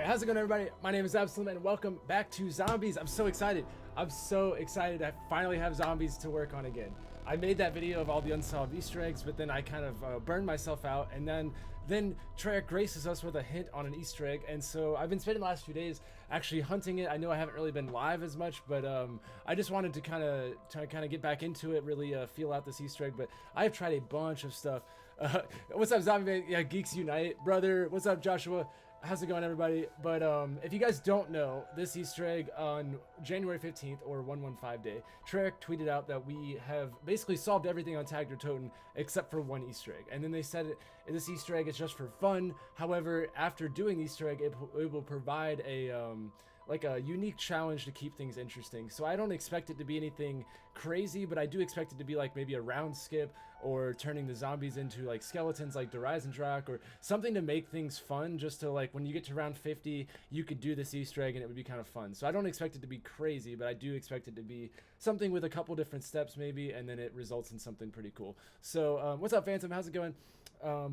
Alright, how's it going, everybody? My name is Absolute, and welcome back to Zombies. I'm so excited. I'm so excited I finally have zombies to work on again. I made that video of all the unsolved Easter eggs, but then I kind of burned myself out, and then Treyarch graces us with a hint on an Easter egg, and so I've been spending the last few days actually hunting it. I know I haven't really been live as much, but I just wanted to kind of get back into it, really feel out this Easter egg. But I've tried a bunch of stuff. What's up, Zombie Man? Yeah, Geeks Unite, brother. What's up, Joshua? How's it going, everybody? But if you guys don't know, this Easter egg on January 15th, or 115 day, Treyarch tweeted out that we have basically solved everything on Tag Der Toten except for one Easter egg. And then they said this Easter egg is just for fun. However, after doing the Easter egg, it will provide a like a unique challenge to keep things interesting. So I don't expect it to be anything crazy, but I do expect it to be like maybe a round skip, or turning the zombies into like skeletons like Der Toten, or something to make things fun, just to like when you get to round 50 you could do this Easter egg and it would be kind of fun. So I don't expect it to be crazy, but I do expect it to be something with a couple different steps maybe, and then it results in something pretty cool. So what's up, Phantom? How's it going?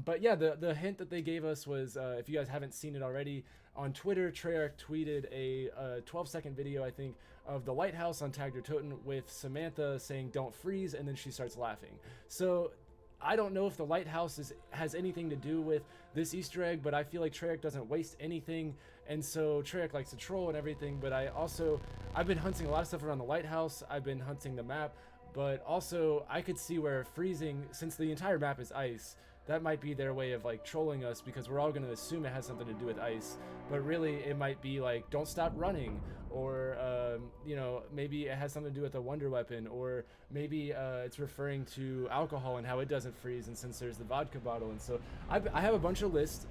But yeah, the hint that they gave us was, if you guys haven't seen it already, on Twitter, Treyarch tweeted a 12-second video, I think, of the lighthouse on Tag Der Toten with Samantha saying "don't freeze," and then she starts laughing. So I don't know if the lighthouse has anything to do with this Easter egg, but I feel like Treyarch doesn't waste anything, and so Treyarch likes to troll and everything. But I've been hunting a lot of stuff around the lighthouse. I've been hunting the map, but also I could see where freezing, since the entire map is ice, that might be their way of like trolling us, because we're all going to assume it has something to do with ice, but really it might be like don't stop running, or you know, maybe it has something to do with a wonder weapon, or maybe it's referring to alcohol and how it doesn't freeze, and since there's the vodka bottle. And so I have a bunch of lists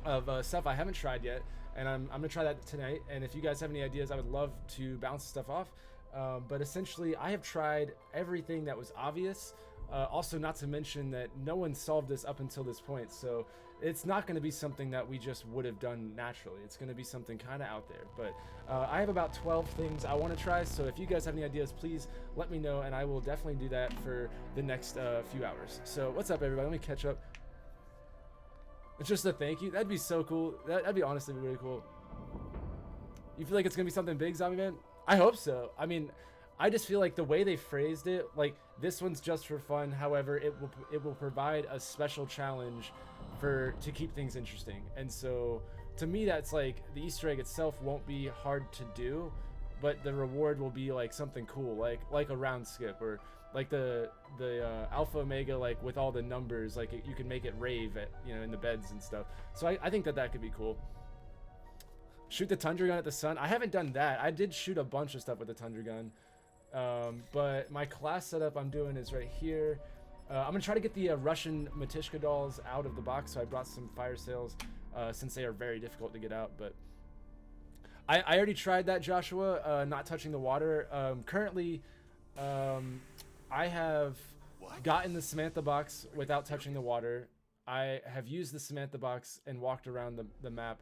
of stuff I haven't tried yet, and I'm gonna try that tonight. And if you guys have any ideas, I would love to bounce stuff off. But essentially I have tried everything that was obvious. Also, not to mention that no one solved this up until this point, so it's not going to be something that we just would have done naturally. It's going to be something kind of out there. But I have about 12 things I want to try, so if you guys have any ideas, please let me know, and I will definitely do that for the next few hours. So what's up, everybody? Let me catch up. It's just a thank you. That'd be so cool. That'd be honestly really cool. You feel like it's going to be something big, Zombie Man? I hope so. I mean, I just feel like the way they phrased it, like this one's just for fun. However, it will provide a special challenge to keep things interesting. And so to me, that's like the Easter egg itself won't be hard to do, but the reward will be like something cool, like a round skip, or like the alpha omega, like with all the numbers, like you can make it rave at, you know, in the beds and stuff. So I think that could be cool. Shoot the tundra gun at the sun. I haven't done that. I did shoot a bunch of stuff with the tundra gun. But my class setup I'm doing is right here. I'm gonna try to get the Russian Matishka dolls out of the box, so I brought some fire sails, since they are very difficult to get out. But I already tried that, Joshua, not touching the water. Currently, I have gotten the Samantha box without touching the water. I have used the Samantha box and walked around the map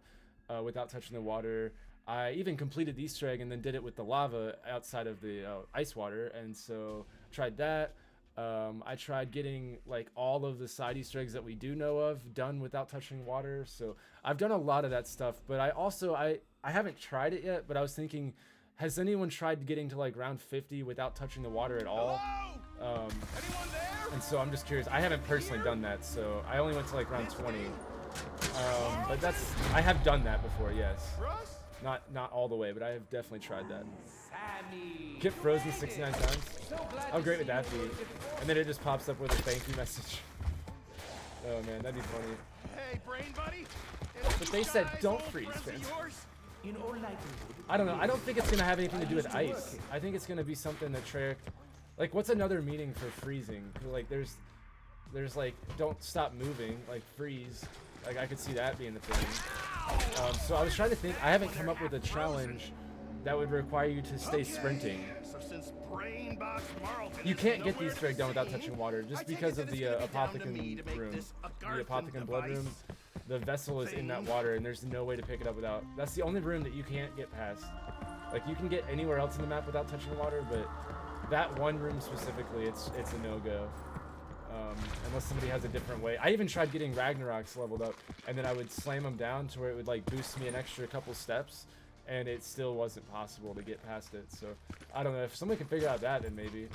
without touching the water. I even completed the Easter egg and then did it with the lava outside of the ice water, and so tried that. I tried getting like all of the side Easter eggs that we do know of done without touching water, so I've done a lot of that stuff. But I haven't tried it yet, but I was thinking, has anyone tried getting to like round 50 without touching the water at all? Anyone there? And so I'm just curious. I haven't personally done that, so I only went to like round 20. But I have done that before, yes. Not all the way, but I have definitely tried that. Get frozen 69 times. How great would that be? And then it just pops up with a thank you message. Oh man, that'd be funny. Hey, brain buddy. But they said don't freeze, fans. I don't know. I don't think it's gonna have anything to do with ice. I think it's gonna be something that Treyarch, like, what's another meaning for freezing? Like there's like don't stop moving, like freeze. Like I could see that being the thing. So I was trying to think. I haven't come up with a challenge that would require you to stay sprinting. You can't get these Easter egg done without touching water, just because of the apothecary room, the apothecary blood room. The vessel is in that water, and there's no way to pick it up without. That's the only room that you can't get past. Like you can get anywhere else in the map without touching the water, but that one room specifically, it's a no-go. unless somebody has a different way. I even tried getting Ragnarok's leveled up, and then I would slam them down to where it would like boost me an extra couple steps, and it still wasn't possible to get past it. So I don't know, if somebody can figure out that, then maybe.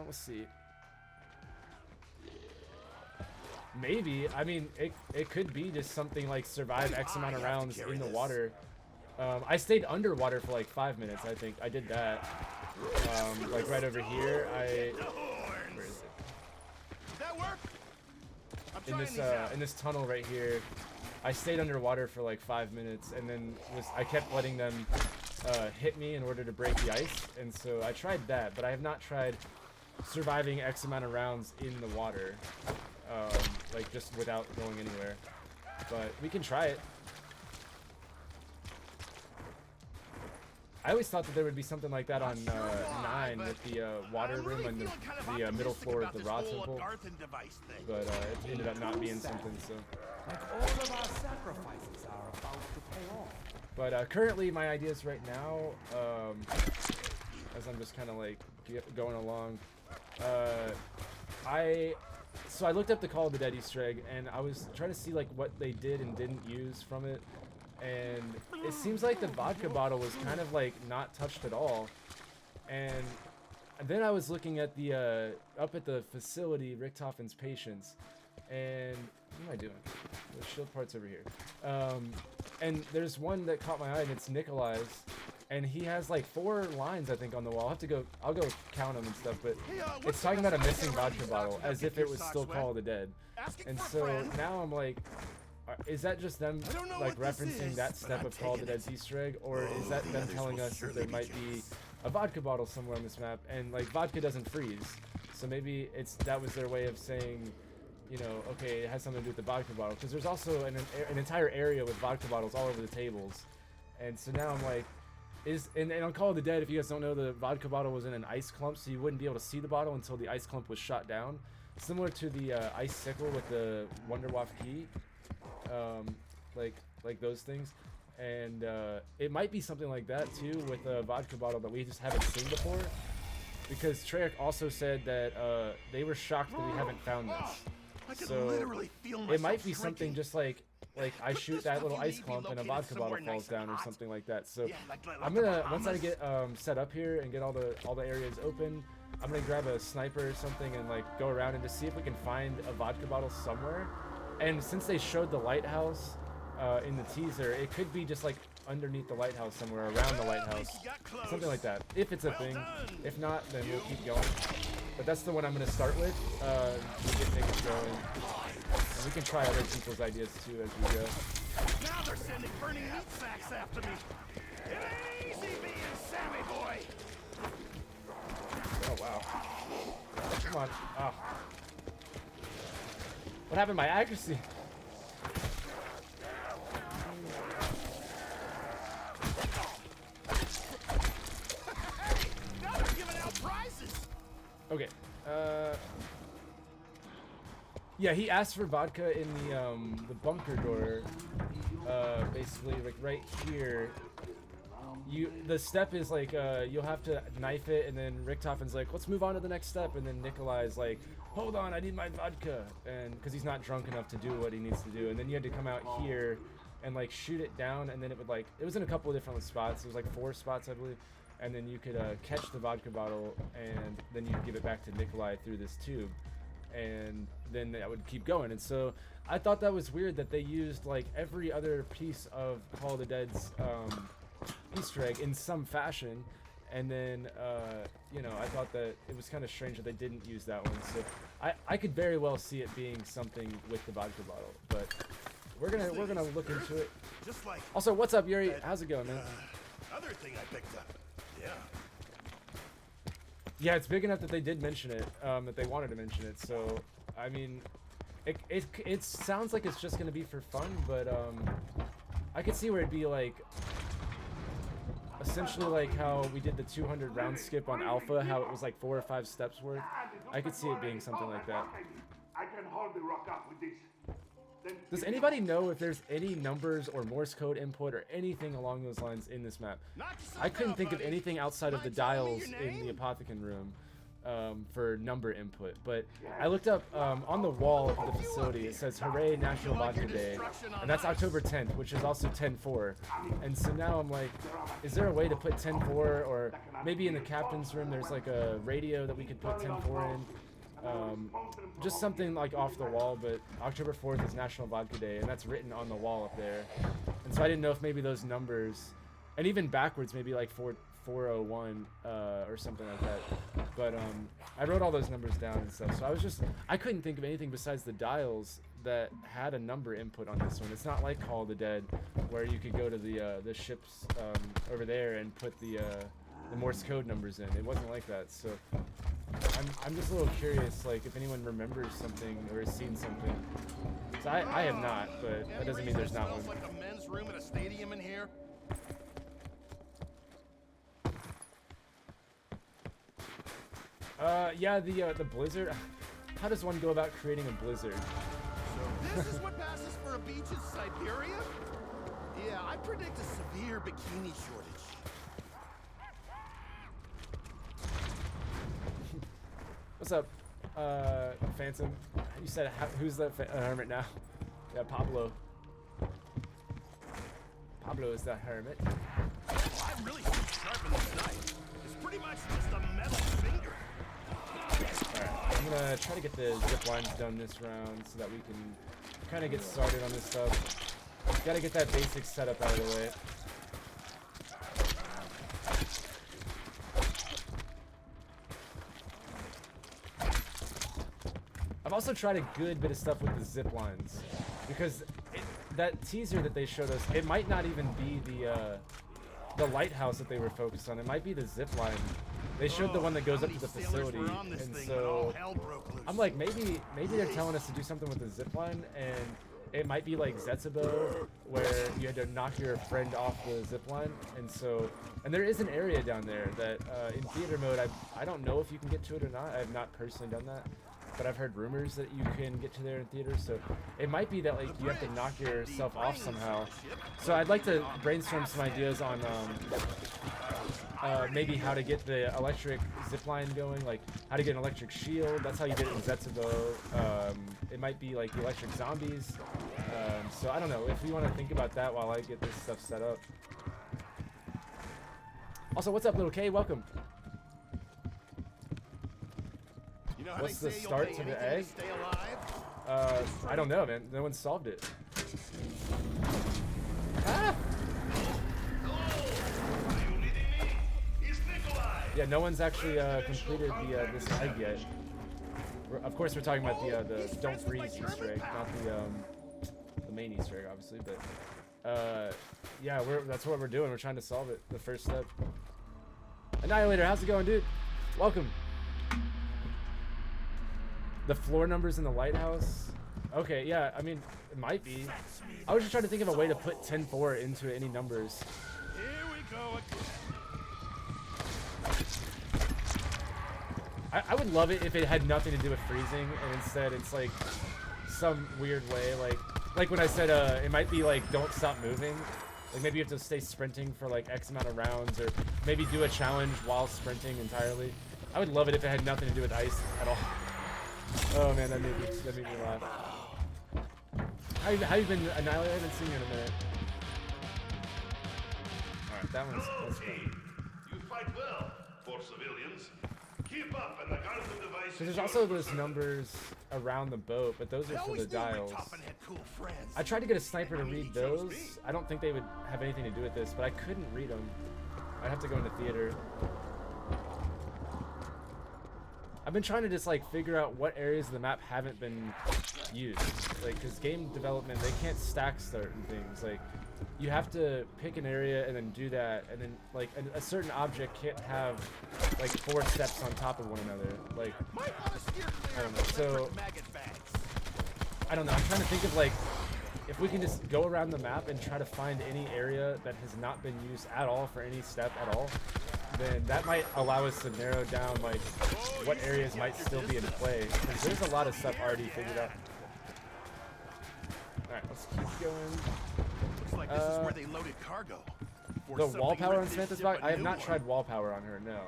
Let's see. Maybe, I mean, it could be just something like survive X amount of rounds in the water. I stayed underwater for like 5 minutes, I think. I did that. Like right over here, where is it? Did that work? In this tunnel right here, I stayed underwater for like 5 minutes, and then I kept letting them hit me in order to break the ice, and so I tried that, but I have not tried surviving X amount of rounds in the water, like just without going anywhere. But we can try it. I always thought that there would be something like that on 9 with the water room and the middle floor of the Raw Temple, but it ended up not being something, so. Like all of our sacrifices are about to pay off. But currently my ideas right now, as I'm just kind of like going along, so I looked up the Call of the Dead Easter egg, and I was trying to see like what they did and didn't use from it. And it seems like the vodka bottle was kind of like not touched at all. And then I was looking at the up at the facility, Richtofen's patients, and what am I doing? The shield part's over here. And there's one that caught my eye, and it's Nikolai's, and he has like 4 lines I think on the wall. I'll go count them and stuff, but it's talking about a missing vodka bottle as if it was still Call of the Dead. And so now I'm like, is that just them like referencing that step of Call of the Dead's Easter egg, or is that them telling us that there might be a vodka bottle somewhere on this map? And like vodka doesn't freeze, so maybe that was their way of saying, you know, okay, it has something to do with the vodka bottle, because there's also an entire area with vodka bottles all over the tables. And so now I'm like, and on Call of the Dead, if you guys don't know, the vodka bottle was in an ice clump, so you wouldn't be able to see the bottle until the ice clump was shot down, similar to the ice sickle with the Wunderwaffe key. Like those things, and it might be something like that too with a vodka bottle that we just haven't seen before, because Treyarch also said that they were shocked that we haven't found this. So it might be something just like I shoot that little ice clump and a vodka bottle falls down or something like that. So I'm gonna, once I get set up here and get all the areas open, I'm gonna grab a sniper or something and like go around and just see if we can find a vodka bottle somewhere. And since they showed the lighthouse in the teaser, it could be just like underneath the lighthouse somewhere, around the lighthouse, something like that, if it's a thing. If not, then we'll keep going. But that's the one I'm going to start with to get things going. And we can try other people's ideas too as we go. Now they're sending burning meat sacks after me. It ain't easy being Sammy boy. Oh wow! Come on! Oh. What happened to my accuracy? Now they're giving out prizes. Okay. Yeah, he asked for vodka in the bunker door. Basically, like right here. The step is like you'll have to knife it, and then Richtofen's like, let's move on to the next step, and then Nikolai's like, hold on, I need my vodka, and because he's not drunk enough to do what he needs to do, and then you had to come out here and like shoot it down, and then it would like, it was in a couple of different spots. It was like 4 spots, I believe, and then you could catch the vodka bottle, and then you'd give it back to Nikolai through this tube, and then that would keep going. And so I thought that was weird that they used like every other piece of Call of the Dead's Easter egg in some fashion, and then you know, I thought that it was kind of strange that they didn't use that one. So I could very well see it being something with the vodka bottle, but we're gonna look into it. Just like Also, what's up, Yuri? How's it going, man? other thing I picked up. Yeah. Yeah, it's big enough that they did mention it, that they wanted to mention it. So I mean, it sounds like it's just gonna be for fun, but I could see where it'd be like, essentially like how we did the 200 round skip on Alpha, how it was like 4 or 5 steps worth. I could see it being something like that. I can hardly rock up with this. Does anybody know if there's any numbers or Morse code input or anything along those lines in this map? I couldn't think of anything outside of the dials in the Apothecon room. for number input. But I looked up on the wall of the facility, it says "Hooray National Vodka Day," and that's October 10th, which is also 10-4. And so now I'm like, is there a way to put 10-4, or maybe in the captain's room there's like a radio that we could put 10-4 in? Just something like off the wall, but October 4th is National Vodka Day, and that's written on the wall up there. And so I didn't know if maybe those numbers, and even backwards, maybe like 401 or something like that. But I wrote all those numbers down and stuff. So I couldn't think of anything besides the dials that had a number input on this one. It's not like Call of the Dead, where you could go to the ships over there and put the Morse code numbers in. It wasn't like that. So I'm just a little curious, like if anyone remembers something or has seen something. So I have not, but that doesn't mean there's not one. Like a men's room at a stadium in here. Yeah, the blizzard. How does one go about creating a blizzard? So this is what passes for a beach in Siberia? Yeah, I predict a severe bikini shortage. What's up, Phantom? You said who's the hermit now? Yeah, Pablo. Pablo is the hermit. I really should sharpen this knife. It's pretty much just a metal finger. Alright, I'm gonna try to get the zip lines done this round so that we can kind of get started on this stuff. Gotta get that basic setup out of the way. I've also tried a good bit of stuff with the zip lines, because that teaser that they showed us, it might not even be the lighthouse that they were focused on. It might be the zip line. They showed the one that goes up to the facility, and so I'm like, maybe they're telling us to do something with the zip line, and it might be like Zetsubo, where you had to knock your friend off the zip line, and there is an area down there that in theater mode, I don't know if you can get to it or not. I have not personally done that, but I've heard rumors that you can get to there in theater, so it might be that like you have to knock yourself off somehow. So I'd like to brainstorm some ideas on maybe how to get the electric zipline going, like how to get an electric shield. That's how you get it in Zetsubo. It might be like the electric zombies. So I don't know if we want to think about that while I get this stuff set up. Also, what's up, little K? Welcome. You know how What's they the say start you'll to pay the anything egg? stay alive? I don't know, man. No one solved it. Ah! Yeah, no one's actually completed this egg yet. Of course, we're talking about the don't freeze Easter egg, not the main Easter egg, obviously. But yeah, that's what we're doing. We're trying to solve it. The first step. Annihilator, how's it going, dude? Welcome. The floor numbers in the lighthouse. Okay, yeah. I mean, it might be. I was just trying to think of a way to put 10-4 into any numbers. Here we go again. I would love it if it had nothing to do with freezing, and instead it's like some weird way, like when I said it might be like don't stop moving, like maybe you have to stay sprinting for like X amount of rounds, or maybe do a challenge while sprinting entirely. I would love it if it had nothing to do with ice at all. Oh man, that made me laugh. How you been, Annihilator? I haven't seen you in a minute. Alright, that's good. You fight well for civilians. Keep up and the guns and devices. So there's also those numbers around the boat, but those are for the dials. I tried to get a sniper to read those. I don't think they would have anything to do with this, but I couldn't read them. I'd have to go into theater. I've been trying to just like figure out what areas of the map haven't been used. Like, because game development, they can't stack certain things. Like, you have to pick an area and then do that, and then like a certain object can't have like 4 steps on top of one another. Like, I don't know. So I don't know. I'm trying to think of like if we can just go around the map and try to find any area that has not been used at all for any step at all. Then that might allow us to narrow down like what areas might still be in play. Because there's a lot of stuff already figured out. Alright, let's keep going. Looks like this is where they loaded cargo. The wall power on Samantha's back? I have not tried wall power on her, no.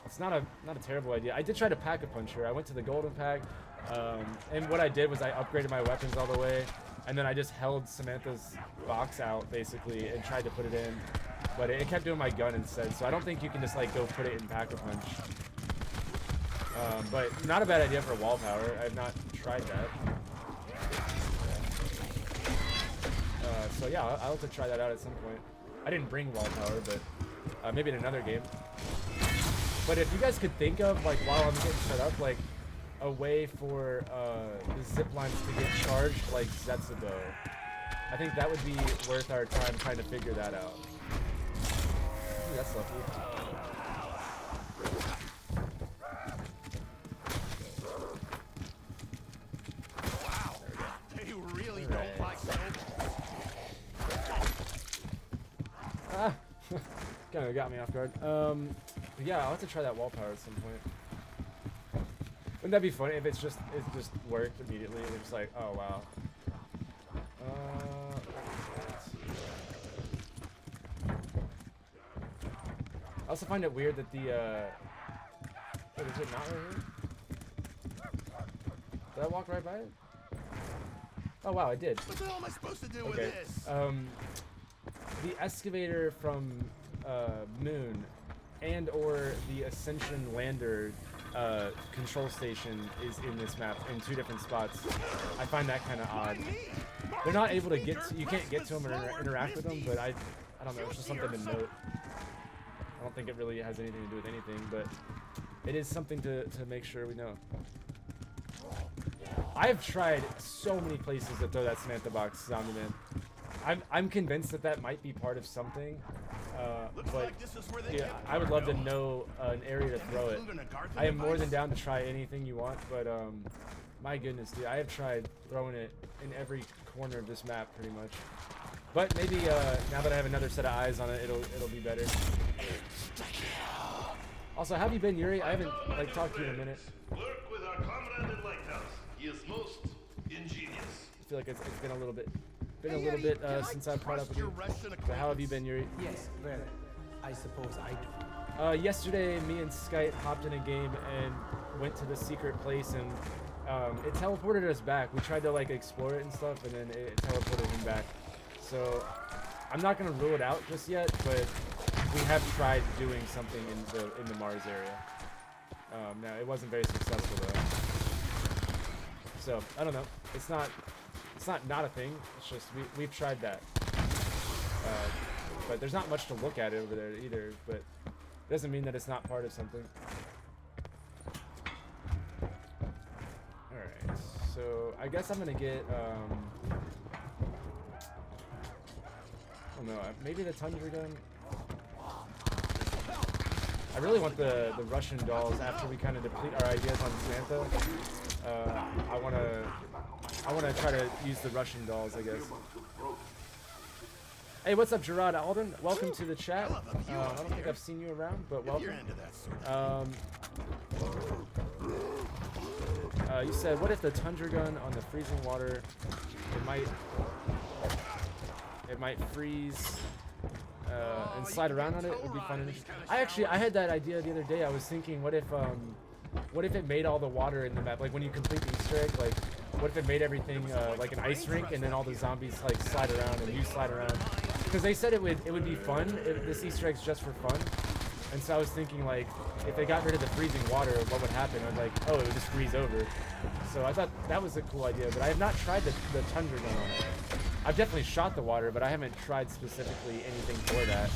it's not a terrible idea. I did try to pack a puncher. I went to the golden pack, and what I did was I upgraded my weapons all the way, and then I just held Samantha's box out basically and tried to put it in, but it kept doing my gun instead. So I don't think you can just like go put it in pack a punch. But not a bad idea for wall power. I've not tried that. So yeah, I'll have to try that out at some point. I didn't bring wall power, but maybe in another game. But if you guys could think of, like, while I'm getting set up, like, a way for the zip lines to get charged like Zetsubo, I think that would be worth our time trying to figure that out. Ooh, that's lucky. Wow, they really don't like snowballs. Ah, kind of got me off guard. But yeah, I'll have to try that wall power at some point. Wouldn't that be funny if it just worked immediately? It's just like, oh wow. I also find it weird that the wait, is it not right here? Did I walk right by it? Oh wow, I did. What the hell am I supposed to do with Okay. this? The excavator from Moon and or the Ascension lander control station is in this map in 2 different spots. I find that kind of odd. They're not able to get to, you can't get to them or interact with them, but I don't know, it's just something to note. I don't think it really has anything to do with anything, but it is something to make sure we know. I have tried so many places to throw that Samantha box, Zombie Man. I'm convinced that that might be part of something, but yeah, I would love to know an area to throw it. I am more than down to try anything you want, but my goodness, dude, I have tried throwing it in every corner of this map pretty much. But maybe now that I have another set of eyes on it, it'll be better. Also, how have you been, Yuri? I haven't like talked to you in a minute. Work with our comrade in Lighthouse. He is most ingenious. I feel like it's been a little bit since I've caught up with you. But how have you been, Yuri? Yes, well, I suppose I do. Yesterday, me and Skype hopped in a game and went to the secret place, and it teleported us back. We tried to like explore it and stuff, and then it teleported him back. So I'm not gonna rule it out just yet, but we have tried doing something in the Mars area. Now it wasn't very successful though. So I don't know. It's not a thing. It's just we've tried that. But there's not much to look at over there either. But it doesn't mean that it's not part of something. All right. So I guess I'm gonna get. I don't know. Maybe the Tundra gun. I really want the Russian dolls after we kind of deplete our ideas on Samantha. I wanna try to use the Russian dolls, I guess. Hey, what's up, Gerard Alden? Welcome to the chat. I don't think I've seen you around, but welcome. You said, what if the Tundra gun on the freezing water? It might freeze. And slide around on it would be fun. I had that idea the other day. I was thinking, what if it made all the water in the map, like when you complete the Easter egg, like what if it made everything like an ice rink, and then all the zombies like slide around and you slide around? Because they said it would be fun. This Easter egg's just for fun, and so I was thinking like if they got rid of the freezing water, what would happen? I was like, oh, it would just freeze over. So I thought that was a cool idea, but I have not tried the Tundra gun on it. I've definitely shot the water, but I haven't tried specifically anything for that.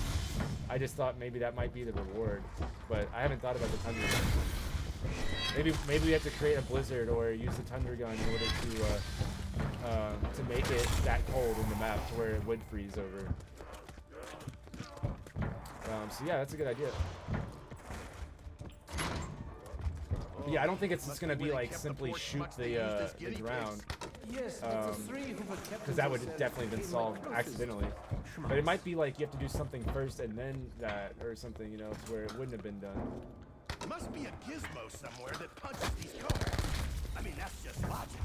I just thought maybe that might be the reward, but I haven't thought about the Tundra gun. Maybe we have to create a blizzard or use the Tundra gun in order to make it that cold in the map to where it would freeze over. So yeah, that's a good idea. But yeah, I don't think it's just gonna be like simply shoot the ground. Because that would have definitely been solved accidentally. But it might be like you have to do something first and then that, or something, you know, to where it wouldn't have been done. There must be a gizmo somewhere that punches these cars. I mean, that's just logic.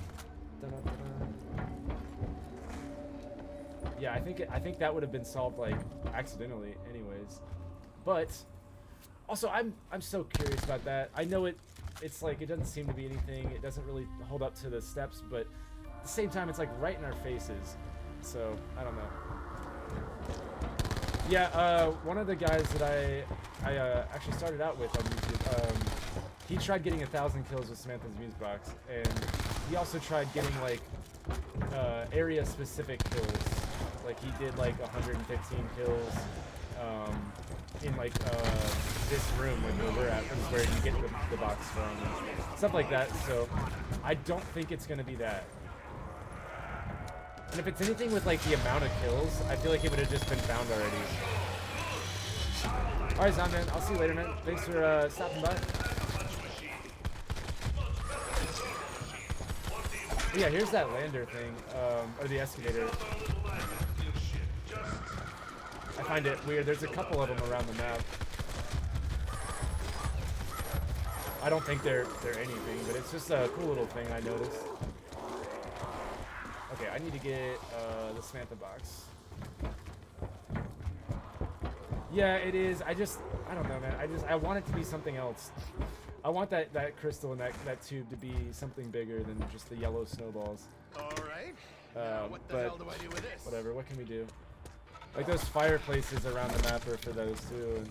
Yeah, I think that would have been solved like accidentally, anyways. But Also, I'm so curious about that. I know it's like it doesn't seem to be anything. It doesn't really hold up to the steps, but at the same time, it's like right in our faces. So I don't know. Yeah, one of the guys that I actually started out with on YouTube, he tried getting 1,000 kills with Samantha's music box, and he also tried getting like area-specific kills. Like he did like 115 kills in like this room where we're at, which is where you get the box from, and stuff like that. So I don't think it's gonna be that. And if it's anything with like the amount of kills, I feel like it would have just been found already. Alright, Zom, man. I'll see you later, man. Thanks for stopping by. But yeah, here's that lander thing, or the excavator. I find it weird. There's a couple of them around the map. I don't think they're anything, but it's just a cool little thing I noticed. Okay, I need to get the Samantha box. Yeah, it is. I don't know, man. I want it to be something else. I want that crystal and that tube to be something bigger than just the yellow snowballs. All right. Now what the hell do I do with this? Whatever. What can we do? Like those fireplaces around the map are for those too, and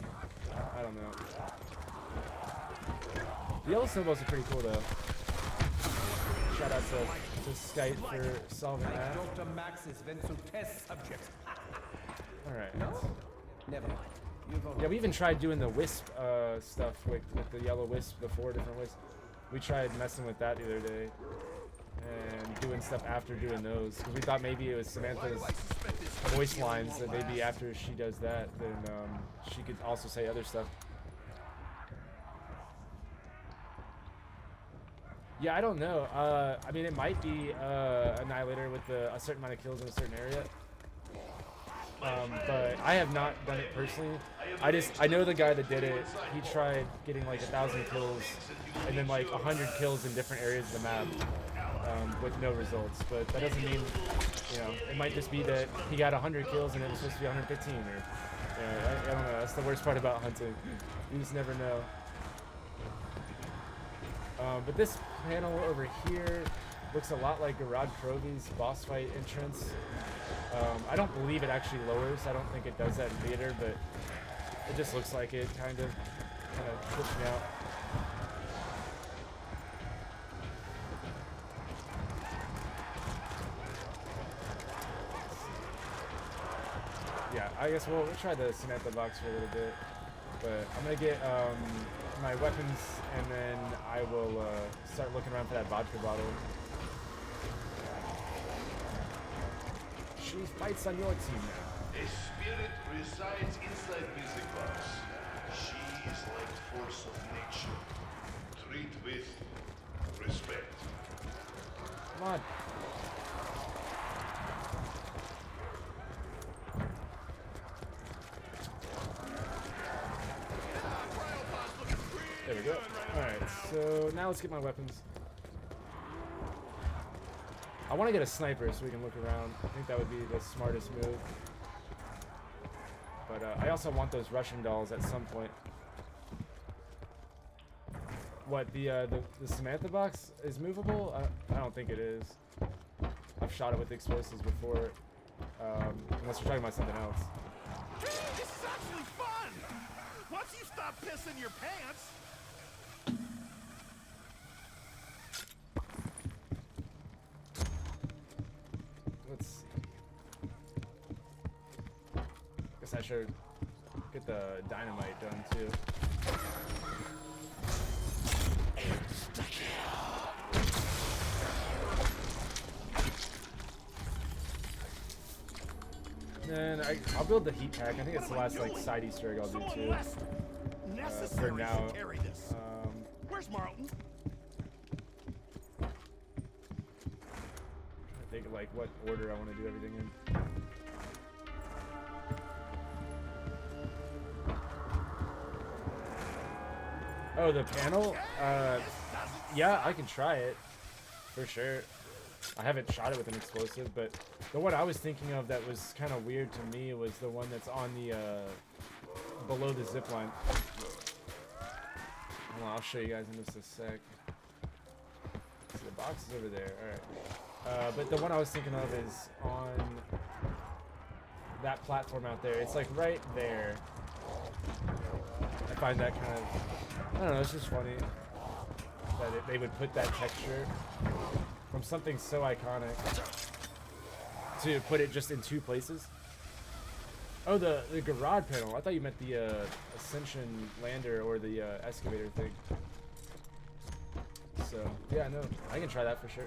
I don't know. The yellow snowballs are pretty cool though. Shout out to Skype for solving that. Dr. Max's Venzel test subject. Alright. No? Never mind. Yeah, we even tried doing the wisp stuff with the yellow wisp, the 4 different wisps. We tried messing with that the other day and doing stuff after doing those, because we thought maybe it was Samantha's voice lines, that maybe after she does that, then she could also say other stuff. Yeah, I don't know. I mean, it might be Annihilator with a certain amount of kills in a certain area. But I have not done it personally. I know the guy that did it. He tried getting like 1,000 kills and then like 100 kills in different areas of the map with no results. But that doesn't mean, you know, it might just be that he got 100 kills and it was supposed to be 115, or I don't know. That's the worst part about hunting. You just never know. But this panel over here looks a lot like Garage Krovi's boss fight entrance. I don't believe it actually lowers. I don't think it does that in theater, but it just looks like it kind of trips me out. Yeah, I guess we'll try the Samantha box for a little bit, but I'm gonna get my weapons, and then I will start looking around for that vodka bottle. She fights on your team now. A spirit resides inside music box. She is like force of nature. Treat with respect. Come on. There we go. Alright, so now let's get my weapons. I want to get a sniper so we can look around. I think that would be the smartest move. But I also want those Russian dolls at some point. What, the Samantha box is movable? I don't think it is. I've shot it with explosives before. Unless you're talking about something else. Hey, this is actually fun! Once you stop pissing your pants, Let's see. Guess I should get the dynamite done too. Then I'll build the heat pack. I think it's the last like side Easter egg I'll do too. For now. carry this. Where's Marlton? I think like what order I want to do everything in. Oh, the panel? Yeah, I can try it for sure. I haven't shot it with an explosive, but the one I was thinking of that was kind of weird to me was the one that's on the below the zip line. Well, I'll show you guys in just a sec. So the box is over there. Alright. But the one I was thinking of is on that platform out there. It's like right there. I find that kind of, I don't know, it's just funny that they would put that texture from something so iconic to put it just in 2 places. Oh, the garage panel. I thought you meant the Ascension lander or the excavator thing. So, yeah, no, I can try that for sure.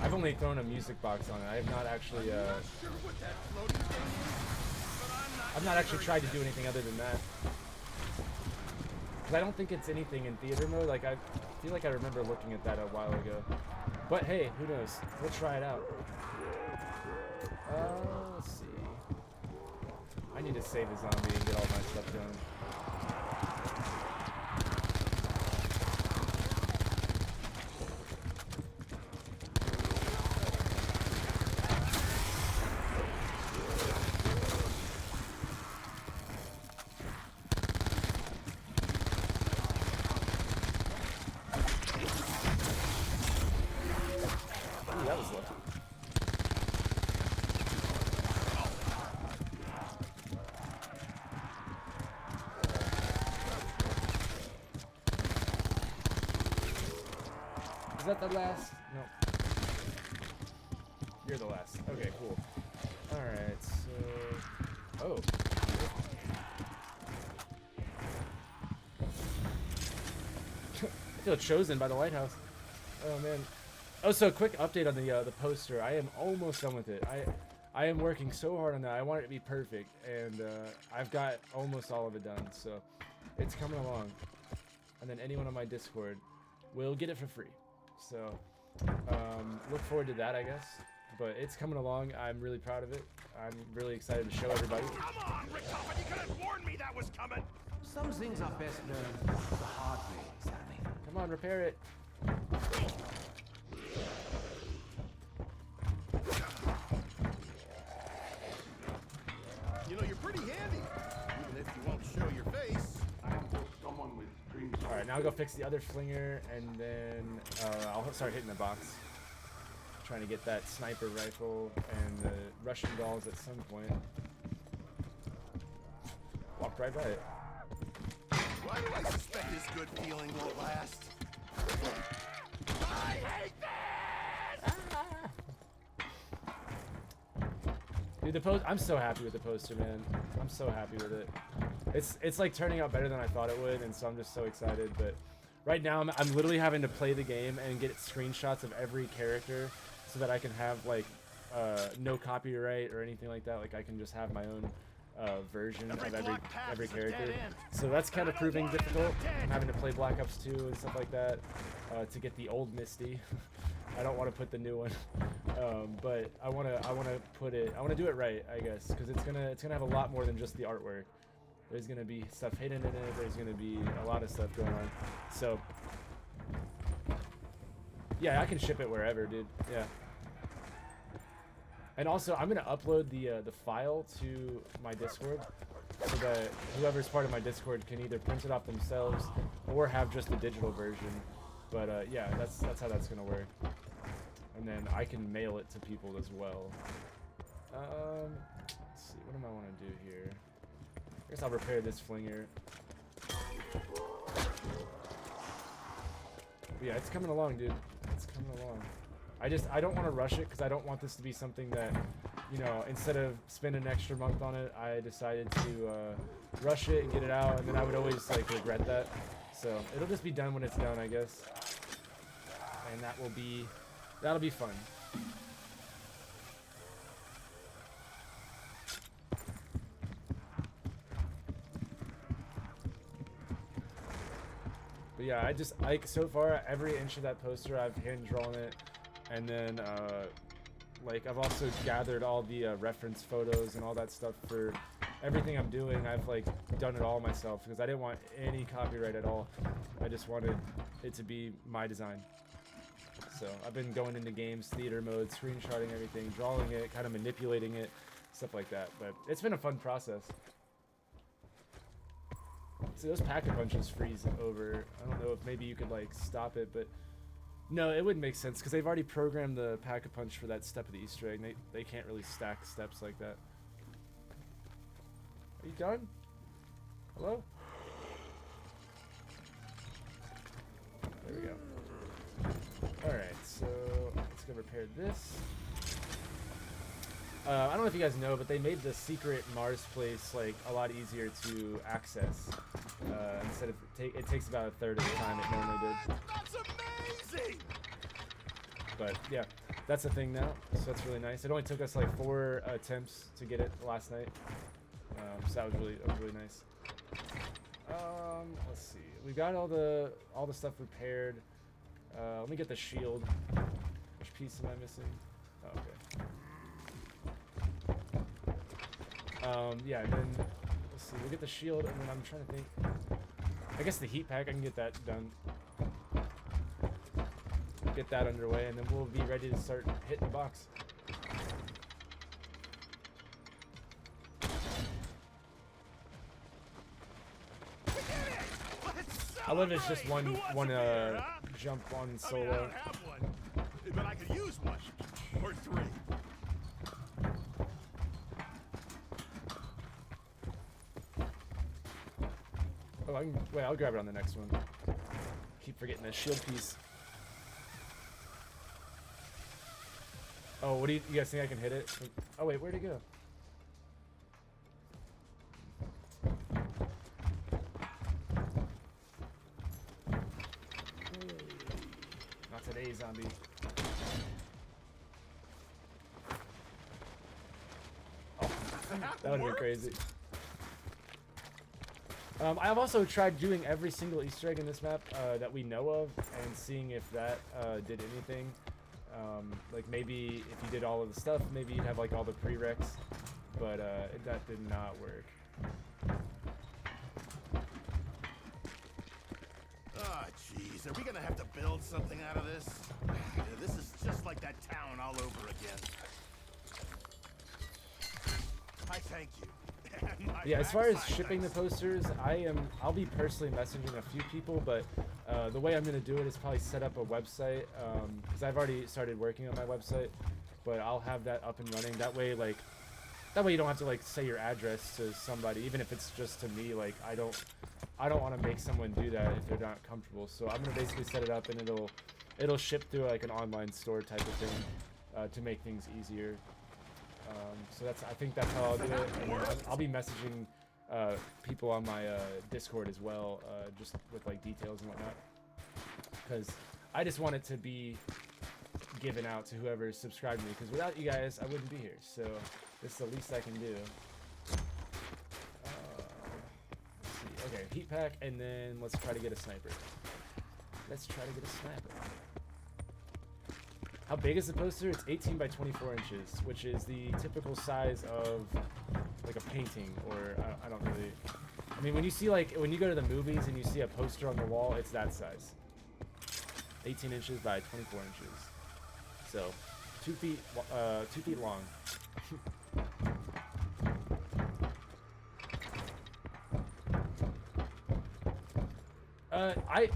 I've only thrown a music box on it. I have not actually, I've not actually tried to do anything other than that. Because I don't think it's anything in theater mode. Like, I feel like I remember looking at that a while ago. But hey, who knows? We'll try it out. Let's see. I need to save the zombie and get all my stuff done. Ooh, that was lucky. Is that the last? No. You're the last. Okay, cool. Alright, so... Oh. I feel chosen by the White House. Oh, man. Oh, so quick update on the poster. I am almost done with it. I am working so hard on that. I want it to be perfect, and I've got almost all of it done, so it's coming along. And then anyone on my Discord will get it for free. So, look forward to that, I guess. But it's coming along. I'm really proud of it. I'm really excited to show everybody. Come on, Ricktoff, you could have warned me that was coming. Some things are best learned the hard way, Sammy. Come on, repair it. You know, you're pretty handy, even if you won't show your face. I am just someone with dreams. Alright, now I'll go fix the other flinger, and then I'll start hitting the box. Trying to get that sniper rifle and the Russian dolls at some point. Walked right by it. Why do I suspect this good feeling won't last? I hate this! Dude, the post, I'm so happy with the poster, man. I'm so happy with it. It's like turning out better than I thought it would, and so I'm just so excited. But right now, I'm literally having to play the game and get screenshots of every character so that I can have like no copyright or anything like that. Like I can just have my own version of every character. So that's kind of proving difficult. I'm having to play Black Ops 2 and stuff like that to get the old Misty. I don't want to put the new one, but I want to do it right, I guess, because it's gonna have a lot more than just the artwork. There's gonna be stuff hidden in it. There's gonna be a lot of stuff going on. So yeah, I can ship it wherever, dude. Yeah. And also, I'm gonna upload the file to my Discord so that whoever's part of my Discord can either print it off themselves or have just the digital version. But yeah, that's how that's gonna work. And then I can mail it to people as well. Let's see, what do I want to do here? I guess I'll repair this flinger. But yeah, it's coming along, dude. It's coming along. I don't want to rush it because I don't want this to be something that, you know, instead of spending an extra month on it, I decided to rush it and get it out, and then I would always like regret that. So it'll just be done when it's done, I guess. And that'll be fun. But yeah, so far every inch of that poster I've hand drawn it, and then like I've also gathered all the reference photos and all that stuff for everything I'm doing. I've like done it all myself because I didn't want any copyright at all. I just wanted it to be my design. So I've been going into games, theater mode, screenshotting everything, drawing it, kind of manipulating it, stuff like that. But it's been a fun process. See, those pack-a-punches freeze over. I don't know if maybe you could like stop it, but no, it wouldn't make sense because they've already programmed the pack-a-punch for that step of the Easter egg. And they can't really stack steps like that. Are you done? Hello? There we go. Alright, so let's go repair this. I don't know if you guys know, but they made the secret Mars place like a lot easier to access. Instead of it takes about a third of the time it normally did. That's amazing! But yeah, that's a thing now, so that's really nice. It only took us like 4 attempts to get it last night, so that was really nice. Let's see, we got all the stuff repaired. Let me get the shield. Which piece am I missing? Oh, okay. Yeah, and then let's see, we'll get the shield, and then I'm trying to think. I guess the heat pack, I can get that done. Get that underway, and then we'll be ready to start hitting the box. I love it's just one jump on solo. I don't have one, but I could use one or 3. Oh, wait, I'll grab it on the next one. Keep forgetting the shield piece. Oh, what do you guys think I can hit it? Oh wait, where'd it go? Not today, zombie. Oh, that would have been crazy. I've also tried doing every single Easter egg in this map that we know of and seeing if that did anything. Like maybe if you did all of the stuff, maybe you'd have like all the prereqs, but that did not work. Oh, jeez, are we gonna have to build something out of this? Yeah, this is just like that town all over again. I thank you. Yeah, as far as shipping the posters, I'll be personally messaging a few people, but the way I'm gonna do it is probably set up a website, because I've already started working on my website, but I'll have that up and running. That way you don't have to like say your address to somebody, even if it's just to me. Like I don't want to make someone do that if they're not comfortable. So I'm gonna basically set it up, and it'll ship through like an online store type of thing to make things easier. So I think that's how I'll do it, and then I'll be messaging people on my Discord as well, just with like details and whatnot, because I just want it to be given out to whoever subscribed to me, because without you guys I wouldn't be here, so this is the least I can do. Let's see. Okay, heat pack, and then let's try to get a sniper. How big is the poster? It's 18 by 24 inches, which is the typical size of like a painting, or I don't really. I mean, when you see when you go to the movies and you see a poster on the wall, it's that size. 18 inches by 24 inches. So, 2 feet long.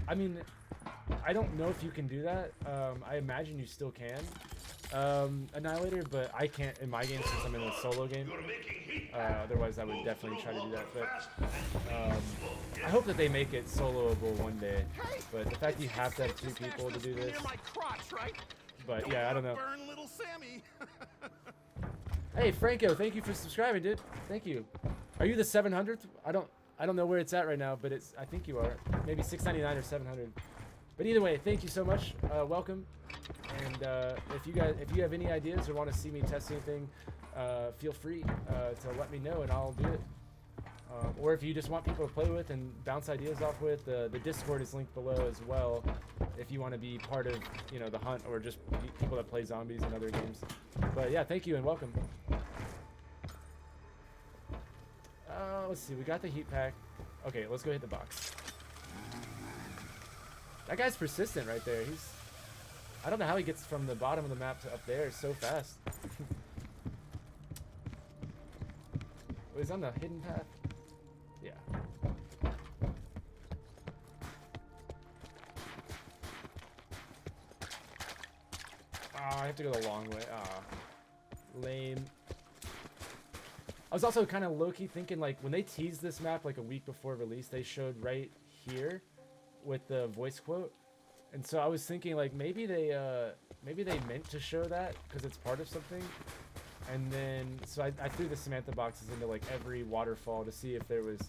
I mean, I don't know if you can do that. I imagine you still can, Annihilator, but I can't in my game since I'm in a solo game. Otherwise, I would definitely try to do that. But I hope that they make it soloable one day. But the fact you have to have 2 people to do this. But yeah, I don't know. Burn little Sammy. Hey Franco, thank you for subscribing, dude. Thank you. Are you the 700th? I don't know where it's at right now, but I think you are. Maybe 699 or 700. But either way, thank you so much. Welcome. And if you have any ideas or want to see me test anything, feel free to let me know and I'll do it. Or if you just want people to play with and bounce ideas off with, the Discord is linked below as well. If you want to be part of the hunt, or just people that play zombies and other games. But yeah, thank you and welcome. Let's see, we got the heat pack. Okay, let's go hit the box. That guy's persistent right there. I don't know how he gets from the bottom of the map to up there so fast. Oh, he's on the hidden path? Yeah. I have to go the long way. Lame. I was also kind of low-key thinking, like, when they teased this map like a week before release, they showed right here with the voice quote. And so I was thinking, like, maybe they meant to show that because it's part of something. And then, so I threw the Samantha boxes into, like, every waterfall to see if there was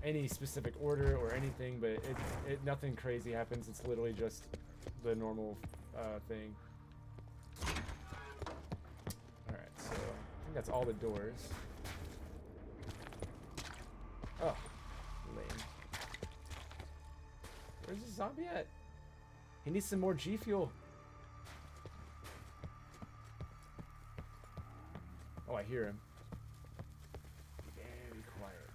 any specific order or anything, but nothing crazy happens. It's literally just the normal thing. Alright, so I think that's all the doors. Oh, lame. Where's the zombie at? He needs some more G Fuel. Oh, I hear him. Very quiet.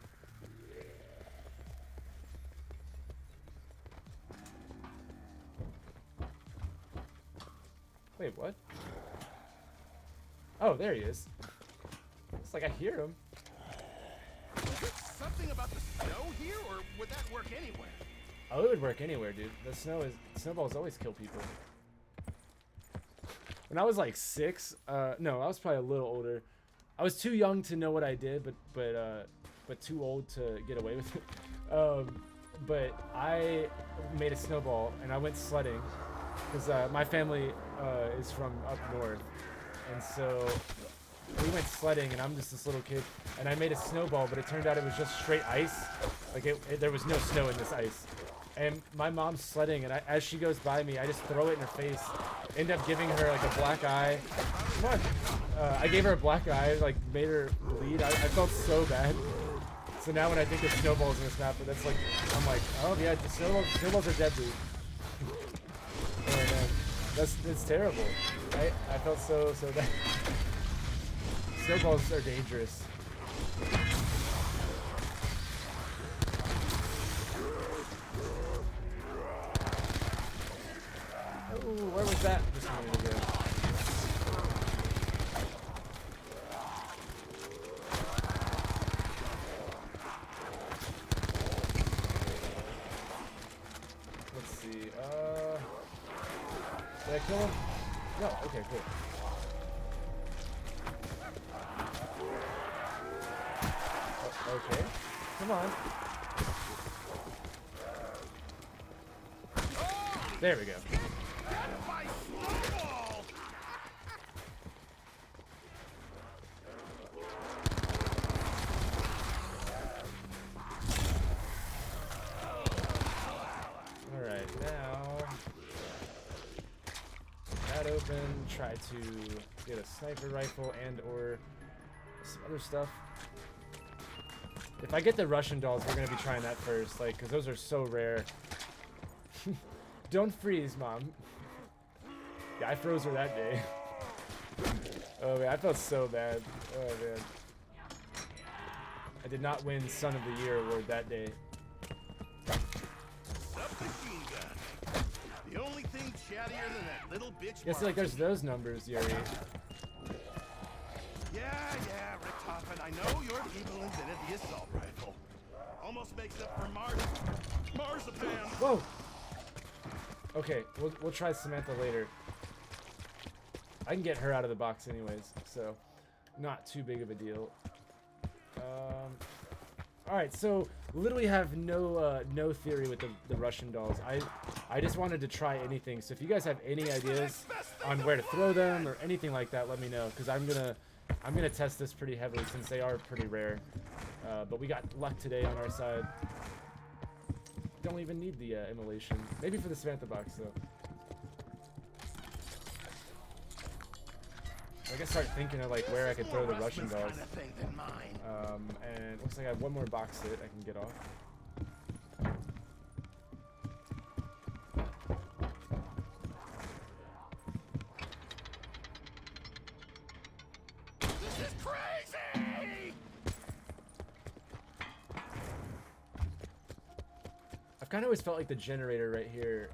Wait, what? Oh, there he is. It's like I hear him. Is it something about the snow here, or would that work anywhere? Oh, it would work anywhere, dude. Snowballs always kill people. When I was like 6, no, I was probably a little older. I was too young to know what I did, but too old to get away with it. But I made a snowball and I went sledding because my family is from up north, and so we went sledding, and I'm just this little kid, and I made a snowball, but it turned out it was just straight ice. Like there was no snow in this ice. And my mom's sledding, and as she goes by me, I just throw it in her face. End up giving her like a black eye. Come on. I gave her a black eye, like made her bleed. I felt so bad. So now when I think of snowballs in this map, that's like, I'm like, oh yeah, the snowballs are deadly. Oh man, it's terrible. I felt so bad. Snowballs are dangerous. Ooh, where was that just a minute ago? Let's see. Did I kill him? No. Okay, cool. Okay. Come on. There we go. My snowball! Alright, now that open, try to get a sniper rifle and or some other stuff. If I get the Russian dolls, we're gonna be trying that first, like, because those are so rare. Don't freeze, Mom. Yeah, I froze her that day. Oh man, I felt so bad. Oh man. I did not win Son of the Year award that day. Submachine gun. The only thing chattier than that little bitch. Yeah, see, like, there's those numbers, Yuri. Yeah, Richtofen, I know your people invented the assault rifle. Almost makes up for marzipan. Whoa! Okay, we'll try Samantha later. I can get her out of the box anyways, so not too big of a deal. Alright, so literally have no theory with the Russian dolls. I just wanted to try anything, so if you guys have any ideas on where to throw them or anything like that, let me know, because I'm gonna test this pretty heavily since they are pretty rare. But we got luck today on our side. Don't even need the immolation. Maybe for the Samantha box though. I guess start thinking of like where I could throw the Russian dolls. And it looks like I have one more box hit I can get off. This is crazy! I've kind of always felt like the generator right here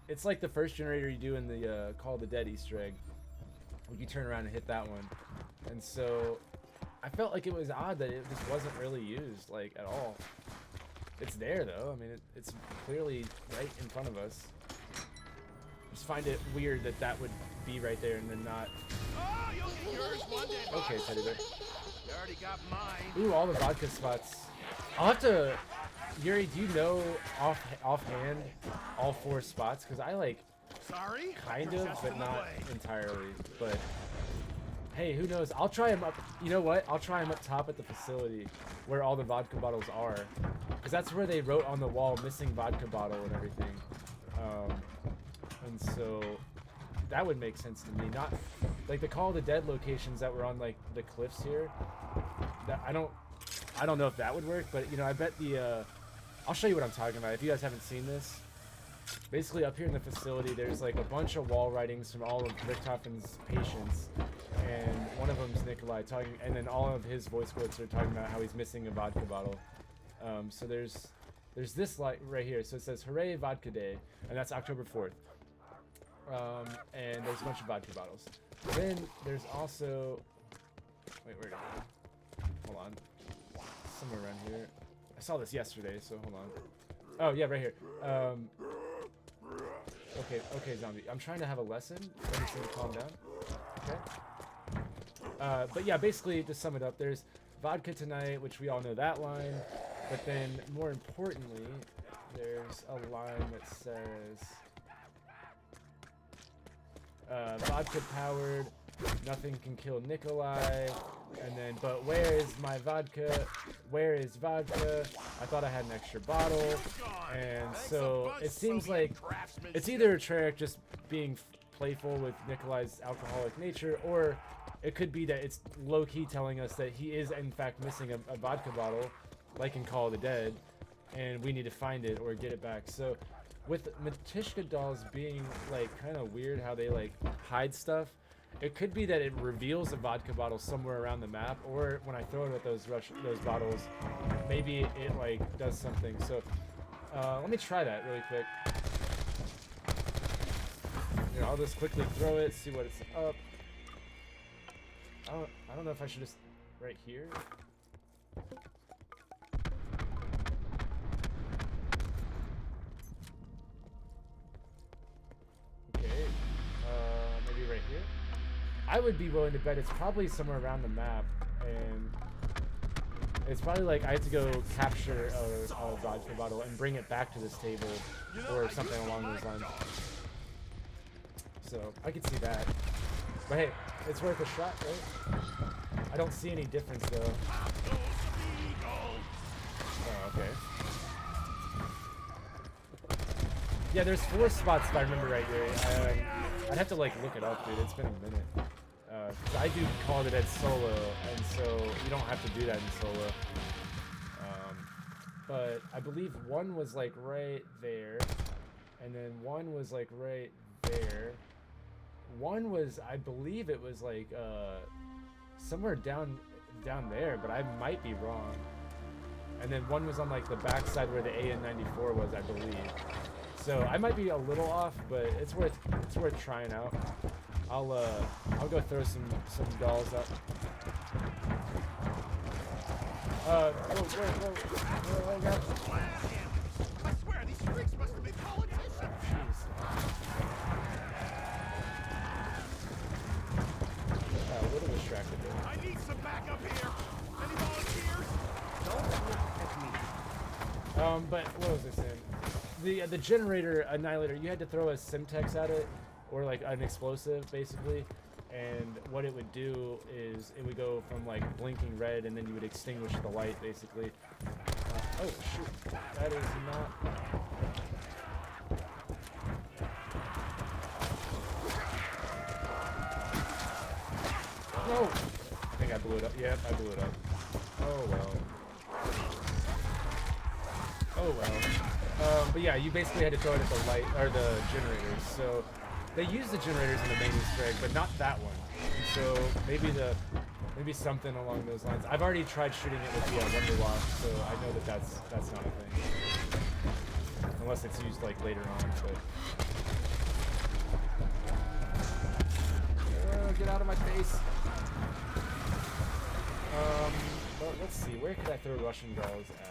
it's like the first generator you do in the Call of the Dead Easter egg. You turn around and hit that one. And so I felt like it was odd that it just wasn't really used, like, at all. It's there though. I mean, it's clearly right in front of us. just find it weird that that would be right there and then not. Oh, you'll get yours one day, boss. Okay, teddy bear. You already got mine. Ooh, all the vodka spots. I'll have to. Yuri, do you know offhand all 4 spots? Because I like Sorry? kind You're of, just but in the not way. entirely. But hey, who knows? I'll try them up. You know what? I'll try them up top at the facility where all the vodka bottles are, because that's where they wrote on the wall "missing vodka bottle" and everything. And so that would make sense to me. Not like the Call of the Dead locations that were on like the cliffs here. That I don't know if that would work, but you know, I bet the. I'll show you what I'm talking about. If you guys haven't seen this, basically up here in the facility, there's like a bunch of wall writings from all of Richthofen's patients, and one of them's Nikolai talking, and then all of his voice quotes are talking about how he's missing a vodka bottle. So there's this light right here. So it says "Hooray Vodka Day," and that's October 4th. And there's a bunch of vodka bottles. Then there's also, wait, where did it go? Hold on, somewhere around here. I saw this yesterday, so hold on. Oh yeah, right here. Okay, zombie. I'm trying to have a lesson. Let me to calm down. Okay. But yeah, basically to sum it up, there's vodka tonight, which we all know that line. But then more importantly, there's a line that says vodka powered, nothing can kill Nikolai. And then, but where is my vodka? Where is vodka? I thought I had an extra bottle. And so it seems like it's either Treyarch just being playful with Nikolai's alcoholic nature, or it could be that it's low-key telling us that he is in fact missing a vodka bottle, like in Call of the Dead, and we need to find it or get it back. So with Matishka dolls being like kind of weird how they like hide stuff, it could be that it reveals a vodka bottle somewhere around the map, or when I throw it at those bottles, maybe it like does something. So let me try that really quick. Here, I'll just quickly throw it, see what it's up. I don't know if I should just right here. Okay, maybe right here. I would be willing to bet it's probably somewhere around the map, and it's probably like I have to go capture a vodka bottle and bring it back to this table, or something along those lines. So I could see that, but hey, it's worth a shot, right? I don't see any difference though. Oh, okay. Yeah, there's 4 spots if I remember right here. I'd have to like look it up, dude. It's been a minute. 'Cause I do Call of the Dead solo, and so you don't have to do that in solo. But I believe one was like right there, and then one was like right there. One was, I believe it was like somewhere down there, but I might be wrong. And then one was on like the backside where the AN-94 was, I believe. So I might be a little off, but it's worth trying out. I'll go throw some dolls up. Whoa, God. I swear, these freaks must have been politicians. Jeez. A little distracted there. I need some backup here. Any volunteers? Don't look at me. But what was I saying? The generator annihilator, you had to throw a Simtex at it, or like an explosive basically, and what it would do is it would go from like blinking red, and then you would extinguish the light basically. Oh shoot, that is not. No! I think I blew it up. Yep, I blew it up. Oh well. Oh well. But yeah, you basically had to throw it at the light, or the generators. So they use the generators in the main Easter egg, but not that one. And so maybe something along those lines. I've already tried shooting it with the Wonderlock, so I know that that's not a thing, unless it's used like later on. But get out of my face. Well, let's see. Where could I throw Russian dolls at?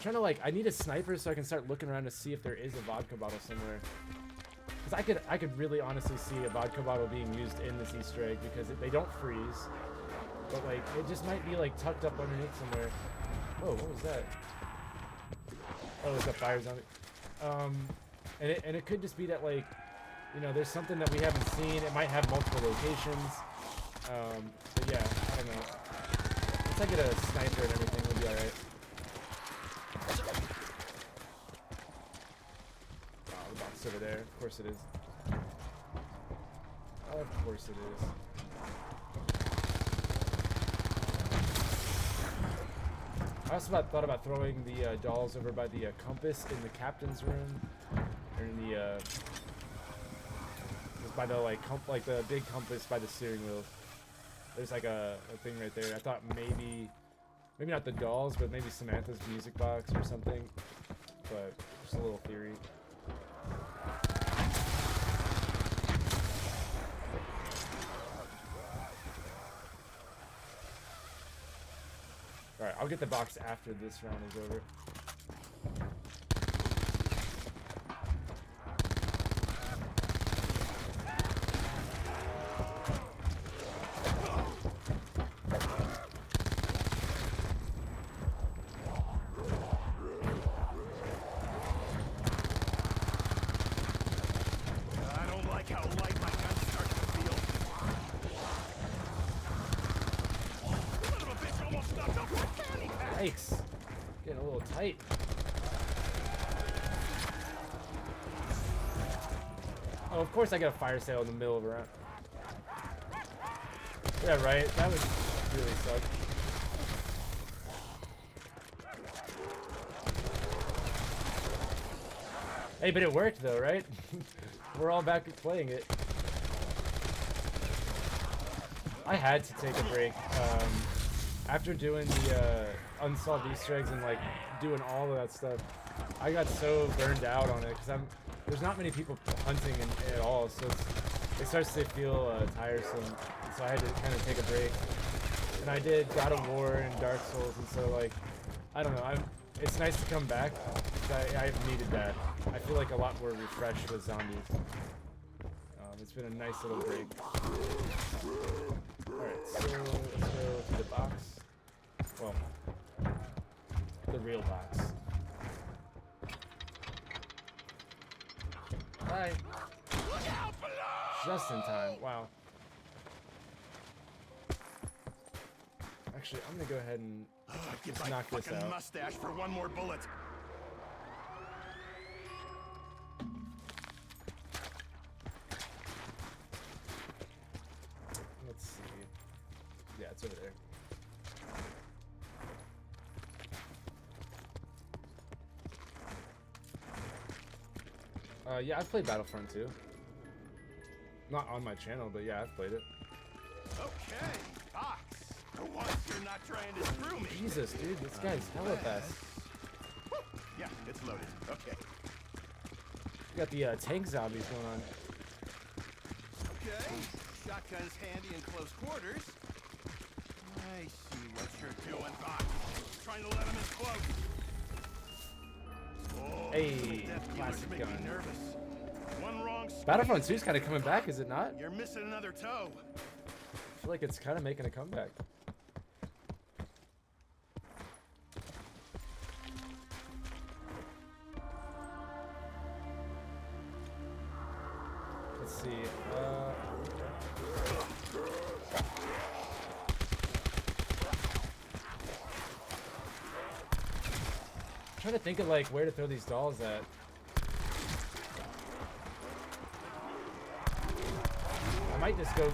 trying to like, I need a sniper so I can start looking around to see if there is a vodka bottle somewhere. Because I could really honestly see a vodka bottle being used in this Easter egg because they don't freeze. But like, it just might be like tucked up underneath somewhere. Whoa, what was that? Oh, it's a fire zombie. And it could just be that like, you know, there's something that we haven't seen. It might have multiple locations. But yeah, I don't know. Once I get a sniper and everything, we'll be alright. Oh, the box over there. Of course it is. Of course it is. I also thought about throwing the dolls over by the compass in the captain's room, or in the by the like the big compass by the steering wheel. There's like a thing right there. I thought maybe not the dolls, but maybe Samantha's music box or something. But just a little theory. Alright, I'll get the box after this round is over. I don't like how light my gun starts to feel. Son of a bitch almost knocked off my fanny pack. Yikes. Getting a little tight. Oh, of course I got a fire sale in the middle of a round. Yeah, right. That would really suck. Hey, but it worked though, right? We're all back at playing it. I had to take a break. After doing the Unsolved Easter eggs and like doing all of that stuff, I got so burned out on it because there's not many people hunting at all, so it starts to feel tiresome. So I had to kind of take a break. And I did God of War and Dark Souls, and so like, I don't know. It's nice to come back. I've needed that. I feel like a lot more refreshed with zombies. It's been a nice little break. Alright, so let's go to the box. Well, the real box. Bye. Just in time. Wow. Actually, I'm gonna go ahead and Get just my knock this fucking out. mustache for one more bullet. Let's see. Yeah, it's over there. Yeah, I've played Battlefront 2. Not on my channel, but yeah, I've played it. Okay, box. For once, you're not trying to screw me. Jesus, dude, this guy's hella fast. Yeah, it's loaded. Okay. You got the tank zombies going on. Okay. Shotgun's handy in close quarters. I see what you're doing, box. Trying to let him in close. Oh, Hey, that classic make me gun. nervous. One wrong Battlefront 2 is kind of coming back, is it not? You're missing another toe. I feel like it's kind of making a comeback. Let's see. I'm trying to think of like where to throw these dolls at. I might just go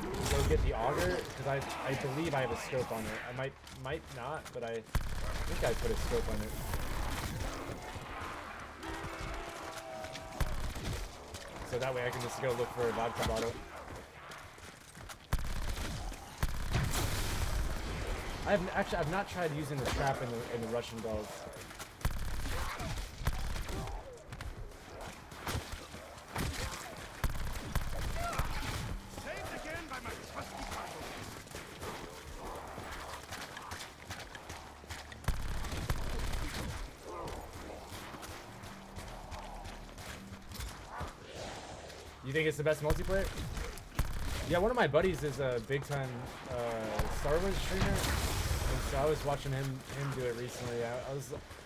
get the auger because I believe I have a scope on it. I might not, but I think I put a scope on it. So that way I can just go look for a vodka bottle. I've not tried using the trap in the Russian dolls. Saved again by my trusty cargo. You think it's the best multiplayer? Yeah, one of my buddies is a big time Star Wars streamer, and so I was watching him do it recently.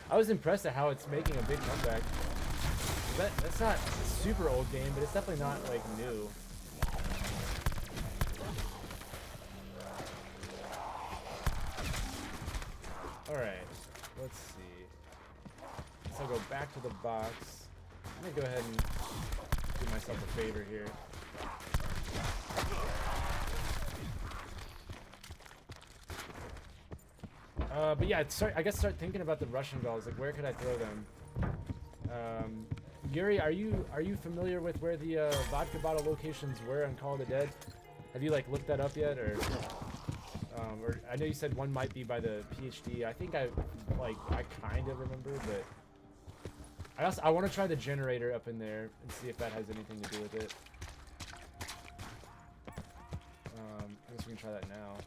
I was impressed at how it's making a big comeback. That's not a super old game, but it's definitely not like new. All right, let's see. So I'll go back to the box. I'm gonna go ahead and do myself a favor here. But yeah, I guess start thinking about the Russian dolls. Like, where could I throw them? Yuri, are you familiar with where the vodka bottle locations were on Call of the Dead? Have you like looked that up yet, or I know you said one might be by the PhD. I think I kind of remember, but I want to try the generator up in there and see if that has anything to do with it. I guess we can try that now.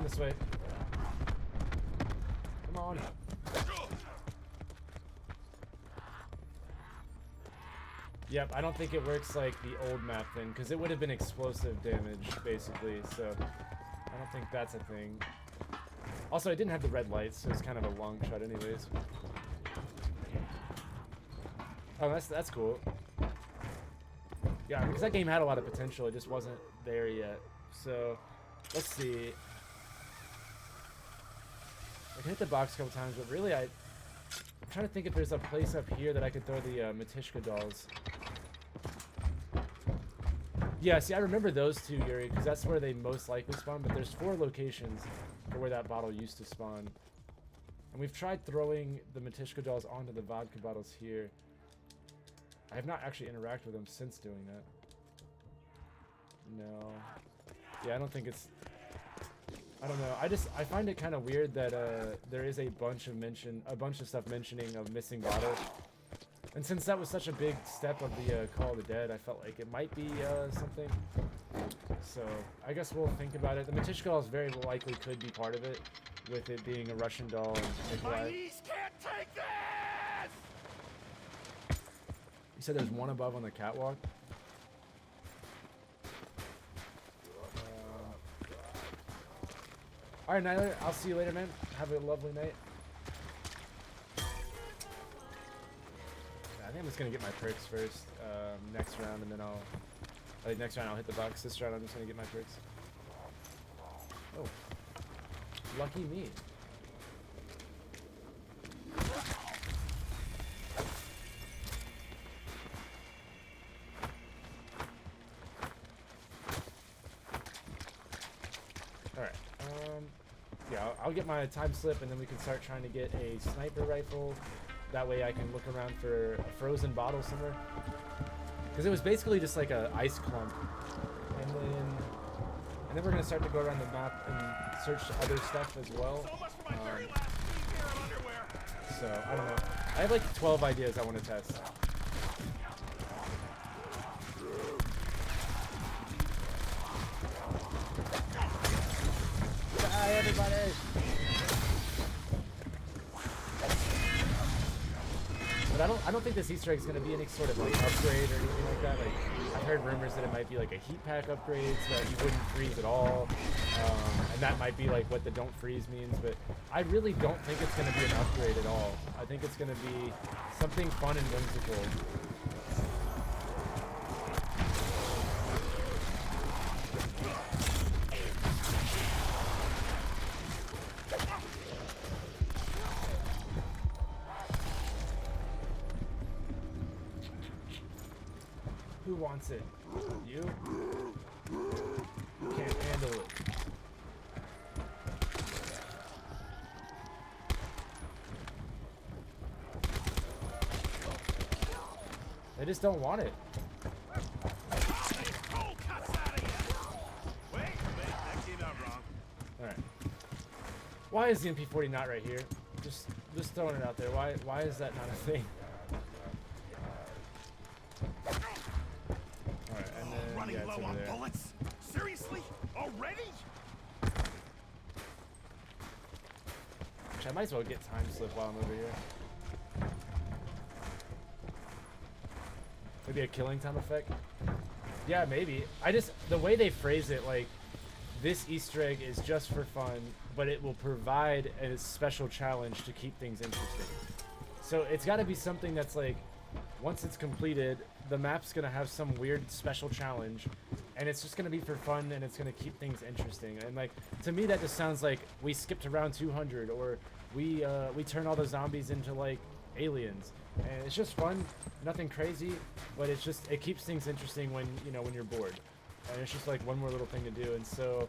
This way. Come on. Yep, I don't think it works like the old map thing, because it would have been explosive damage, basically, so I don't think that's a thing. Also, I didn't have the red lights, so it's kind of a long shot anyways. Oh, that's cool. Yeah, because that game had a lot of potential, it just wasn't there yet. So, let's see. I can hit the box a couple times, but really I'm trying to think if there's a place up here that I could throw the Matishka dolls. Yeah, see, I remember those two, Yuri, because that's where they most likely spawn, but there's 4 locations for where that bottle used to spawn. And we've tried throwing the Matishka dolls onto the vodka bottles here. I have not actually interacted with them since doing that. No. Yeah, I don't think it's... I don't know. I find it kind of weird that there is a bunch of stuff mentioning of missing bottles, and since that was such a big step of the Call of the Dead, I felt like it might be something. So I guess we'll think about it. The Matishka dolls very likely could be part of it, with it being a Russian doll and Nikolai. My knees can't take this! You said there's one above on the catwalk. Alright, Nyler, I'll see you later, man. Have a lovely night. I think I'm just gonna get my perks first, next round, and then next round I'll hit the box. This round I'm just gonna get my perks. Oh. Lucky me. Alright, yeah, I'll get my time slip and then we can start trying to get a sniper rifle. That way I can look around for a frozen bottle somewhere. Because it was basically just like a ice clump. And then we're gonna start to go around the map and search other stuff as well. So much for my very last clean pair of underwear. So, I don't know. I have like 12 ideas I want to test. Bye, everybody! But I don't think this Easter egg is going to be any sort of like upgrade or anything like that. Like, I've heard rumors that it might be like a heat pack upgrade so that you wouldn't freeze at all. And that might be like what the don't freeze means, but I really don't think it's going to be an upgrade at all. I think it's going to be something fun and whimsical. Who wants it? You? Can't handle it. They just don't want it. Alright. Why is the MP40 not right here? Just throwing it out there. Why is that not a thing? Running low on bullets? Seriously? Already? Actually, I might as well get time slip while I'm over here. Maybe a killing time effect? Yeah, maybe. The way they phrase it, like, this Easter egg is just for fun, but it will provide a special challenge to keep things interesting. So it's got to be something that's like, once it's completed, the map's going to have some weird special challenge, and it's just going to be for fun, and it's going to keep things interesting. And like, to me, that just sounds like we skipped around 200, or we turn all the zombies into like aliens. And it's just fun, nothing crazy, but it keeps things interesting when, you know, when you're bored. And it's just like one more little thing to do. And so,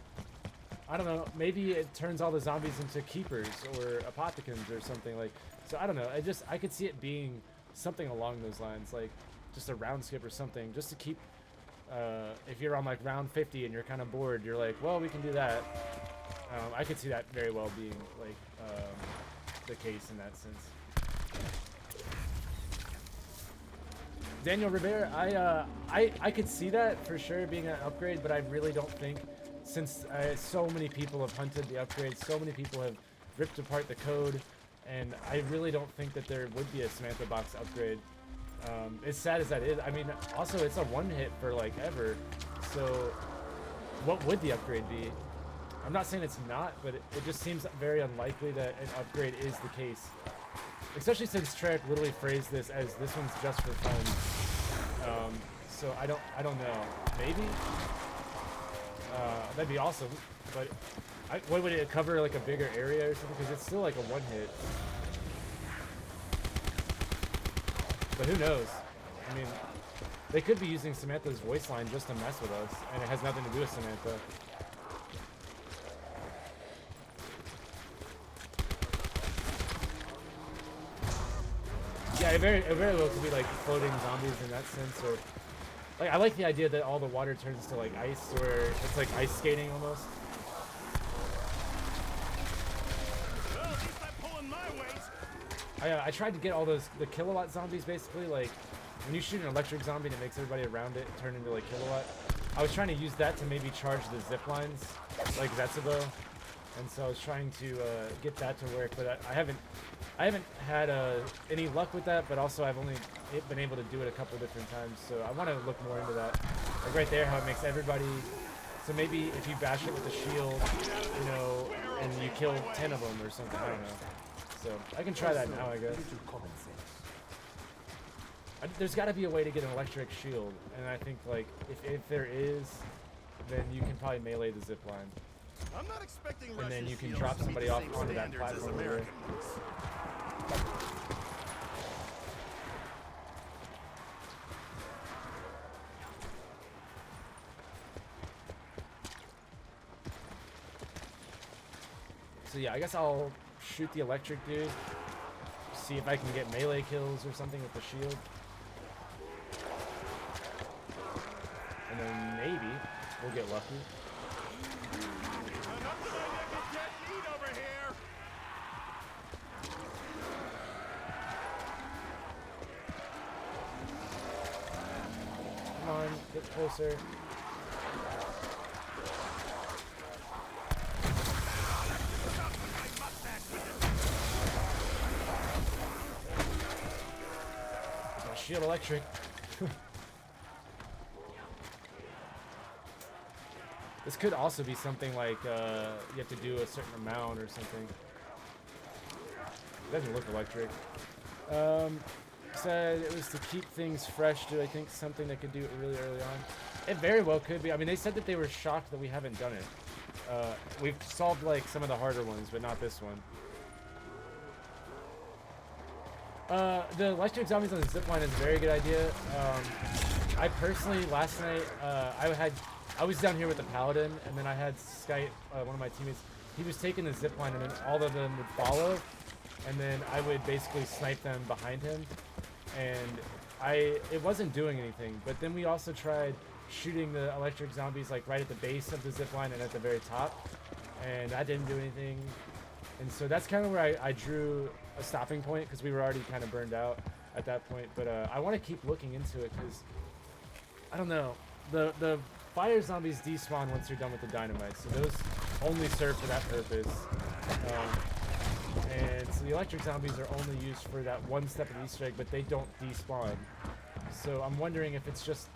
I don't know, maybe it turns all the zombies into keepers or apothecans or something like. So I don't know, I could see it being something along those lines, like just a round skip or something, just to keep, if you're on like round 50 and you're kind of bored, you're like, well, we can do that. I could see that very well being like the case in that sense. Daniel Rivera, I could see that for sure being an upgrade, but I really don't think, since so many people have hunted the upgrade, so many people have ripped apart the code, and I really don't think that there would be a Samantha box upgrade. As sad as that is, I mean, also it's a one hit for like ever, so what would the upgrade be? I'm not saying it's not, but it just seems very unlikely that an upgrade is the case. Especially since Treyarch literally phrased this as this one's just for fun. So I don't know. Maybe? That'd be awesome. But what would it cover, like a bigger area or something? Because it's still like a one hit. But who knows? I mean, they could be using Samantha's voice line just to mess with us, and it has nothing to do with Samantha. Yeah, it very well could be like floating zombies in that sense, or like I like the idea that all the water turns to like ice, or it's like ice skating almost. Well, at least I'm pulling my weight. I tried to get all the kilowatt zombies basically, like when you shoot an electric zombie and it makes everybody around it turn into like kilowatt. I was trying to use that to maybe charge the zip lines, like Zetsubo, and so I was trying to get that to work, but I haven't had any luck with that, but also I've only been able to do it a couple different times, so I want to look more into that. Like right there, how it makes everybody, so maybe if you bash it with a shield, you know, and you kill 10 of them or something, I don't know. So I can try that now, I guess. There's got to be a way to get an electric shield, and I think like if there is, then you can probably melee the zip line. I'm not expecting And then you can Russian drop shields to somebody meet the off same onto that standards as platform over there. American ones. So yeah, I guess I'll shoot the electric dude, see if I can get melee kills or something with the shield. And then maybe we'll get lucky. Come on, get closer. My shield electric. This could also be something like you have to do a certain amount or something. It doesn't look electric. Said it was to keep things fresh. Do I think something that could do it really early on? It very well could be. I mean, they said that they were shocked that we haven't done it. We've solved like some of the harder ones, but not this one. The electric zombies on the zipline is a very good idea. I personally, last night, I was down here with the paladin, and then I had Skype, one of my teammates. He was taking the zipline, and then all of them would follow, and then I would basically snipe them behind him. And it wasn't doing anything, but then we also tried shooting the electric zombies like right at the base of the zipline and at the very top, and that didn't do anything. And so that's kind of where I drew a stopping point, because we were already kind of burned out at that point. But I want to keep looking into it, because I don't know, the fire zombies despawn once you're done with the dynamite, so those only serve for that purpose. And so the electric zombies are only used for that one step of the Easter egg, but they don't despawn. So I'm wondering if it's just,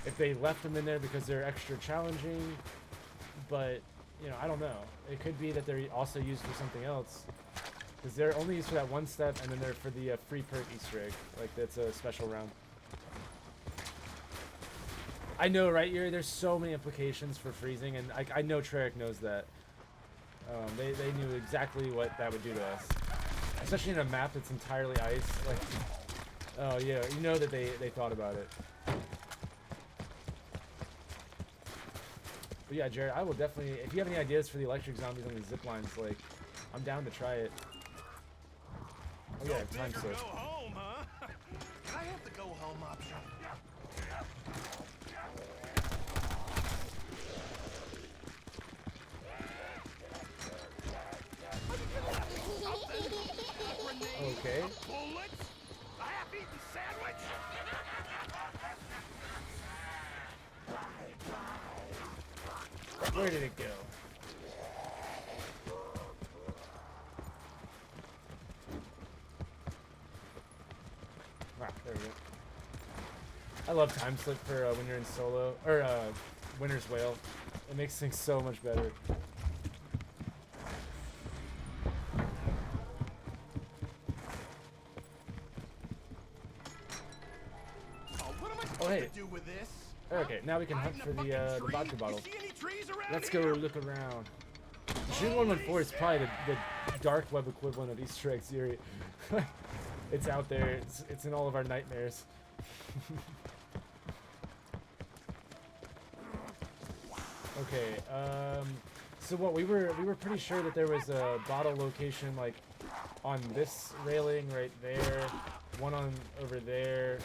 if they left them in there because they're extra challenging, but, you know, I don't know. It could be that they're also used for something else. Because they're only used for that one step, and then they're for the free perk Easter egg. Like, that's a special round. I know, right, Yuri? There's so many implications for freezing, and I know Treyarch knows that. They knew exactly what that would do to us. Especially in a map that's entirely ice. Like, oh, yeah, you know that they thought about it. But yeah, Jared, I will definitely, if you have any ideas for the electric zombies on these zip lines, like, I'm down to try it. Oh yeah, time Go source. home, huh? Can I have the go home option? Okay. Bullets? A half-eaten sandwich? Where did it go? Ah, there we go. I love time slip for when you're in solo, or Winter's Whale. It makes things so much better. What am I Oh, supposed hey. to do with this? Okay, now we can hunt for the vodka bottle. Let's go look around. June 114 is probably the dark web equivalent of Easter egg Yuri. It's out there. It's in all of our nightmares. Okay. So what we were pretty sure that there was a bottle location like on this railing right there, one on over there,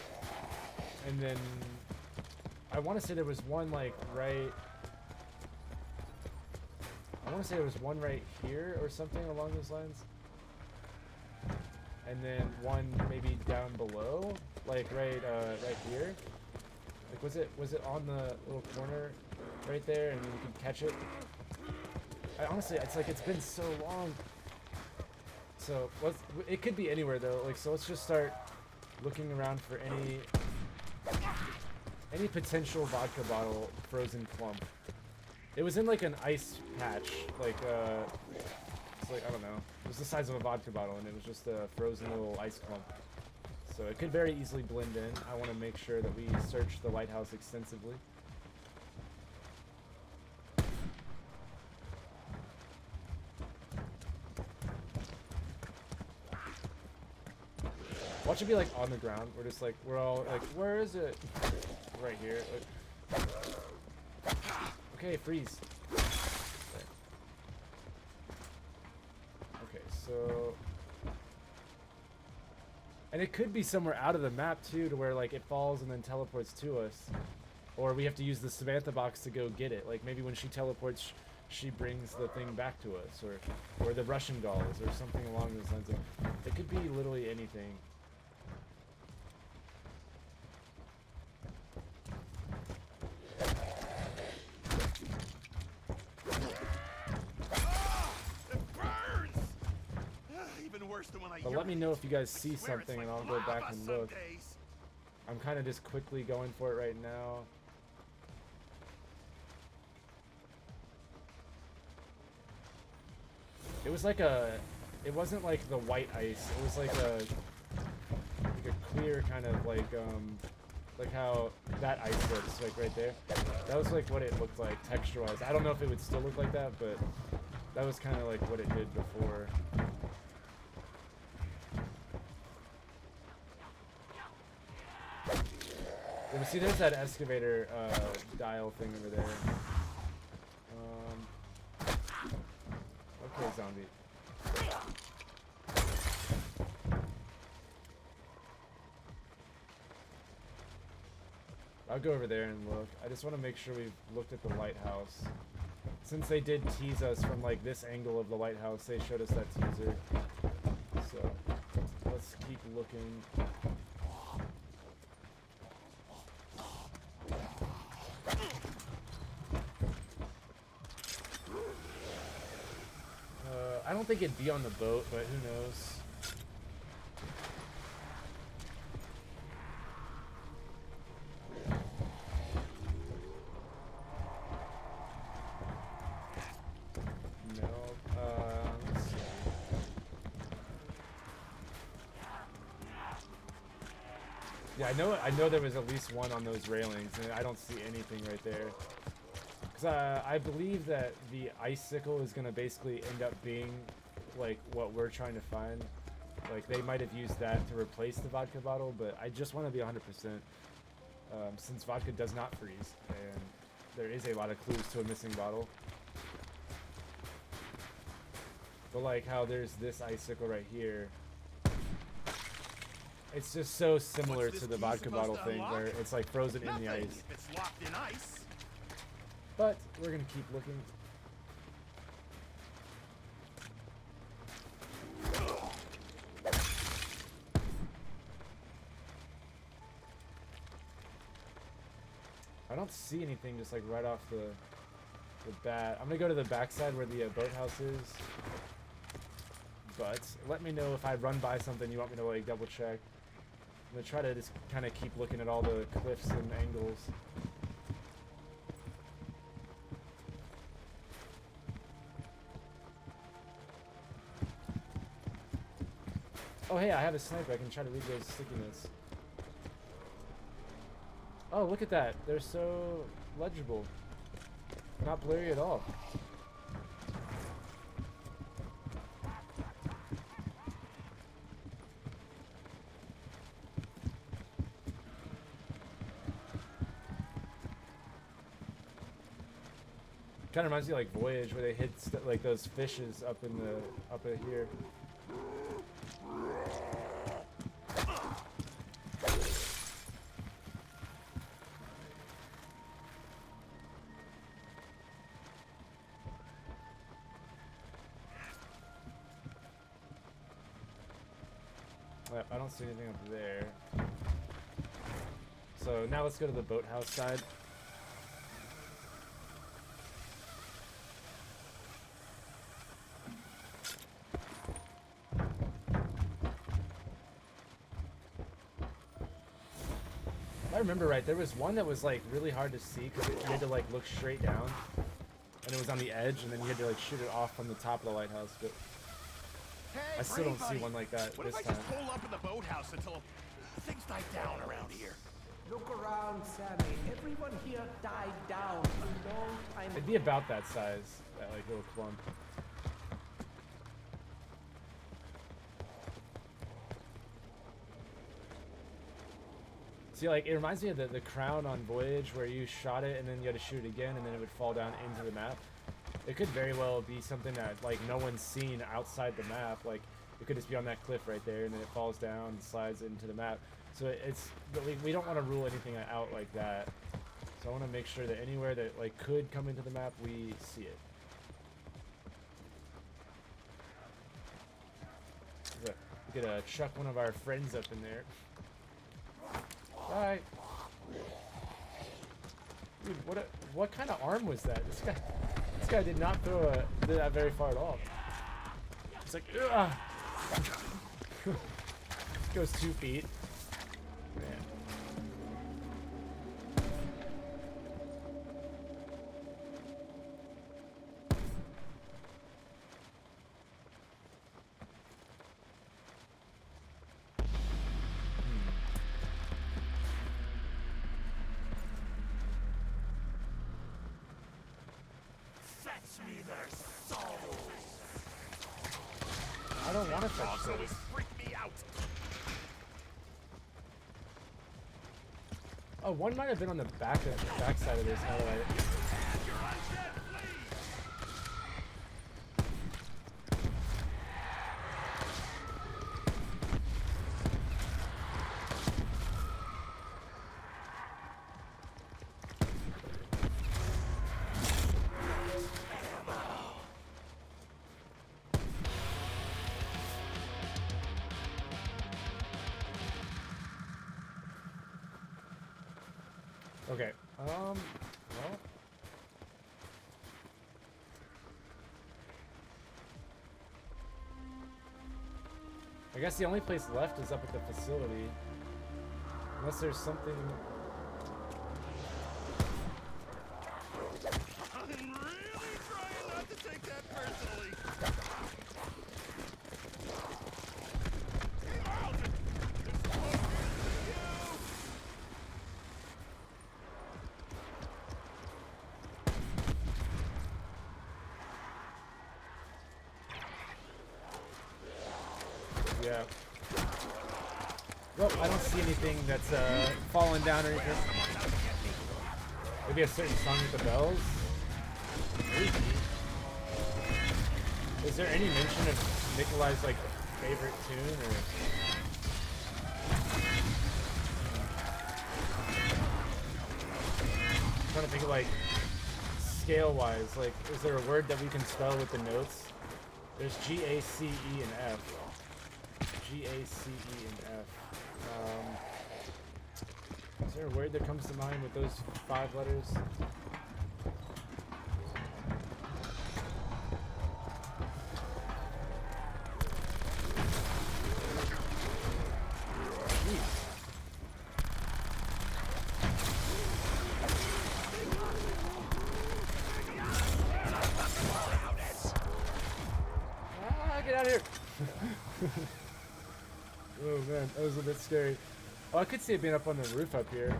and then I want to say there was one like right. I want to say there was one right here or something along those lines. And then one maybe down below, like right here. Like was it on the little corner right there, and you could catch it? I honestly, it's like it's been so long. So it could be anywhere though. Like so, let's just start looking around for any potential vodka bottle frozen clump. It was in like an ice patch, like it's like I don't know. It was the size of a vodka bottle, and it was just a frozen little ice clump. So it could very easily blend in. I want to make sure that we search the lighthouse extensively. Watch it be like on the ground. We're just like, we're all like, where is it? Right here. Like, okay, freeze. Okay, so. And it could be somewhere out of the map too, to where like it falls and then teleports to us. Or we have to use the Samantha box to go get it. Like maybe when she teleports, she brings the thing back to us. Or the Russian dolls or something along those lines. It could be literally anything. But let me know if you guys see something and I'll go back and look. I'm kind of just quickly going for it right now. It was like it wasn't like the white ice. It was like a clear kind of like how that ice looks, like right there. That was like what it looked like texture-wise. I don't know if it would still look like that, but that was kind of like what it did before. Yeah, see, there's that excavator dial thing over there. Okay, zombie. I'll go over there and look. I just want to make sure we've looked at the lighthouse. Since they did tease us from like this angle of the lighthouse, they showed us that teaser. So let's keep looking. I don't don't think it'd be on the boat, but who knows? No. Let's see. Yeah, I know there was at least one on those railings, and I don't see anything right there. Because I believe that the icicle is going to basically end up being like what we're trying to find. Like they might have used that to replace the vodka bottle, but I just want to be 100% since vodka does not freeze, and there is a lot of clues to a missing bottle. But like how there's this icicle right here. It's just so similar to the vodka bottle thing where it's like frozen in the ice. If it's locked in ice. But we're gonna keep looking. I don't see anything just like right off the bat. I'm gonna go to the backside where the boathouse is. But let me know if I run by something you want me to like double check. I'm gonna try to just kind of keep looking at all the cliffs and angles. Oh hey, I have a sniper. I can try to read those sticky notes. Oh, look at that. They're so legible. Not blurry at all. Kind of reminds me of like Voyage, where they hid like those fishes up in here. I don't see anything up there. So now let's go to the boathouse side. If I remember right, there was one that was like really hard to see because you had to like look straight down, and it was on the edge, and then you had to like shoot it off from the top of the lighthouse. But Hey, I still don't see buddy. one like that What this if I time. just hole up in the boathouse until things die down around here? Look around, Sammy. Everyone here died down a long time It'd be about that size, that like little clump. See, like, it reminds me of the crown on Voyage, where you shot it and then you had to shoot it again and then it would fall down into the map. It could very well be something that, like, no one's seen outside the map. Like, it could just be on that cliff right there and then it falls down and slides into the map. So it's, we don't want to rule anything out like that. So I want to make sure that anywhere that, like, could come into the map, we see it. We could chuck one of our friends up in there. Bye. Dude, what kind of arm was that? This guy did not throw that very far at all. It's like, ugh. Goes 2 feet. Man. Fetch me their souls. I don't want to fetch Dogs those. always freak me out. Oh, one might have been on the back side of this. Now that You're undead, please. Okay. Well. I guess the only place left is up at the facility. Unless there's something... I'm really trying not to take that personally. Hey, Alton! It's supposed to be you! Yeah. Well, I don't see anything that's fallen down or anything. Maybe a certain song with the bells? Maybe. Is there any mention of Nikolai's like favorite tune or? I'm trying to think of like scale-wise. Like, is there a word that we can spell with the notes? There's G-A-C-E and F. G-A-C-E and F. Is there a word that comes to mind with those 5 letters? Get out of here! Oh man, that was a bit scary. Oh, I could see it being up on the roof up here.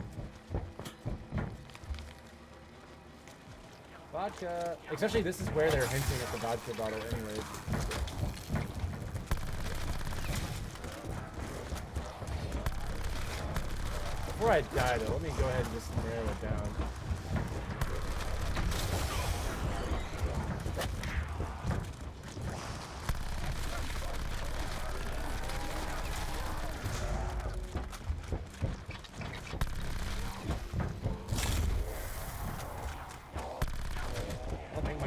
Vodka! Especially this is where they're hinting at the vodka bottle anyways. Before I die though, let me go ahead and just narrow it down.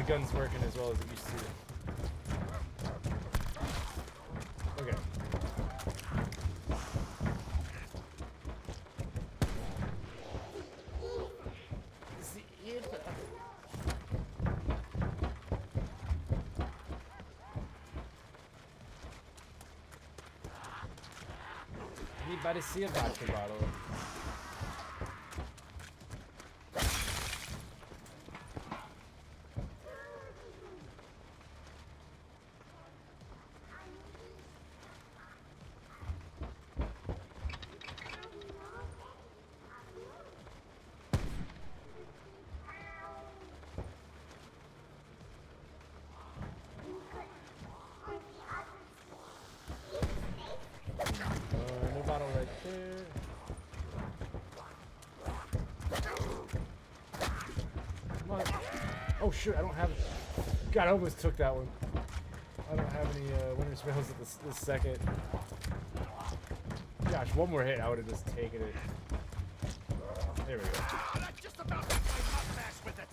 Gun's working as well as it used to. Okay. Anybody see a vodka bottle? No bottle right there. Come on. Oh shoot, I don't have... God, I almost took that one. I don't have any winter spells at this second. Gosh, one more hit, I would have just taken it. There we go. That just about got my mustache with it.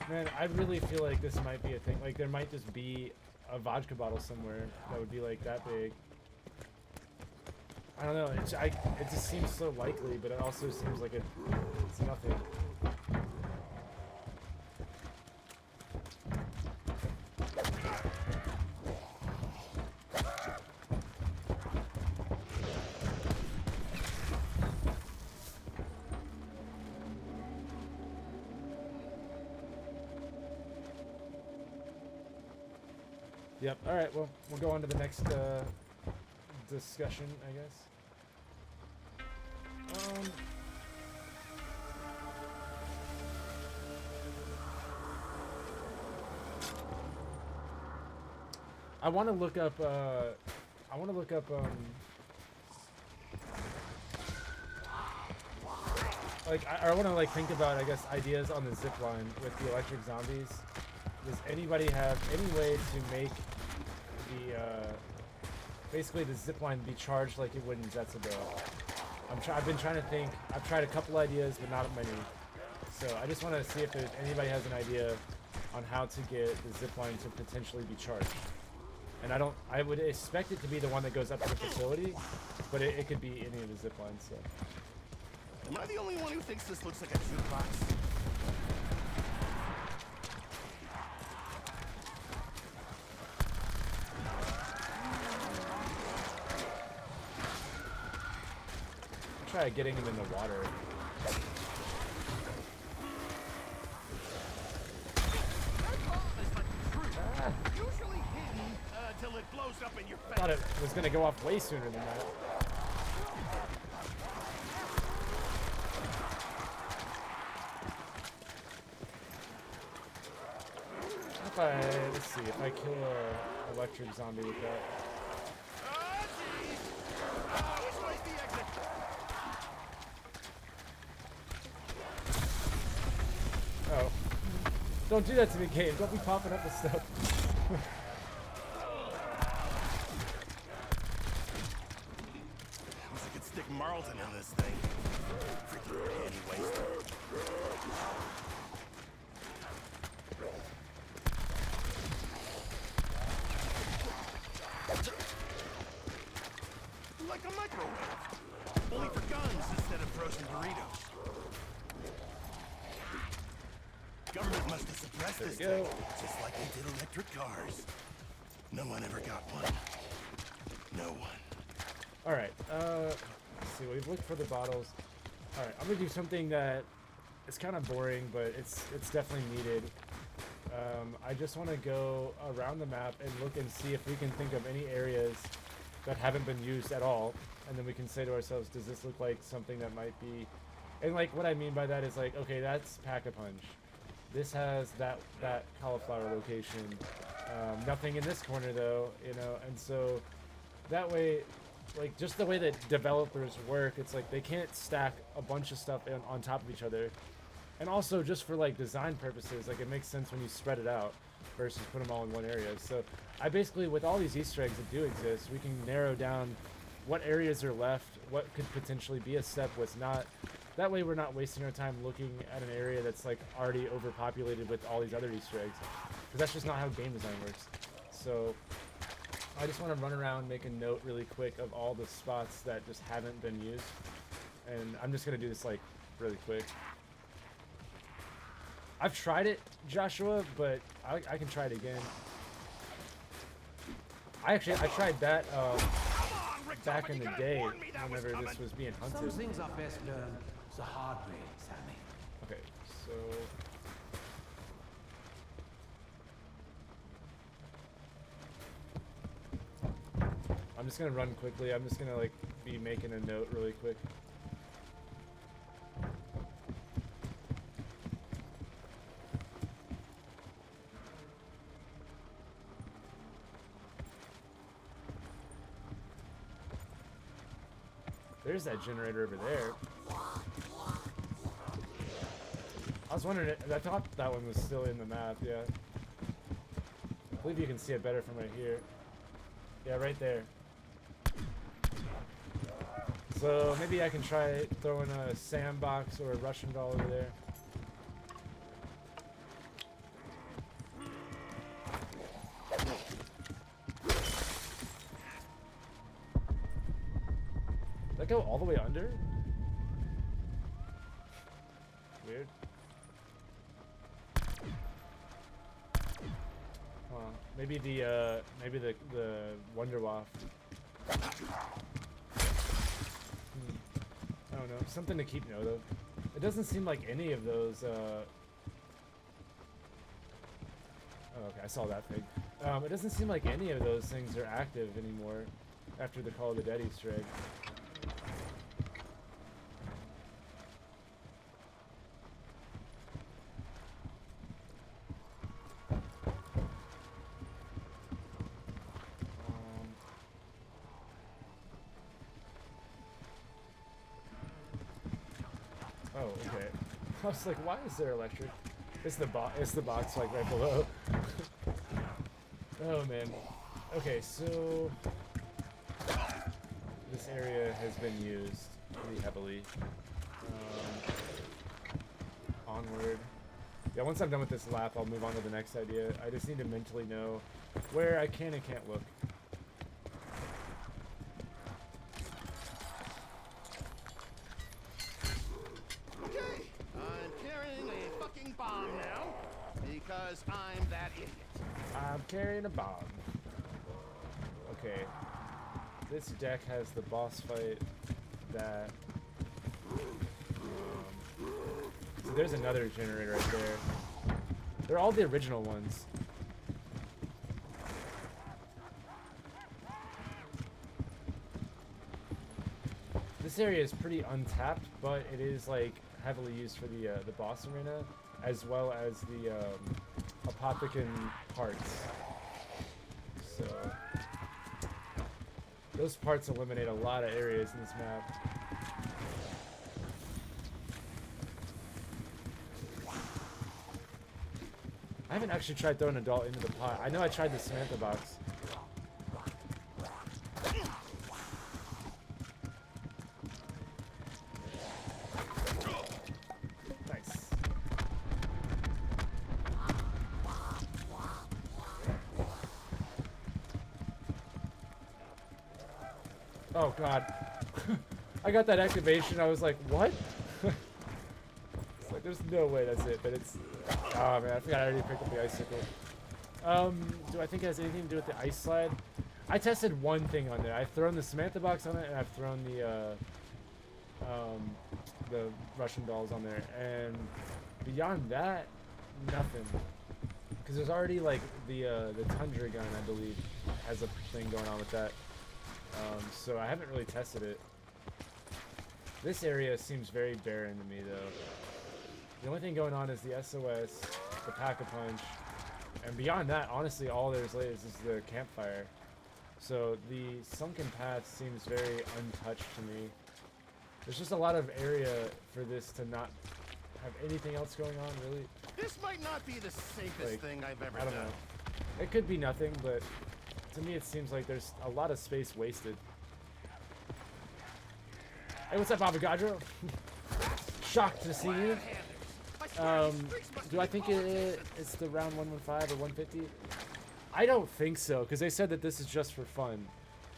Man, I really feel like this might be a thing. Like, there might just be a vodka bottle somewhere that would be like that big. I don't know. It just seems so likely, but it also seems like it's nothing. Yep. All right. Well, we'll go on to the next discussion, I guess. I want to look up. Like, I want to like think about, I guess, ideas on the zip line with the electric zombies. Does anybody have any way to make the basically the zip line be charged like it would in Zetsubo? I've been trying to think. I've tried a couple ideas, but not many. So I just want to see if anybody has an idea on how to get the zip line to potentially be charged. And I would expect it to be the one that goes up to the facility, but it could be any of the zip lines. So. Am I the only one who thinks this looks like a jukebox? Try getting him in the water. Usually hidden till it blows up in your face. I thought it was gonna go off way sooner than that. Let's see if I kill a electric zombie with that. Which way's the exit? Oh. Don't do that to me, game. Don't be popping up with stuff. Wish I could stick Marlton in this thing. Freaking candy waster. Like a microwave. Only for guns instead of frozen Doritos. Government must have suppressed this thing, just like they did electric cars. No one ever got one. No one. Alright, let's see, we've looked for the bottles. Alright, I'm gonna do something that is kind of boring, but it's definitely needed. I just want to go around the map and look and see if we can think of any areas that haven't been used at all, and then we can say to ourselves, does this look like something that might be... And like, what I mean by that is like, okay, that's Pack-a-Punch. This has that cauliflower location. Nothing in this corner though, you know, and so that way, like, just the way that developers work, it's like they can't stack a bunch of stuff on top of each other. And also just for like design purposes, like it makes sense when you spread it out versus put them all in one area. So I basically, with all these Easter eggs that do exist, we can narrow down what areas are left, what could potentially be a step, what's not. That way we're not wasting our time looking at an area that's like already overpopulated with all these other Easter eggs. Because that's just not how game design works. So I just want to run around, make a note really quick of all the spots that just haven't been used. And I'm just going to do this like really quick. I've tried it, Joshua, but I can try it again. I tried that back in the day whenever this was being Some hunted. things are best learned the hard way, Sammy. Okay, so... I'm just gonna run quickly. I'm just gonna like be making a note really quick. There's that generator over there. I was wondering, I thought that one was still in the map, yeah. I believe you can see it better from right here. Yeah, right there. So maybe I can try throwing a sandbox or a Russian doll over there. Did that go all the way under? Weird. Huh. Maybe the Wonder Waff. I don't know. Something to keep note of. It doesn't seem like any of those. Oh, okay, I saw that thing. It doesn't seem like any of those things are active anymore after the Call of the Dead Easter egg. Oh, okay. I was like, why is there electric? It's the box like right below. Oh man. Okay, so this area has been used pretty heavily. Onward. Yeah, once I'm done with this lap, I'll move on to the next idea. I just need to mentally know where I can and can't look. Okay, I'm carrying a fucking bomb now because I'm that idiot. I'm carrying a bomb. Okay. This deck has the boss fight that... so there's another generator right there. They're all the original ones. This area is pretty untapped, but it is like heavily used for the boss arena, as well as the Apothecon parts. So those parts eliminate a lot of areas in this map. I haven't actually tried throwing an adult into the pot. I know I tried the Samantha box. Nice. Oh god. I got that activation. I was like, what? It's like, there's no way that's it, but it's... Oh man, I forgot I already picked up the icicle. Do I think it has anything to do with the ice slide? I tested one thing on there. I've thrown the Samantha box on it, and I've thrown the Russian dolls on there, and beyond that, nothing. Because there's already like the Tundra gun, I believe, has a thing going on with that. So I haven't really tested it. This area seems very barren to me, though. The only thing going on is the SOS, the Pack-a-Punch, and beyond that, honestly, all there's is the campfire. So the Sunken Path seems very untouched to me. There's just a lot of area for this to not have anything else going on, really. This might not be the safest thing I've ever I don't done. know. It could be nothing, but to me it seems like there's a lot of space wasted. Hey, what's up, Avogadro? Shocked to see you. Do I think it's the round 115 or 150? I don't think so, because they said that this is just for fun.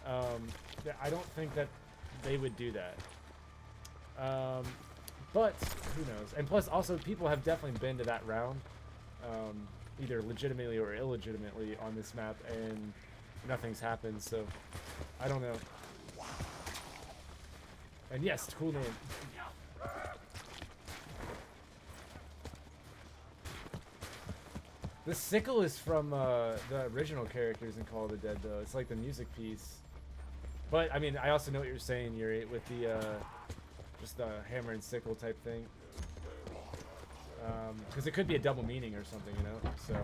I don't think that they would do that. But who knows? And plus, also, people have definitely been to that round, either legitimately or illegitimately on this map, and nothing's happened. So I don't know. And yes, cool name. The sickle is from the original characters in Call of the Dead, though. It's like the music piece. But I mean, I also know what you're saying, Yuri, with the just the hammer and sickle type thing. Because it could be a double meaning or something, you know. So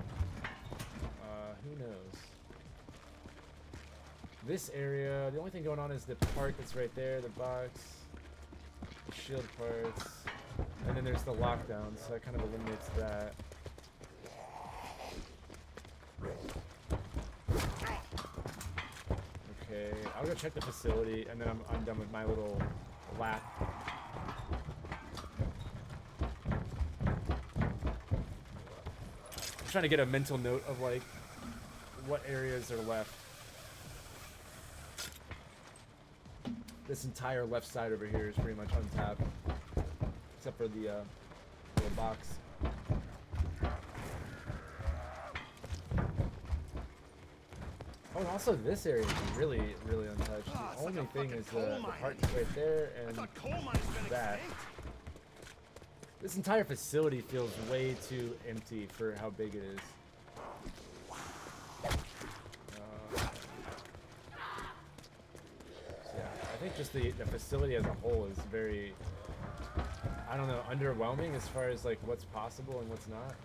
who knows? This area, the only thing going on is the part that's right there, the box, the shield parts, and then there's the lockdown. So that kind of eliminates that. Okay, I'll go check the facility, and then I'm done with my little lap. I'm trying to get a mental note of like what areas are left. This entire left side over here is pretty much untapped, except for the little box. Oh, and also this area is really, really untouched. The only thing is the parts right there and that. This entire facility feels way too empty for how big it is. Yeah, I think just the facility as a whole is very, I don't know, underwhelming as far as like what's possible and what's not.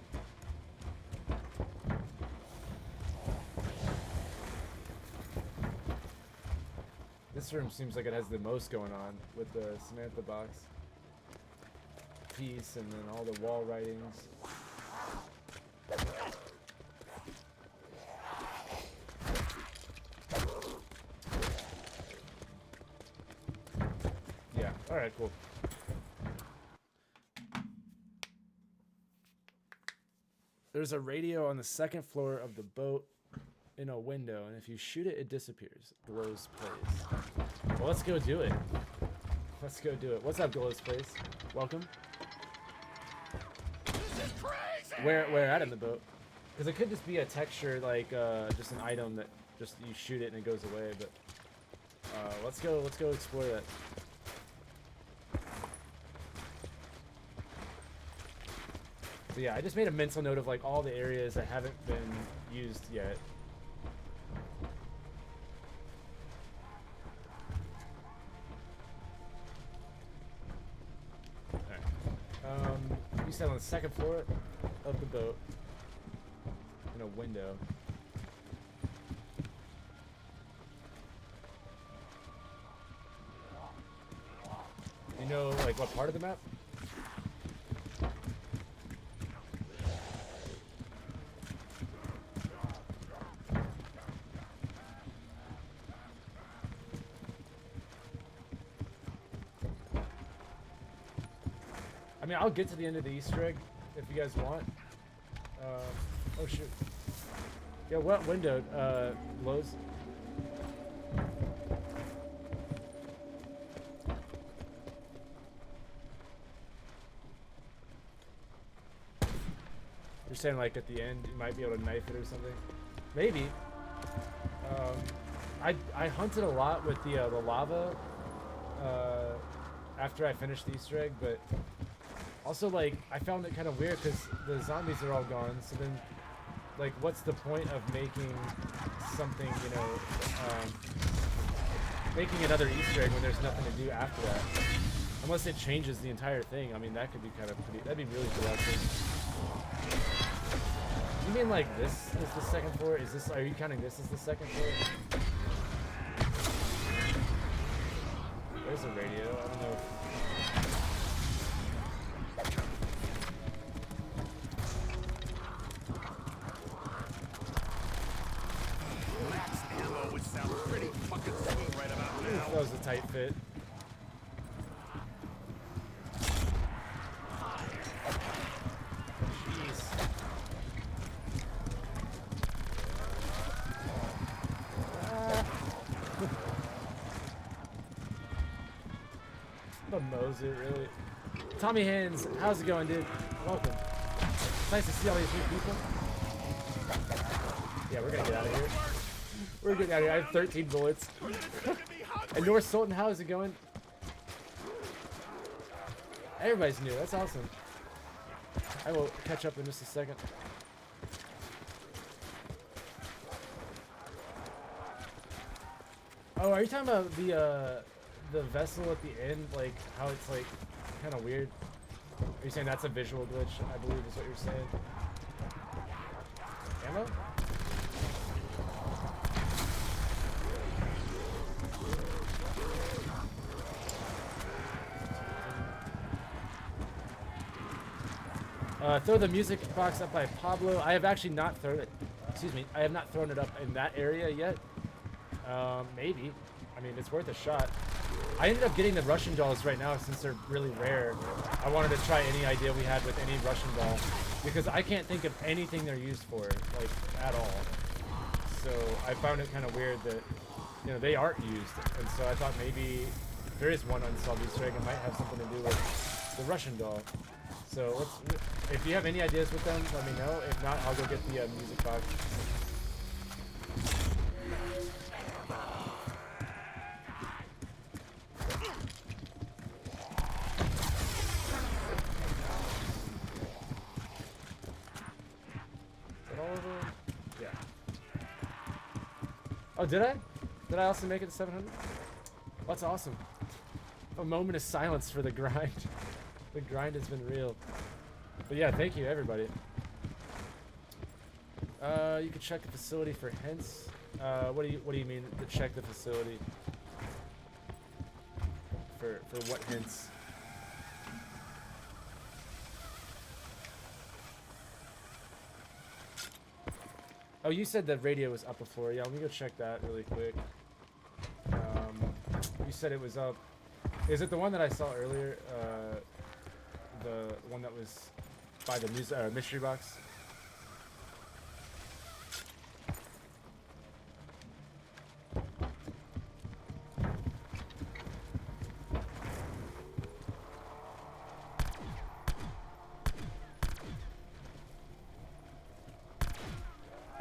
This room seems like it has the most going on with the Samantha box piece and then all the wall writings. Yeah, alright, cool. There's a radio on the second floor of the boat in a window, and if you shoot it, it disappears. Glows Plays. Well, let's go do it. Let's go do it. What's up, Glows Plays? Welcome. This is crazy! Where at in the boat? Because it could just be a texture, like just an item that just you shoot it and it goes away. But let's go explore that. So yeah, I just made a mental note of like all the areas that haven't been used yet. Alright. You said on the second floor of the boat in a window. You know like what part of the map? I mean, I'll get to the end of the Easter egg if you guys want. Oh shoot. Yeah, what window? Lowe's. You're saying like at the end you might be able to knife it or something? Maybe. I hunted a lot with the lava after I finished the Easter egg, but also like I found it kind of weird because the zombies are all gone. So then, like, what's the point of making something, you know, making another Easter egg when there's nothing to do after that? Unless it changes the entire thing. I mean, that could be kind of pretty. That'd be really productive. You mean like this is the second floor? Is this? Are you counting this as the second floor? There's a radio. I don't know. Max ammo would sound pretty fucking sweet right about now. That was a tight fit. Jeez. The Moser, really. Tommy Hands, how's it going, dude? Welcome. It's nice to see all these new people. Yeah, we're gonna get out of here. We're getting out of here. I have 13 bullets. And North Sultan, how is it going? Everybody's new. That's awesome. I will catch up in just a second. Oh, are you talking about the vessel at the end? Like how it's like kind of weird? Are you saying that's a visual glitch? I believe is what you're saying. Ammo? Throw the music box up by Pablo. I have actually not thrown it. Excuse me. I have not thrown it up in that area yet. Maybe. I mean, it's worth a shot. I ended up getting the Russian dolls right now since they're really rare. I wanted to try any idea we had with any Russian doll because I can't think of anything they're used for, like, at all. So I found it kind of weird that, you know, they aren't used. And so I thought maybe there is one Unsolved Easter egg. It might have something to do with the Russian doll. So if you have any ideas with them, let me know. If not, I'll go get the music box. Is that all of them? Yeah. Oh, did I? Did I also make it to 700? That's awesome. A moment of silence for the grind. The grind has been real. But yeah, thank you everybody. You can check the facility for hints. What do you mean to check the facility? For what hints? Oh, you said the radio was up a floor. Yeah, let me go check that really quick. You said it was up. Is it the one that I saw earlier? The one that was by the mystery box?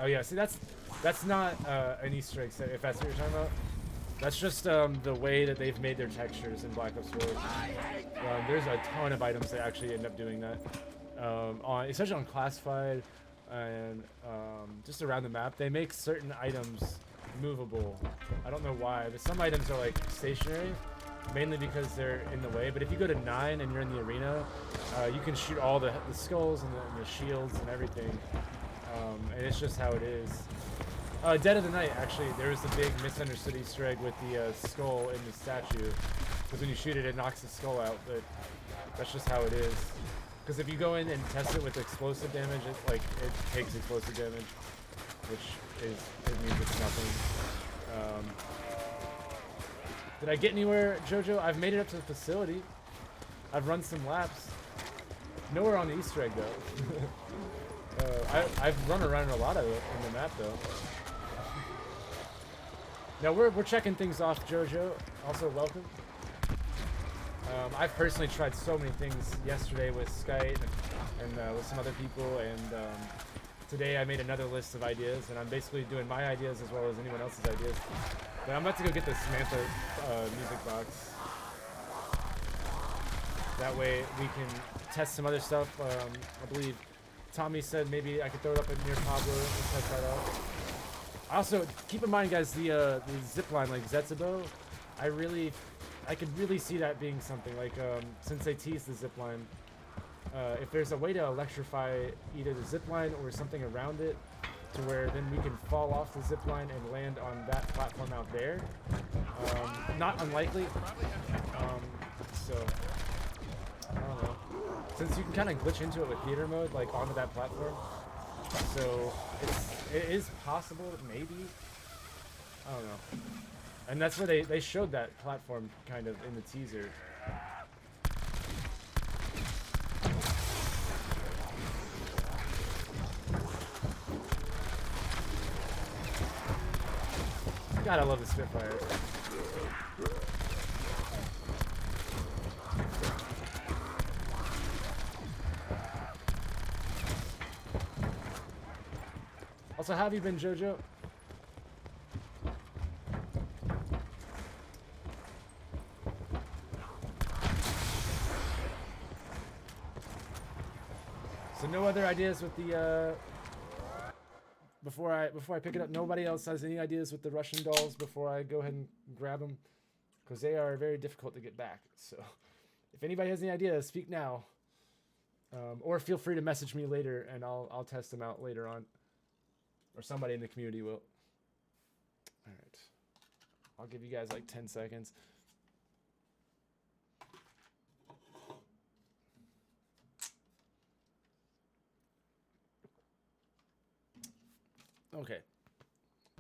Oh yeah, see that's not an Easter egg set, if that's what you're talking about. That's just the way that they've made their textures in Black Ops 4. There's a ton of items that actually end up doing that, especially on Classified and just around the map. They make certain items movable. I don't know why, but some items are like stationary, mainly because they're in the way. But if you go to 9 and you're in the arena, you can shoot all the skulls and the shields and everything, and it's just how it is. Dead of the Night, actually, there was a big misunderstood Easter egg with the skull in the statue, because when you shoot it, it knocks the skull out, but that's just how it is. Because if you go in and test it with explosive damage, it takes explosive damage, which means it's nothing. Did I get anywhere, Jojo? I've made it up to the facility. I've run some laps. Nowhere on the Easter egg, though. I've run around a lot of it in the map, though. Now we're checking things off, Jojo. Also, welcome. I've personally tried so many things yesterday with Skype and with some other people, and today I made another list of ideas, and I'm basically doing my ideas as well as anyone else's ideas. But I'm about to go get the Samantha music box. That way we can test some other stuff. I believe Tommy said maybe I could throw it up near Pablo and test that out. Also, keep in mind, guys, the zip line, like Zetsubo, I could really see that being something. Like, since they teased the zip line, if there's a way to electrify either the zip line or something around it, to where then we can fall off the zip line and land on that platform out there, not unlikely. So, I don't know. Since you can kind of glitch into it with theater mode, like onto that platform, so it is possible, maybe. I don't know. And that's where they showed that platform kind of in the teaser. God, I love the Spitfire. Also, how have you been, Jojo? So no other ideas with the before I pick it up. Nobody else has any ideas with the Russian dolls before I go ahead and grab them, because they are very difficult to get back. So if anybody has any ideas, speak now, or feel free to message me later, and I'll test them out later on. Or somebody in the community will. Alright. I'll give you guys like 10 seconds. Okay.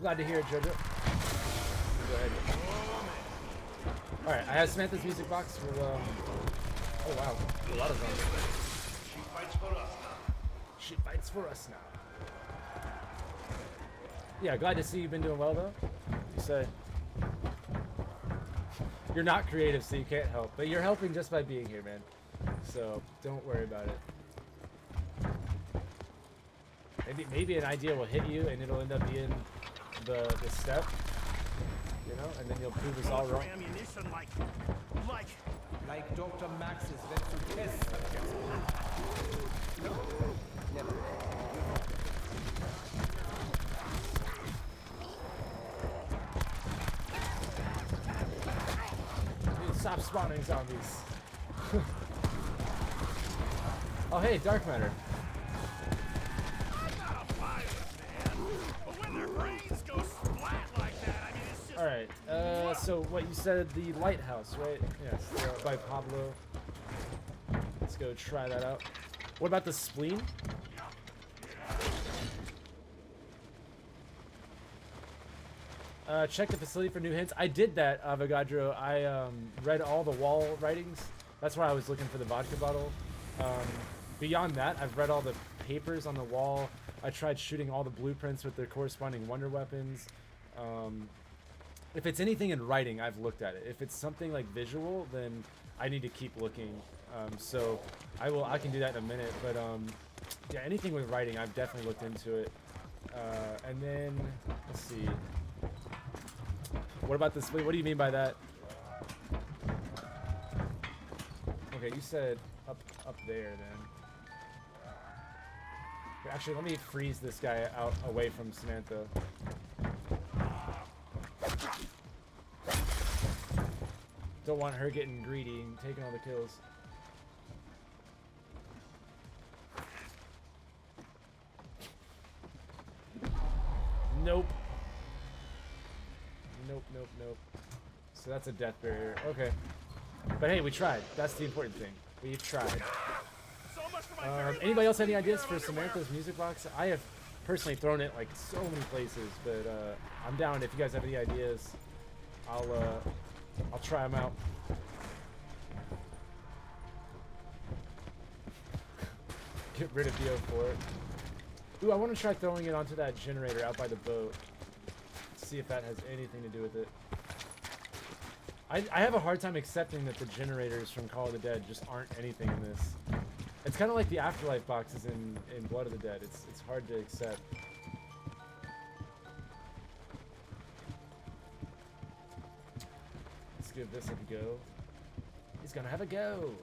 Glad to hear it, Jojo. Go ahead. Alright, I have Samantha's music box. We'll, oh wow. A lot of zombies. She fights for us now. She fights for us now. Yeah, glad to see you've been doing well, though. You say you're not creative, so you can't help, but you're helping just by being here, man. So don't worry about it. Maybe an idea will hit you, and it'll end up being the step, you know, and then you'll prove us all wrong. Ammunition Like Dr. Max's Vetsu test. No, never. Stop spawning zombies. Oh, hey, Dark Matter. I'm not a virus, man. But when their brains go splat like that, I mean, it's just... Alright, so what you said, the lighthouse, right? Yes, by Pablo. Let's go try that out. What about the spleen? Check the facility for new hints. I did that, Avogadro. I read all the wall writings. That's why I was looking for the vodka bottle. Beyond that, I've read all the papers on the wall. I tried shooting all the blueprints with their corresponding wonder weapons. If it's anything in writing, I've looked at it. If it's something like visual, then I need to keep looking. So I can do that in a minute. But yeah, anything with writing, I've definitely looked into it. And then, let's see. What about this? Wait, what do you mean by that? Okay, you said up there then. Wait, actually, let me freeze this guy out away from Samantha. Don't want her getting greedy and taking all the kills. Nope. Nope, nope, nope. So that's a death barrier. Okay. But hey, we tried. That's the important thing. We've tried. Anybody else have any ideas for Samantha's music box? I have personally thrown it like so many places, but I'm down if you guys have any ideas. I'll try them out. Get rid of BO4. Ooh, I want to try throwing it onto that generator out by the boat. See if that has anything to do with it. I have a hard time accepting that the generators from Call of the Dead just aren't anything in this. It's kind of like the Afterlife boxes in Blood of the Dead. It's hard to accept. Let's give this a go. He's gonna have a go.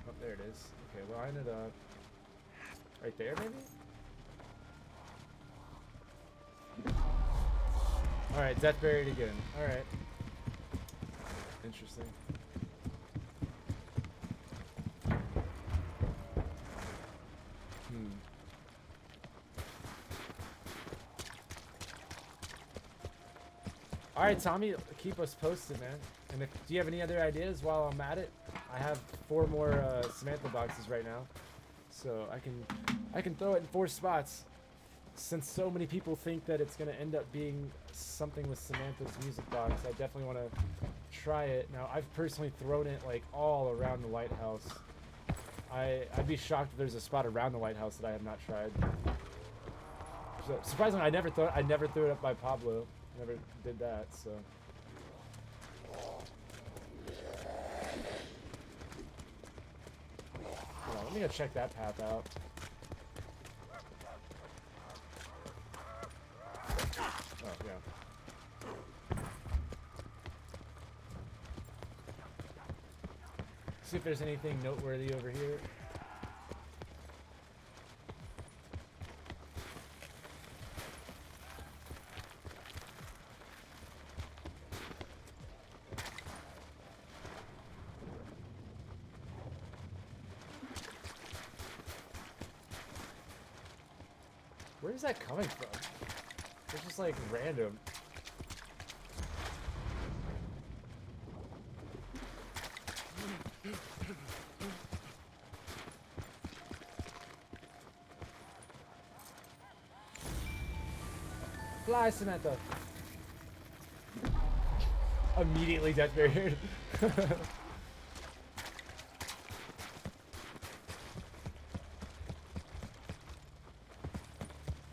Oh, there it is. Okay, line it up. Right there, maybe? Alright, death buried again. Alright. Interesting. Alright, Tommy, keep us posted, man. And if do you have any other ideas while I'm at it? I have 4 more Samantha boxes right now. So I can throw it in 4 spots. Since so many people think that it's gonna end up being something with Samantha's music box, I definitely want to try it. Now, I've personally thrown it like all around the lighthouse. I'd be shocked if there's a spot around the lighthouse that I have not tried. So surprisingly, I never threw it up by Pablo. Never did that. So. Hold on, let me go check that path out. Oh, yeah. See if there's anything noteworthy over here. Where is that coming from? It's just like random. Fly, Samantha. Immediately death barrier.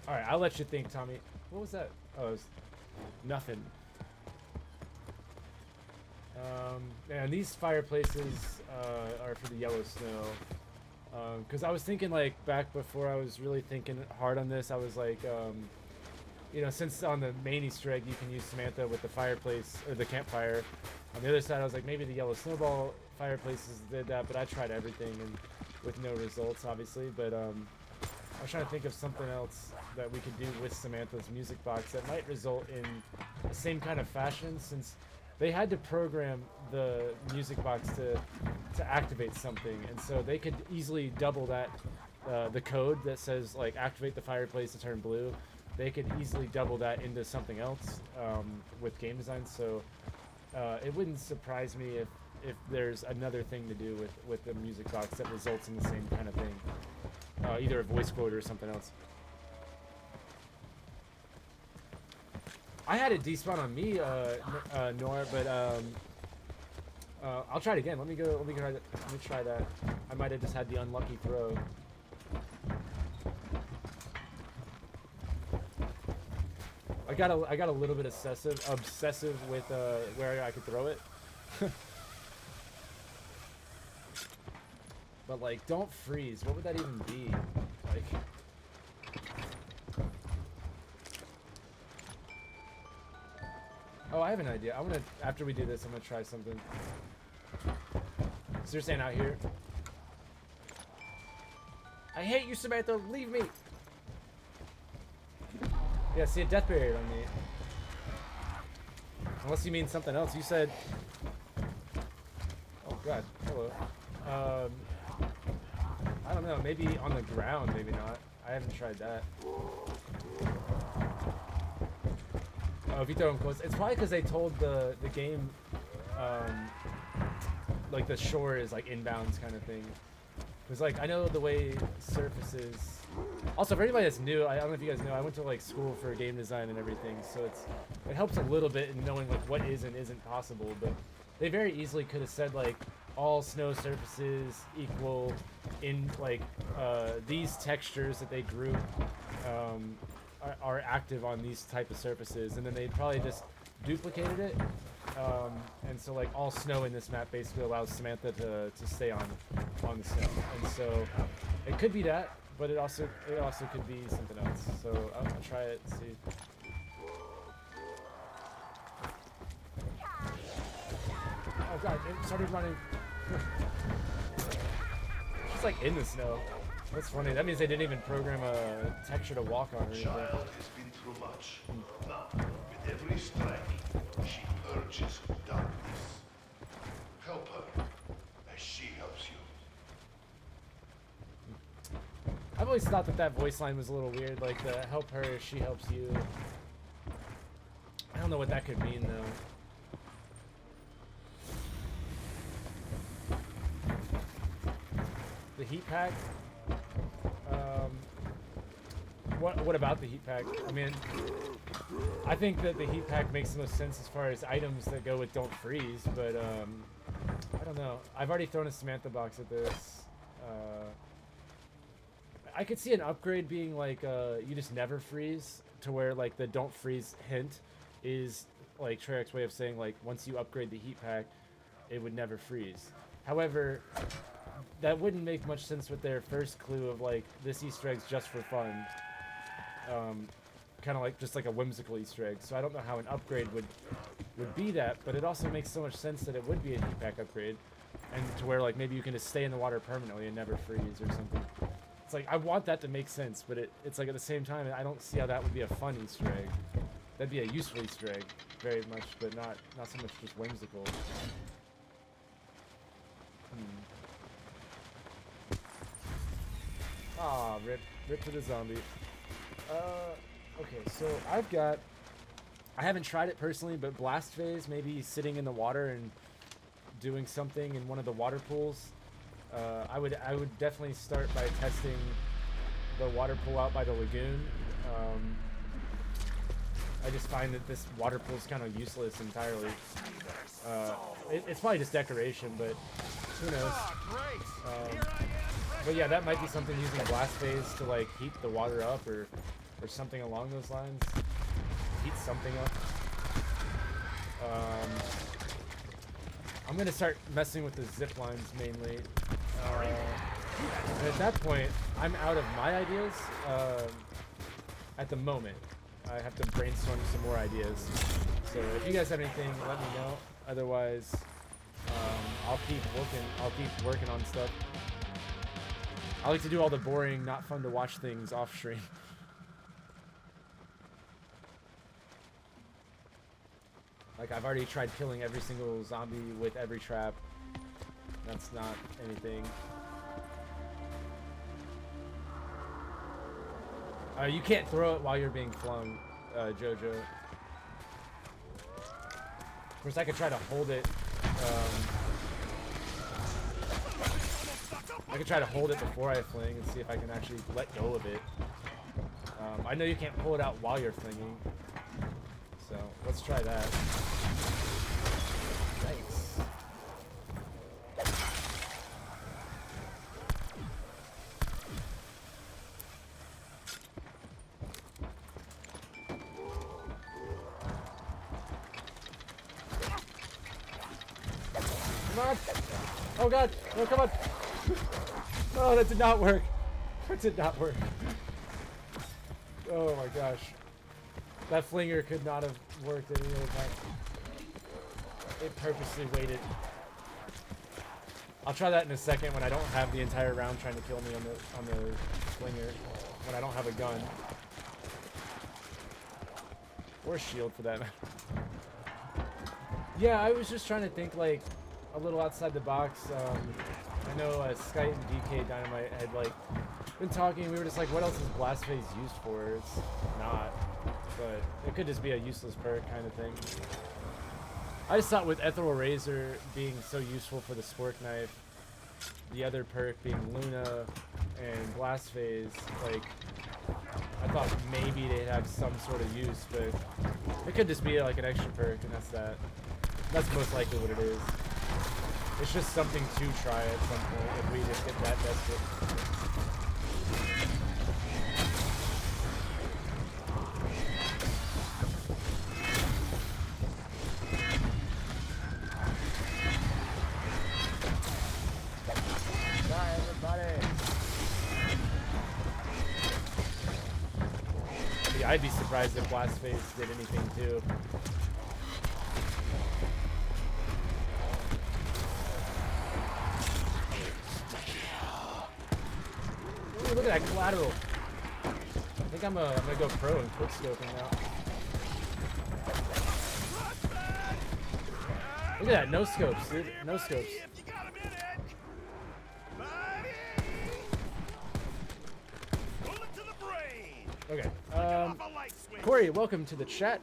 Alright, I'll let you think, Tommy. What was that? Oh, it was nothing. And these fireplaces are for the yellow snow. Because I was thinking, like, back before I was really thinking hard on this, I was like, you know, since on the main Easter egg you can use Samantha with the fireplace, or the campfire. On the other side, I was like, maybe the yellow snowball fireplaces did that, but I tried everything and with no results, obviously. But I was trying to think of something else that we could do with Samantha's music box that might result in the same kind of fashion, since they had to program the music box to activate something, and so they could easily double that, the code that says like activate the fireplace to turn blue. They could easily double that into something else with game design. So it wouldn't surprise me if there's another thing to do with the music box that results in the same kind of thing, either a voice quote or something else. I had it despawn on me, Nora, but I'll try it again. Let me try that. I might have just had the unlucky throw. I got a little bit obsessive with where I could throw it. But like, don't freeze. What would that even be? Like, Oh, I have an idea. I'm gonna, after we do this, I'm gonna try something. So you're staying out here? I hate you, Samantha. Leave me. Yeah, see a death barrier on me. Unless you mean something else. You said. Oh God. Hello. I don't know. Maybe on the ground. Maybe not. I haven't tried that. Oh, if you throw them close, it's probably because they told the game, like the shore is like inbounds kind of thing. Because like I know the way surfaces. Also, for anybody that's new, I don't know if you guys know, I went to like school for game design and everything, so it helps a little bit in knowing like what is and isn't possible. But they very easily could have said like all snow surfaces equal in like these textures that they group are active on these type of surfaces, and then they probably just duplicated it. And so like all snow in this map basically allows Samantha to stay on the snow, and so it could be that, but it also could be something else. So I'm gonna try it and see. Oh God, it started running. She's like in the snow. That's funny. That means they didn't even program a texture to walk on or anything. Child has been through much. Now, with every strike, she urges darkness. Help her as she helps you. I've always thought that voice line was a little weird, like the help her as she helps you. I don't know what that could mean though. The heat pack? What about the heat pack? I mean, I think that the heat pack makes the most sense as far as items that go with don't freeze, but I don't know. I've already thrown a Samantha box at this. I could see an upgrade being like you just never freeze, to where like the don't freeze hint is like Treyarch's way of saying like once you upgrade the heat pack, it would never freeze. However, that wouldn't make much sense with their first clue of like this Easter egg's just for fun. Kind of like just like a whimsical Easter egg. So I don't know how an upgrade would be that, but it also makes so much sense that it would be a heat pack upgrade, and to where like maybe you can just stay in the water permanently and never freeze or something. It's like I want that to make sense, but it's like at the same time I don't see how that would be a fun Easter egg. That'd be a useful Easter egg, very much, but not so much just whimsical. Ah, rip to the zombie. Okay, so I haven't tried it personally, but blast phase, maybe sitting in the water and doing something in one of the water pools. I would definitely start by testing the water pool out by the lagoon. I just find that this water pool is kind of useless entirely. It's probably just decoration, but who knows? But yeah, that might be something using blast phase to like heat the water up or something along those lines. Heat something up. I'm gonna start messing with the zip lines mainly. And at that point, I'm out of my ideas. At the moment, I have to brainstorm some more ideas. So if you guys have anything, let me know. Otherwise, I'll keep working on stuff. I like to do all the boring, not fun to watch things off stream. Like I've already tried killing every single zombie with every trap. That's not anything. You can't throw it while you're being flung, Jojo. Of course, I could try to hold it. I could try to hold it before I fling and see if I can actually let go of it. I know you can't pull it out while you're flinging. So, let's try that. Nice. Come on! Oh god! No, come on! Oh, that did not work. That did not work. Oh my gosh. That flinger could not have worked at any other time. It purposely waited. I'll try that in a second when I don't have the entire round trying to kill me on the slinger. When I don't have a gun. Or a shield for that matter. Yeah, I was just trying to think like a little outside the box. I know Skype and DK Dynamite had like been talking. We were just like, what else is Blast Phase used for? It's not, but it could just be a useless perk kind of thing. I just thought with Ethereal Razor being so useful for the Spork Knife, the other perk being Luna and Blast Phase, like I thought maybe they'd have some sort of use, but it could just be like an extra perk, and that's that. That's most likely what it is. It's just something to try at some point if we just get that desperate. Bye, everybody. Yeah, I'd be surprised if Blast Phase did anything too. Look at that collateral. I think I'm gonna go pro and quick scoping now. Look at that, no scopes, dude. No scopes. Okay. Corey, welcome to the chat.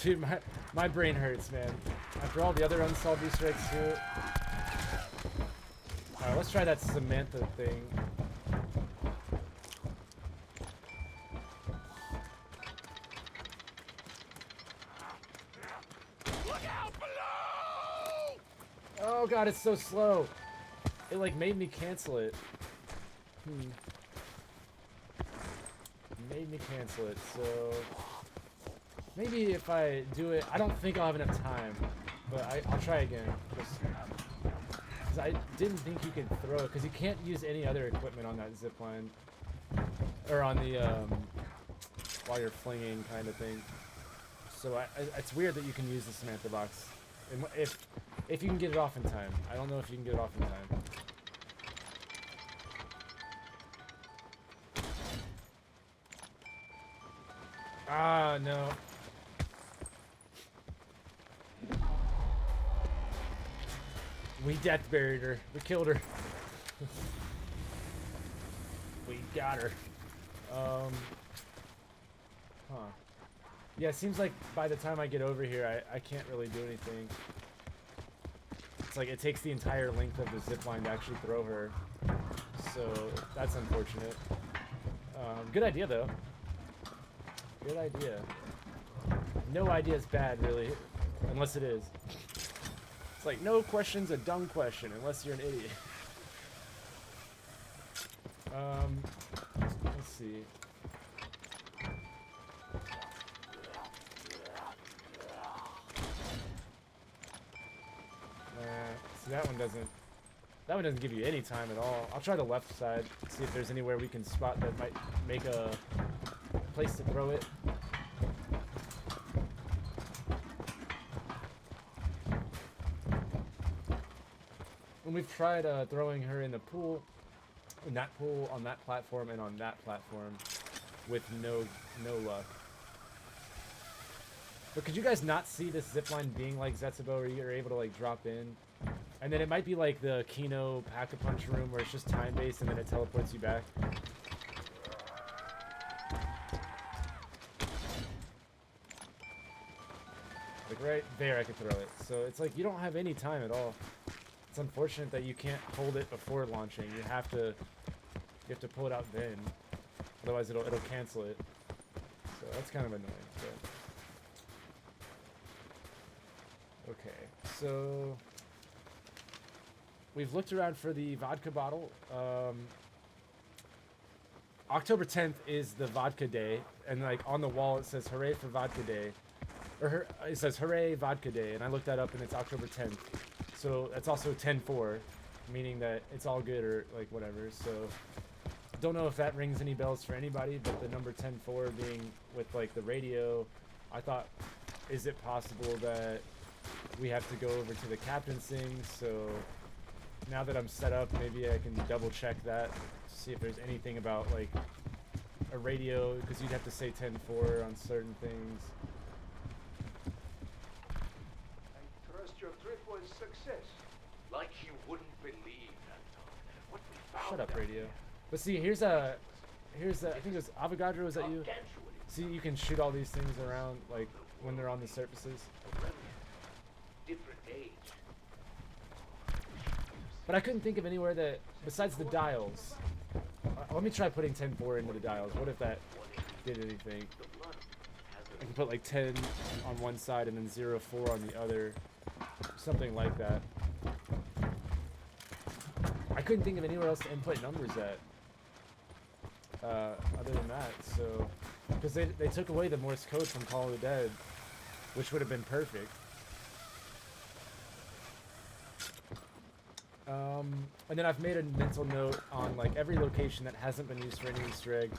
Dude, my brain hurts, man. After all the other unsolved Easter eggs too. Alright, let's try that Samantha thing. Look out below! Oh god, it's so slow. It like made me cancel it. Made me cancel it, so maybe if I do it, I don't think I'll have enough time, but I'll try again. Because I didn't think you could throw it, because you can't use any other equipment on that zip line, or on the while you're flinging kind of thing. So it's weird that you can use the Samantha box if you can get it off in time. I don't know if you can get it off in time. Ah, no. We death buried her. We killed her. We got her. Huh. Yeah, it seems like by the time I get over here, I can't really do anything. It's like it takes the entire length of the zip line to actually throw her. So that's unfortunate. Good idea, though. Good idea. No idea is bad, really, unless it is. It's like no question's a dumb question unless you're an idiot. Let's see. See, that one doesn't give you any time at all. I'll try the left side, see if there's anywhere we can spot that might make a place to throw it. When we've tried throwing her in the pool, in that pool, on that platform, and on that platform, with no luck. But could you guys not see this zipline being like Zetsubo, where you're able to like drop in? And then it might be like the Kino Pack-a-Punch room where it's just time-based and then it teleports you back. Like right there I could throw it. So it's like you don't have any time at all. It's unfortunate that you can't hold it before launching. You have to pull it out then. Otherwise it'll cancel it. So that's kind of annoying. But okay, so we've looked around for the vodka bottle. October 10th is the vodka day, and like on the wall it says "Hooray for Vodka Day," or it says "Hooray Vodka Day," and I looked that up and it's October 10th. So that's also 10-4, meaning that it's all good or like whatever. So Don't know if that rings any bells for anybody, but the number 10-4 being with like the radio, I thought, is it possible that we have to go over to the captainsing? So now that I'm set up, maybe I can double check that to see if there's anything about like a radio, because you'd have to say 10-4 on certain things. I trust your trip was success. Like you wouldn't believe, Anton. What we found. Shut up, radio. But see, here's a, I think it was Avogadro, was that you? See, you can shoot all these things around, like, when they're on the surfaces. Different age. But I couldn't think of anywhere that, besides the dials. Let me try putting 10-4 into the dials. What if that did anything? I can put like 10 on one side and then 0-4 on the other. Something like that. I couldn't think of anywhere else to input numbers at. Other than that, so... Because they took away the Morse code from Call of the Dead, which would have been perfect. And then I've made a mental note on like every location that hasn't been used for any Easter egg.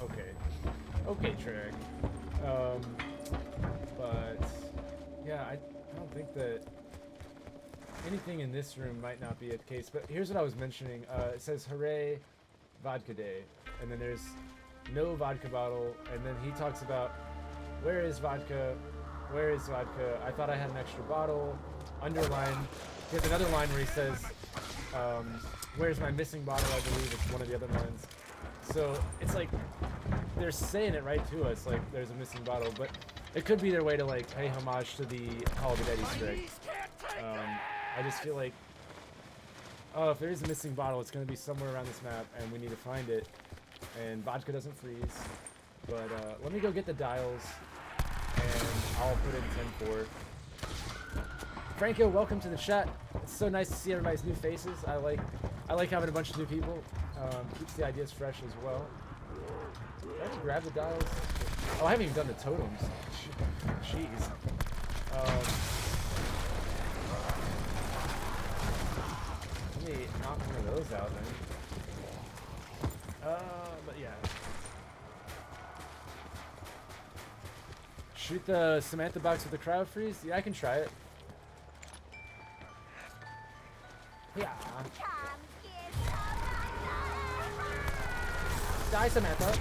Okay, Treyarch. But yeah, I don't think that anything in this room might not be the case. But here's what I was mentioning. It says "Hooray, Vodka Day," and then there's no vodka bottle, and then he talks about where is vodka. Where is vodka? I thought I had an extra bottle. Underline. He has another line where he says, where's my missing bottle? I believe it's one of the other lines. So it's like they're saying it right to us, like there's a missing bottle, but it could be their way to like pay homage to the Call of the Dead Easter egg. I just feel like, oh, if there is a missing bottle, it's going to be somewhere around this map, and we need to find it. And vodka doesn't freeze. But let me go get the dials. And I'll put in 10-4. Franco, welcome to the chat. It's so nice to see everybody's new faces. I like having a bunch of new people. Keeps the ideas fresh as well. Did I just grab the dials? Oh, I haven't even done the totems. Jeez. Let me knock one of those out then. But yeah. Shoot the Samantha box with the crowd freeze? Yeah, I can try it. Yeah. Die, Samantha.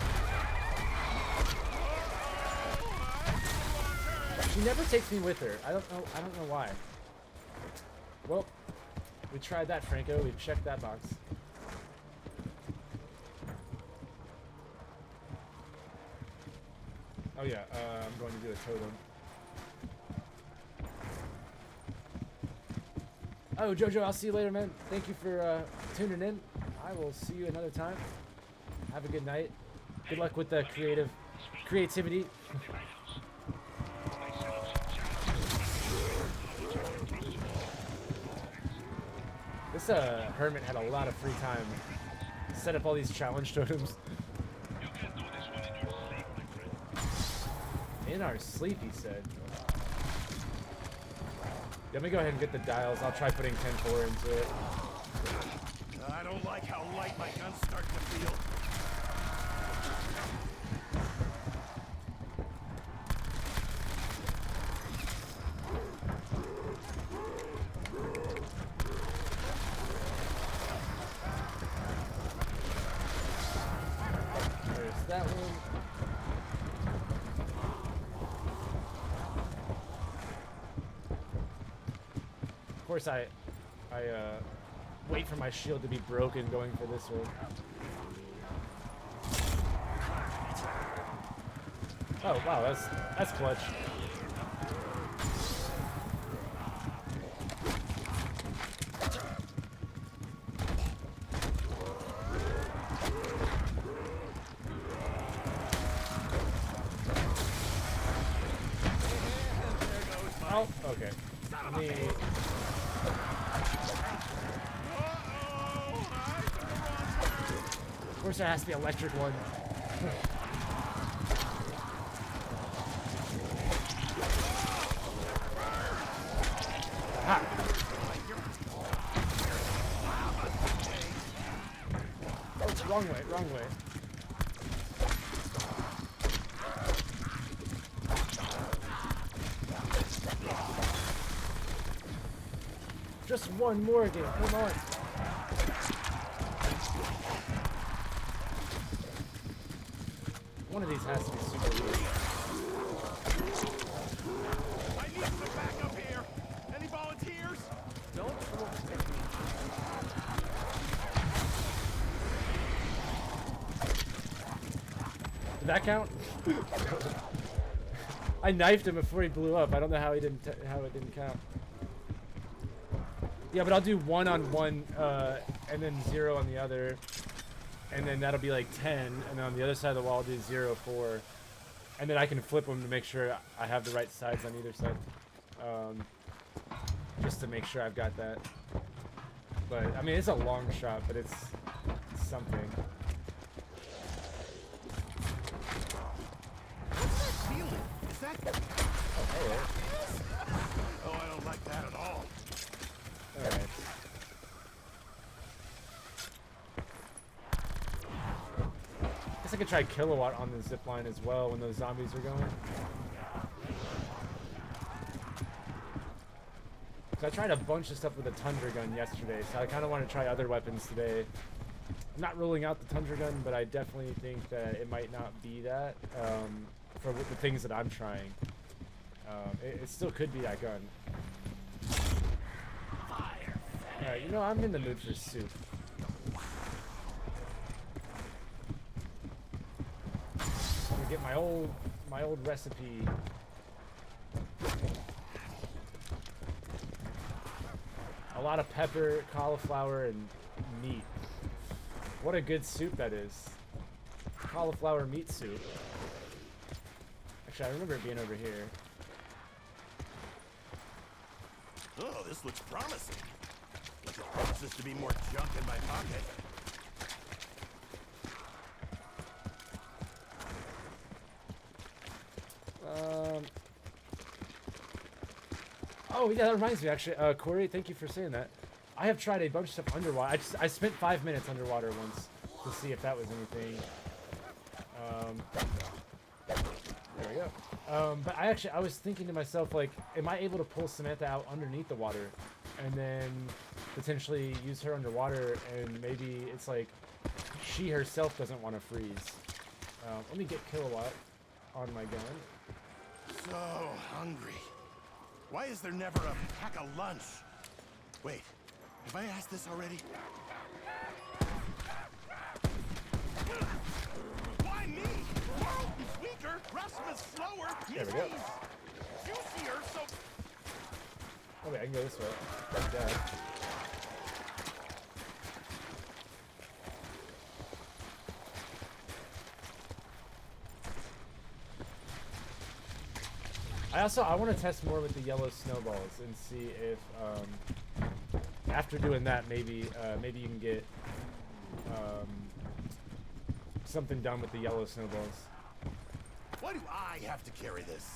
She never takes me with her. I don't know why. Well, we tried that, Franco. We've checked that box. Oh yeah, I'm going to do a totem. Oh, Jojo, I'll see you later, man. Thank you for tuning in. I will see you another time. Have a good night. Good luck with the creativity. This hermit had a lot of free time. Set up all these challenge totems. In our sleep, he said. Let me go ahead and get the dials. I'll try putting 10-4 into it. I don't like how light my guns start to feel. There's that one. Of course, I wait for my shield to be broken going for this one. Oh wow, that's clutch. Oh, okay. Let me... Of course there has to be an electric one. Ha! wrong way. Just one more game, come on. One of these has to be super weird. I need some backup here. Any volunteers? Don't look at me. Did that count? I knifed him before he blew up. I don't know how it didn't count. Yeah, but I'll do 1 on one, and then 0 on the other, and then that'll be like 10. And then on the other side of the wall, I'll do 0, 4, and then I can flip them to make sure I have the right sides on either side, just to make sure I've got that. But I mean, it's a long shot, but it's something. Feeling? Is that? Oh, hello. Oh, I don't like that at all. Alright. Guess I could try kilowatt on the zip line as well when those zombies are going. So I tried a bunch of stuff with a tundra gun yesterday, so I kind of want to try other weapons today. I'm not ruling out the tundra gun, but I definitely think that it might not be that for the things that I'm trying. It still could be that gun. Alright, you know, I'm in the mood for soup. I'm gonna get my old recipe. A lot of pepper, cauliflower, and meat. What a good soup that is. Cauliflower meat soup. Actually, I remember it being over here. Oh, this looks promising. Like it promises to be more junk in my pocket. Oh yeah, that reminds me actually. Corey, thank you for saying that. I have tried a bunch of stuff underwater. I spent 5 minutes underwater once to see if that was anything. There we go. But I was thinking to myself, like, am I able to pull Samantha out underneath the water and then potentially use her underwater, and maybe it's like she herself doesn't want to freeze. Let me get kilowatt on my gun. So hungry. Why is there never a pack of lunch? Wait, have I asked this already? Why me? Carlton's weaker, Russell is slower, There we go. juicier, so... Oh wait, I can go this way. Like that. I want to test more with the yellow snowballs and see if after doing that maybe you can get something done with the yellow snowballs. Why do I have to carry this?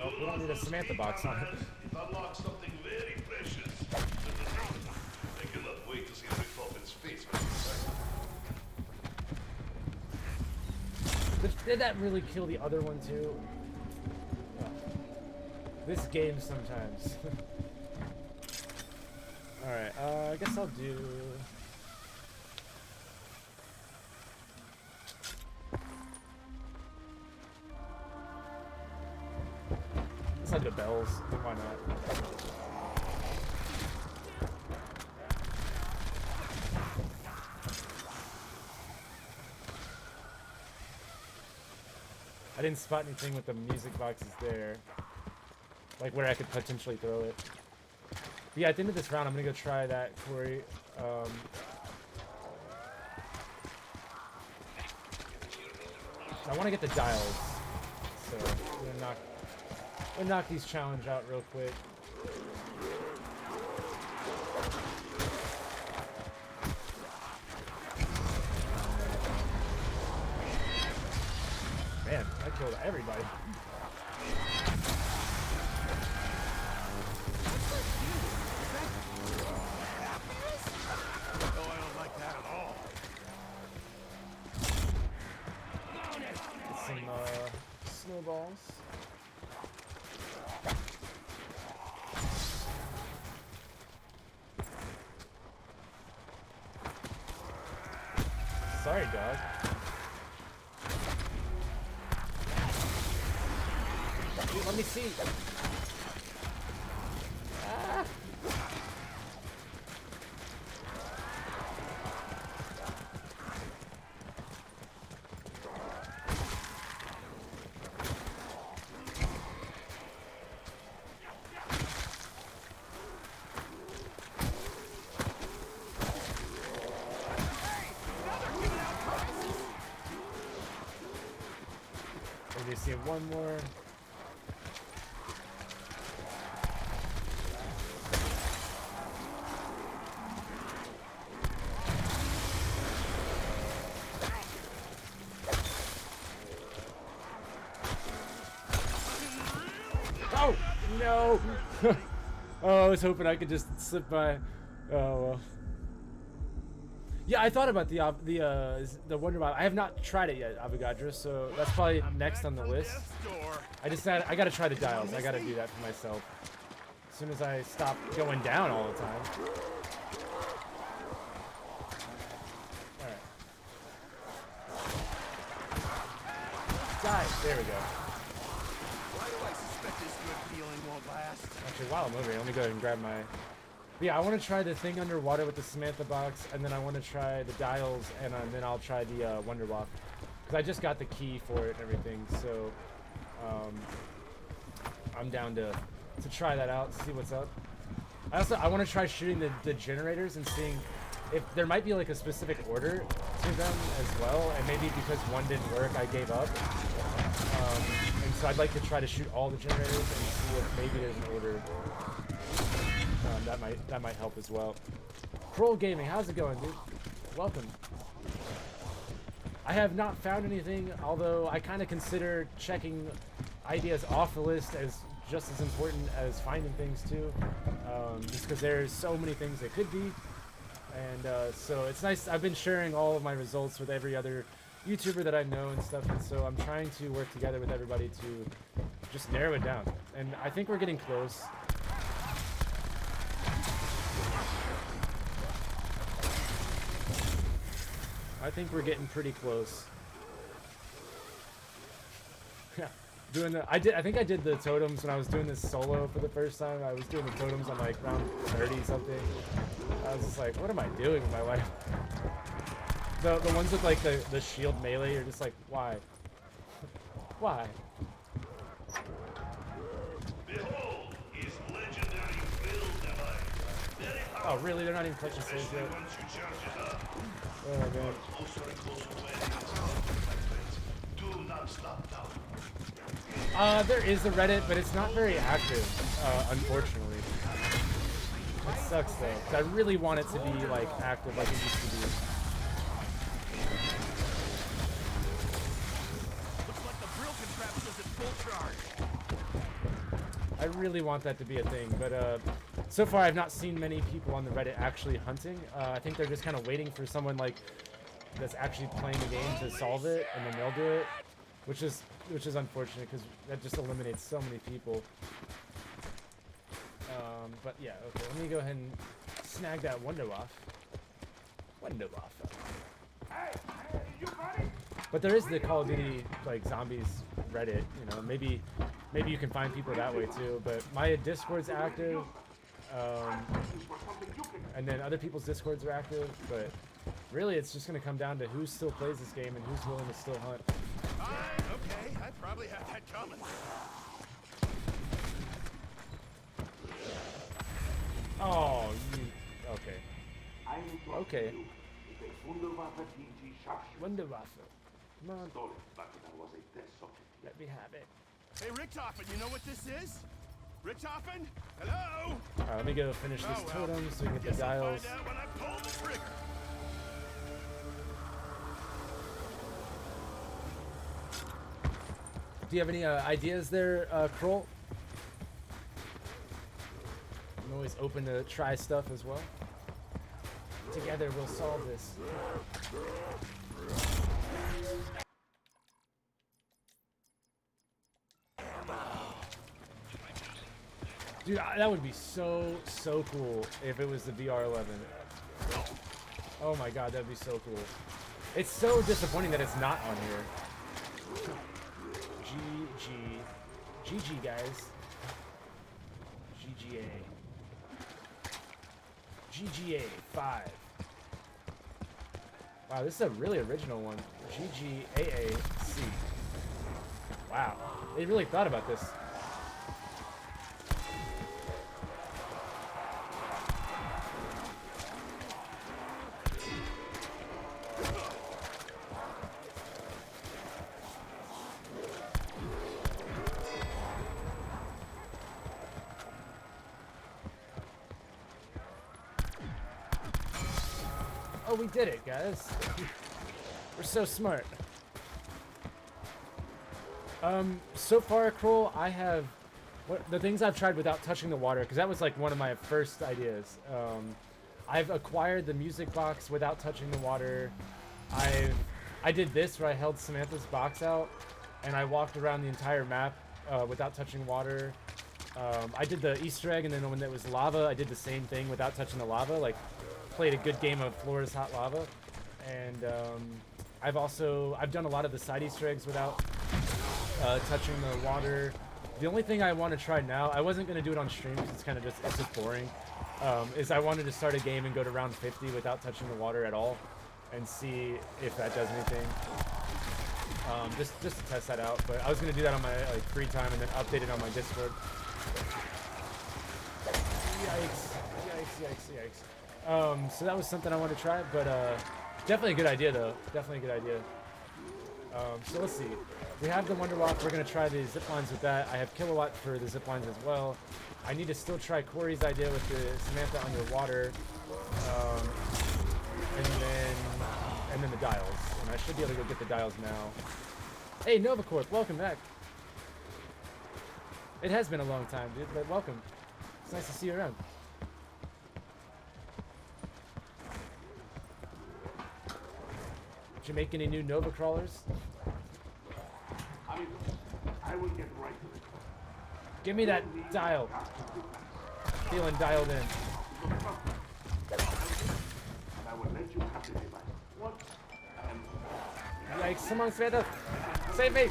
Oh, we don't need a Samantha box on it. It unlocks something very precious. I cannot wait to see the Dolphin's face. Did that really kill the other one too? Oh. This game sometimes. Alright, I guess I'll do... I'll do bells. Why not? I didn't spot anything with the music boxes there. Like where I could potentially throw it. But yeah, at the end of this round, I'm gonna go try that, Corey. I want to get the dials. So, I'm gonna knock these challenge out real quick. Man, I killed everybody. Oh, I don't like that at all. snowballs. Sorry, dog. Dude, let me see. Ah. Maybe see one more. Oh no! Oh, I was hoping I could just slip by. Oh well. Yeah, I thought about the Wonder Bomb. I have not tried it yet, Avogadro, so that's probably next on the list. I decided I gotta try the dials. I gotta do that for myself. As soon as I stop going down all the time. Alright. Die! There we go. Why do I suspect this good feeling won't last? Actually, while I'm over here, let me go ahead and grab my... But yeah, I want to try the thing underwater with the Samantha box, and then I want to try the dials, and then I'll try the Wonder Walk. Because I just got the key for it and everything, so I'm down to try that out, see what's up. I want to try shooting the generators and seeing if there might be like a specific order to them as well, and maybe because one didn't work, I gave up. And so I'd like to try to shoot all the generators and see if maybe there's an order. That might help as well. Kroll Gaming, how's it going, dude? Welcome. I have not found anything, although I kind of consider checking ideas off the list as just as important as finding things too, just because there's so many things that could be, and so it's nice. I've been sharing all of my results with every other YouTuber that I know and stuff, and so I'm trying to work together with everybody to just narrow it down, and I think we're getting close. I think we're getting pretty close. Yeah, I think I did the totems when I was doing this solo for the first time. I was doing the totems on like round 30 something. I was just like, what am I doing with my life? The ones with like the shield melee, you're just like, why? Why? Behold, his legendary build device. Oh really? They're not even touching saves yet. Once you charge it up, Oh man. closer and closer to enemies. Do not stop now. There is a Reddit, but it's not very active, unfortunately. It sucks though, 'cause I really want it to be like active like it used to be. Looks like the drill contraption is at full charge. I really want that to be a thing, but so far I've not seen many people on the Reddit actually hunting. I think they're just kind of waiting for someone like that's actually playing the game to solve it, and then they'll do it, which is unfortunate because that just eliminates so many people. But yeah, okay, let me go ahead and snag that Wonderwaff. But there is the Call of Duty like zombies Reddit, you know, maybe you can find people that way too, but my Discord's active, and then other people's Discords are active, but really it's just going to come down to who still plays this game and who's willing to still hunt. Okay, I probably had that coming. Oh, okay. Okay. Wunderwaffe. Come on, let me have it. Hey, Richtofen, you know what this is? Richtofen? Hello? Alright, let me go finish this totem so we can get the Guess I'll dials. find out when I pull the trigger. Do you have any ideas there, Kroll? I'm always open to try stuff as well. Together we'll solve this. Dude, that would be so cool if it was the VR11. Oh my god, that'd be so cool. It's so disappointing that it's not on here. GG, guys. GGA 5. Wow, this is a really original one. GGAAC. Wow, they really thought about this. Oh, we did it, guys. We're so smart. So far, Kroll, I have the things I've tried without touching the water, because that was like one of my first ideas. I've acquired the music box without touching the water. I did this where I held Samantha's box out and I walked around the entire map without touching water. I did the Easter egg, and then when it was lava, I did the same thing without touching the lava. Like, played a good game of Florida's Hot Lava. And I've done a lot of the side Easter eggs without touching the water. The only thing I want to try now, I wasn't going to do it on stream because it's just boring, is I wanted to start a game and go to round 50 without touching the water at all and see if that does anything. Just to test that out, but I was going to do that on my free time and then update it on my Discord. Yikes. So that was something I wanted to try, but definitely a good idea though. Definitely a good idea. So let's see. We have the Wonder Walk. We're going to try the zip lines with that. I have Kilowatt for the zip lines as well. I need to still try Corey's idea with the Samantha underwater. And then the dials. And I should be able to go get the dials now. Hey, Novacorp, welcome back. It has been a long time, dude, but welcome. It's nice to see you around. Did you make any new Nova crawlers? I will get right to it. Give me that dial. Feeling dialed in. And I will let you have the device. What? Yikes, come on, Samantha. Save me.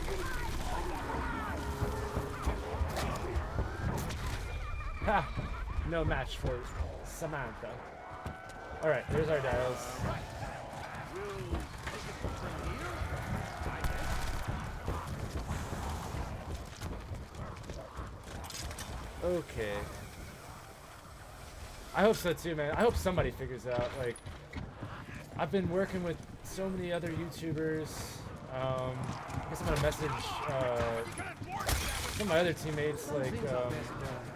Ha! No match for Samantha. Alright, there's our dials. Okay. I hope so too, man. I hope somebody figures it out. Like, I've been working with so many other YouTubers. I guess I'm gonna message some of my other teammates, like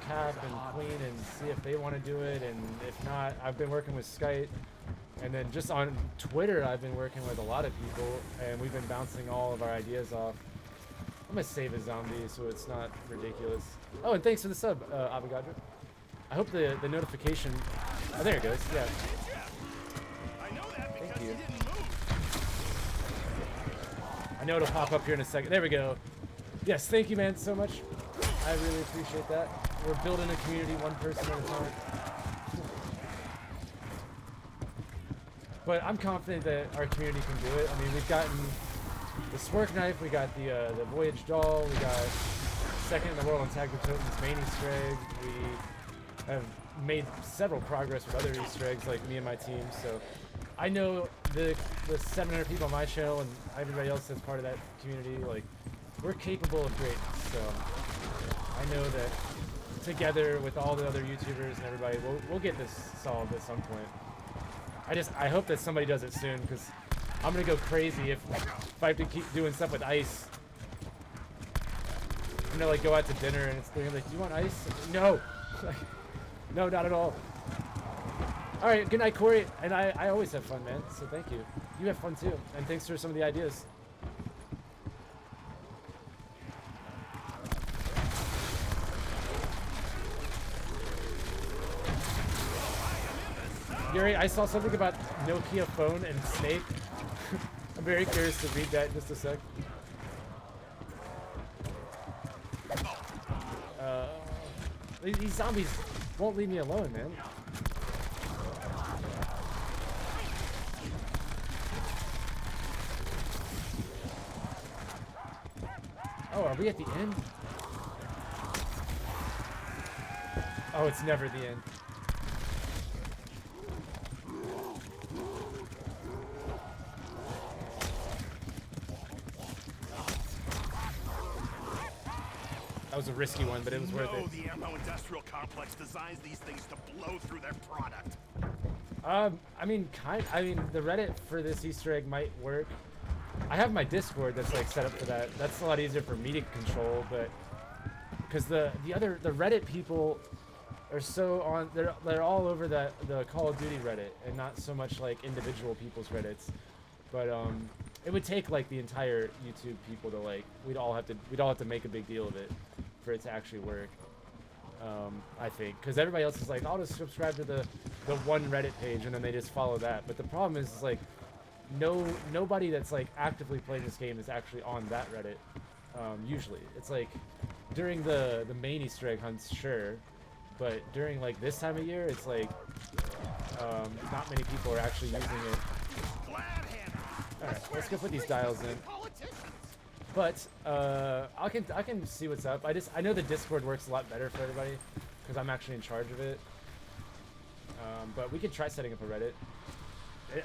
Cap and Queen, and see if they want to do it. And if not, I've been working with Skype. And then just on Twitter, I've been working with a lot of people, and we've been bouncing all of our ideas off. I'm gonna save a zombie so it's not ridiculous. Oh, and thanks for the sub, Avogadro. I hope the notification. Oh, there it goes. Yeah. Thank you. I know it'll pop up here in a second. There we go. Yes, thank you, man, so much. I really appreciate that. We're building a community one person at a time. But I'm confident that our community can do it. I mean, we've gotten the Swerk Knife, we got the Voyage Doll, we got second in the world on Tag Der Toten's main Easter egg. We have made several progress with other Easter eggs, like me and my team. So I know the 700 people on my channel and everybody else that's part of that community, like, we're capable of greatness. So I know that together with all the other YouTubers and everybody, we'll get this solved at some point. I hope that somebody does it soon, because I'm gonna go crazy if I have to keep doing stuff with ice. I'm gonna like go out to dinner and it's like, do you want ice? No, no, not at all. All right, good night, Corey. And I always have fun, man. So thank you. You have fun too, and thanks for some of the ideas. Gary, I saw something about Nokia phone and Snake. I'm very curious to read that in just a sec. These zombies won't leave me alone, man. Oh, are we at the end? Oh, it's never the end. That was a risky one, but it was worth it. The ammo industrial complex designs these things to blow through their product. I mean, the Reddit for this Easter egg might work. I have my Discord that's like set up for that. That's a lot easier for me to control, but because the Reddit people are so on, they're all over the Call of Duty Reddit and not so much like individual people's Reddits. But it would take like the entire YouTube people to like we'd all have to make a big deal of it for it to actually work. I think because everybody else is like, I'll just subscribe to the one Reddit page and then they just follow that. But the problem is like nobody that's like actively playing this game is actually on that Reddit. Usually it's like during the main Easter egg hunts, sure, but during like this time of year, it's like not many people are actually using it. All right, let's go put these dials in. But I can see what's up. I know the Discord works a lot better for everybody because I'm actually in charge of it. But we could try setting up a Reddit.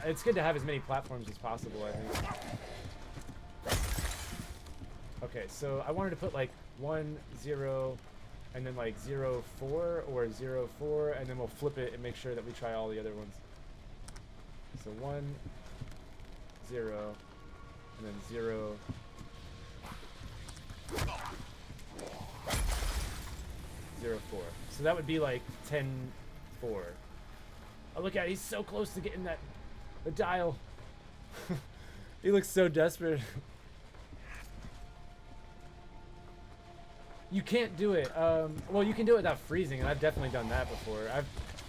It's good to have as many platforms as possible, I think. Okay, so I wanted to put like 1, 0, and then like 0, 4 or 0, 4, and then we'll flip it and make sure that we try all the other ones. So 1, 0, and then 0. 0, 4. So that would be like 10, 4. Oh, look at it. He's so close to getting the dial. He looks so desperate. You can't do it. Well, you can do it without freezing, and I've definitely done that before.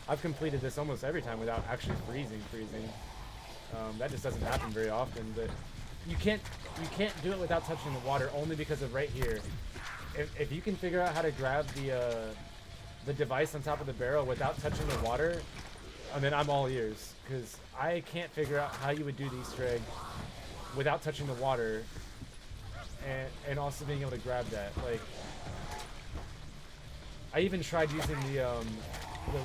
I've completed this almost every time without actually freezing. That just doesn't happen very often, but you can't do it without touching the water only because of right here. If you can figure out how to grab the device on top of the barrel without touching the water, and then I'm all ears, because I can't figure out how you would do the Easter egg without touching the water and also being able to grab that. Like, I even tried using the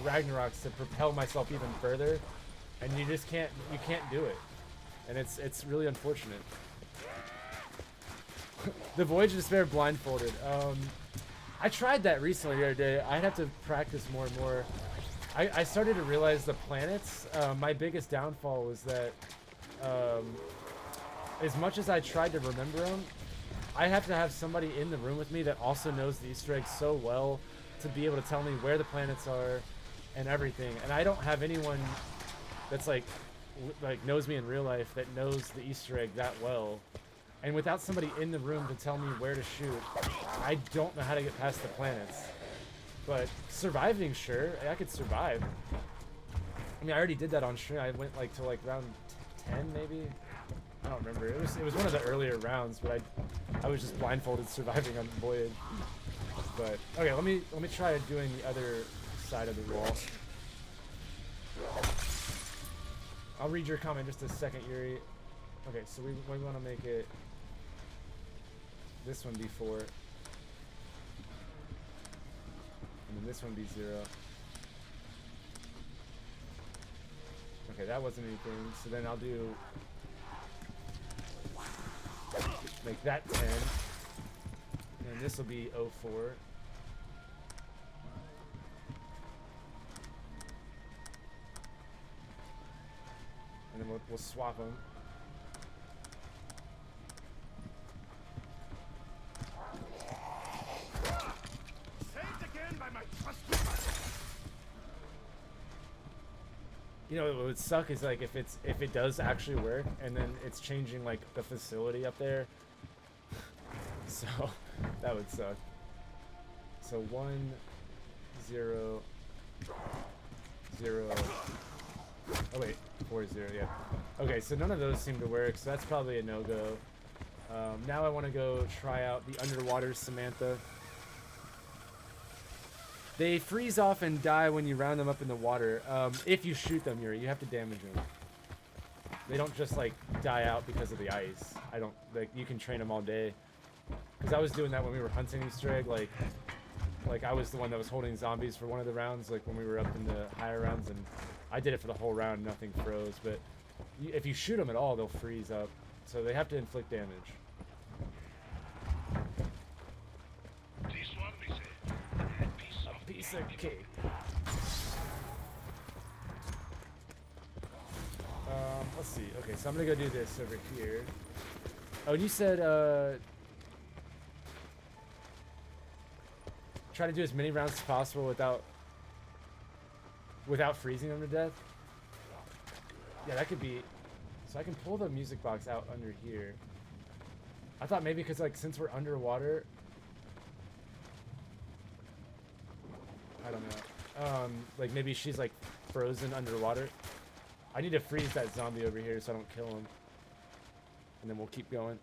Ragnaroks to propel myself even further, and you can't do it, and it's really unfortunate. The Voyage of Despair blindfolded. I tried that recently the other day. I'd have to practice more and more. I started to realize the planets. My biggest downfall was that as much as I tried to remember them, I have to have somebody in the room with me that also knows the Easter eggs so well to be able to tell me where the planets are and everything. And I don't have anyone that's like knows me in real life that knows the Easter egg that well. And without somebody in the room to tell me where to shoot, I don't know how to get past the planets. But surviving, sure, I could survive. I mean, I already did that on stream. I went like to like round 10 maybe. I don't remember. It was one of the earlier rounds, but I was just blindfolded surviving on Voyage. But okay, let me try doing the other side of the wall. I'll read your comment just a second, Yuri. Okay, so we want to make it this one be 4, and then this one be 0. Okay, that wasn't anything. So then I'll do make that 10, and this will be 04. And then we'll swap them. You know, what would suck is like if it does actually work and then it's changing like the facility up there. So that would suck. So 1, 0, 0. Oh wait, 4, 0, yeah. Okay, so none of those seem to work, so that's probably a no-go. Now I want to go try out the underwater Samantha. They freeze off and die when you round them up in the water. If you shoot them, you have to damage them. They don't just like die out because of the ice. I don't like you can train them all day. Because I was doing that when we were hunting Easter egg. Like I was the one that was holding zombies for one of the rounds. Like when we were up in the higher rounds, and I did it for the whole round. Nothing froze, but if you shoot them at all, they'll freeze up. So they have to inflict damage. This one is a Piece of cake. Let's see. Okay, so I'm gonna go do this over here. Oh, and you said try to do as many rounds as possible without freezing them to death. Yeah, that could be. So I can pull the music box out under here. I thought maybe because like since we're underwater. I don't know. Like maybe she's like frozen underwater. I need to freeze that zombie over here so I don't kill him. And then we'll keep going.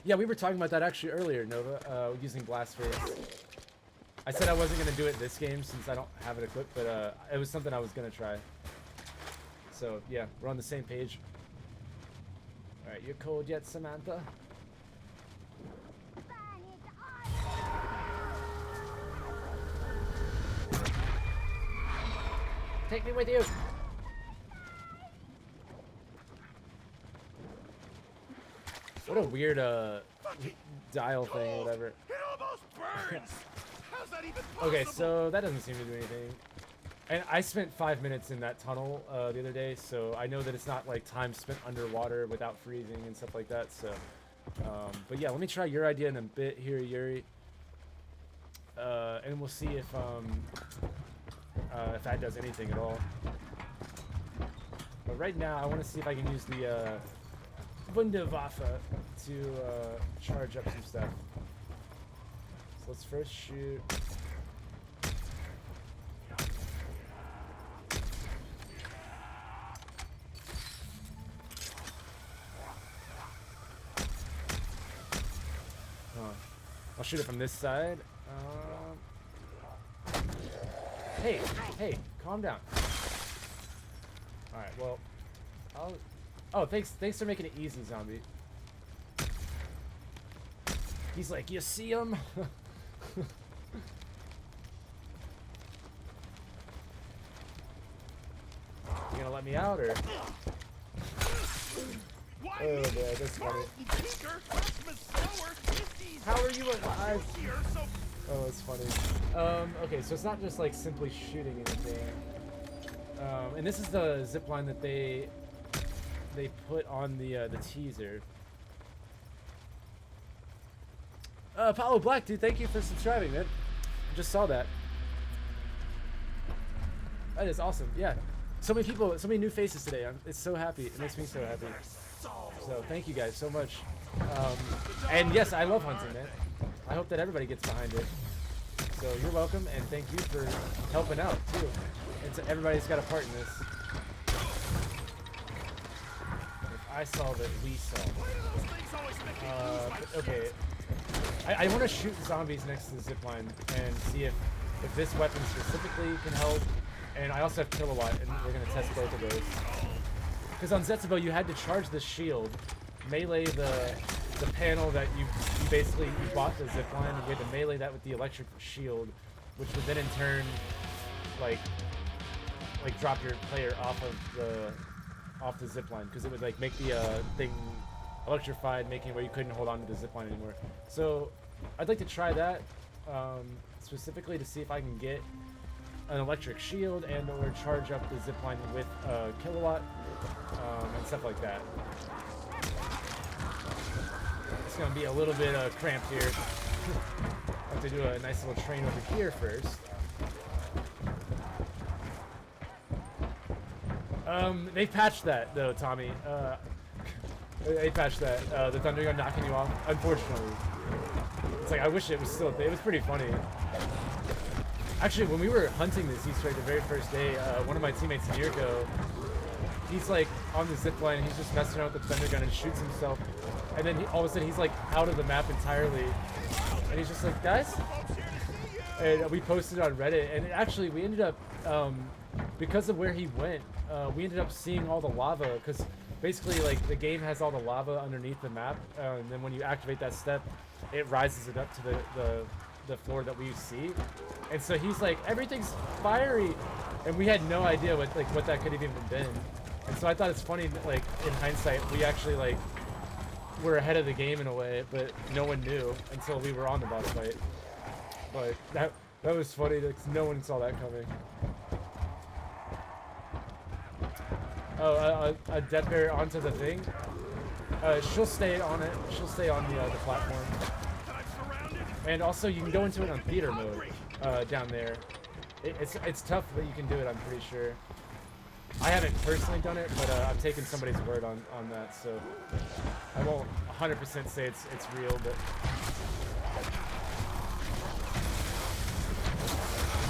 Yeah, we were talking about that actually earlier, Nova, using blast phase. I said I wasn't going to do it this game since I don't have it equipped, but it was something I was going to try. So, yeah, we're on the same page. Alright, you cold yet, Samantha? Take me with you! What a weird, dial thing or whatever. It almost burns! How's that even possible? Okay, so that doesn't seem to do anything. And I spent 5 minutes in that tunnel the other day, so I know that it's not like time spent underwater without freezing and stuff like that, so... but yeah, let me try your idea in a bit here, Yuri. And we'll see if that does anything at all. But right now, I want to see if I can use the Wunderwaffe to charge up some stuff. So let's first shoot. I'll shoot it from this side. Hey, calm down. All right, well, oh, thanks for making it easy, zombie. He's like, you see him? You gonna let me out, or? Oh man, that's funny. How are you alive? Oh, that's funny. Okay, so it's not just like simply shooting anything. And this is the zip line that they put on the teaser. Paulo Black, dude, thank you for subscribing, man. Just saw that. That is awesome. Yeah, so many people, so many new faces today. It's so happy. It makes me so happy. So thank you guys so much. And yes, I love hunting, man. I hope that everybody gets behind it. So you're welcome, and thank you for helping out too. Everybody's got a part in this. If I solve it, we solve it. Okay. I want to shoot zombies next to the zipline and see if this weapon specifically can help. And I also have kilowatt, and we're gonna test both of those. Because on Zetsubo, you had to charge the shield, melee the panel that you bought the zipline, and you had to melee that with the electric shield, which would then in turn like drop your player off the zipline, because it would like make the thing electrified, making it where you couldn't hold on to the zipline anymore. So I'd like to try that specifically to see if I can get an electric shield and or charge up the zipline with kilowatt and stuff like that. It's gonna be a little bit cramped here. I have to do a nice little train over here first. They patched that though, Tommy. They patched that. The thunder gun knocking you off. Unfortunately, it's like I wish it was still. It was pretty funny. Actually, when we were hunting this Easter egg the very first day, one of my teammates, Mirko, he's like on the zip line, he's just messing around with the thunder gun and shoots himself, and then all of a sudden he's like out of the map entirely, and he's just like, guys, and we posted it on Reddit, and actually we ended up because of where he went, we ended up seeing all the lava, because basically like the game has all the lava underneath the map, and then when you activate that step, it rises it up to the floor that we see, and so he's like, everything's fiery, and we had no idea what that could have even been, and so I thought it's funny that, like, in hindsight, we actually like were ahead of the game in a way, but no one knew until we were on the boss fight. But that was funny, because no one saw that coming. Oh, a death barrier onto the thing. She'll stay on it. She'll stay on the platform. And also, you can go into it on theater mode down there. It's tough, but you can do it. I'm pretty sure. I haven't personally done it, but I'm taking somebody's word on that, so I won't 100% say it's real, but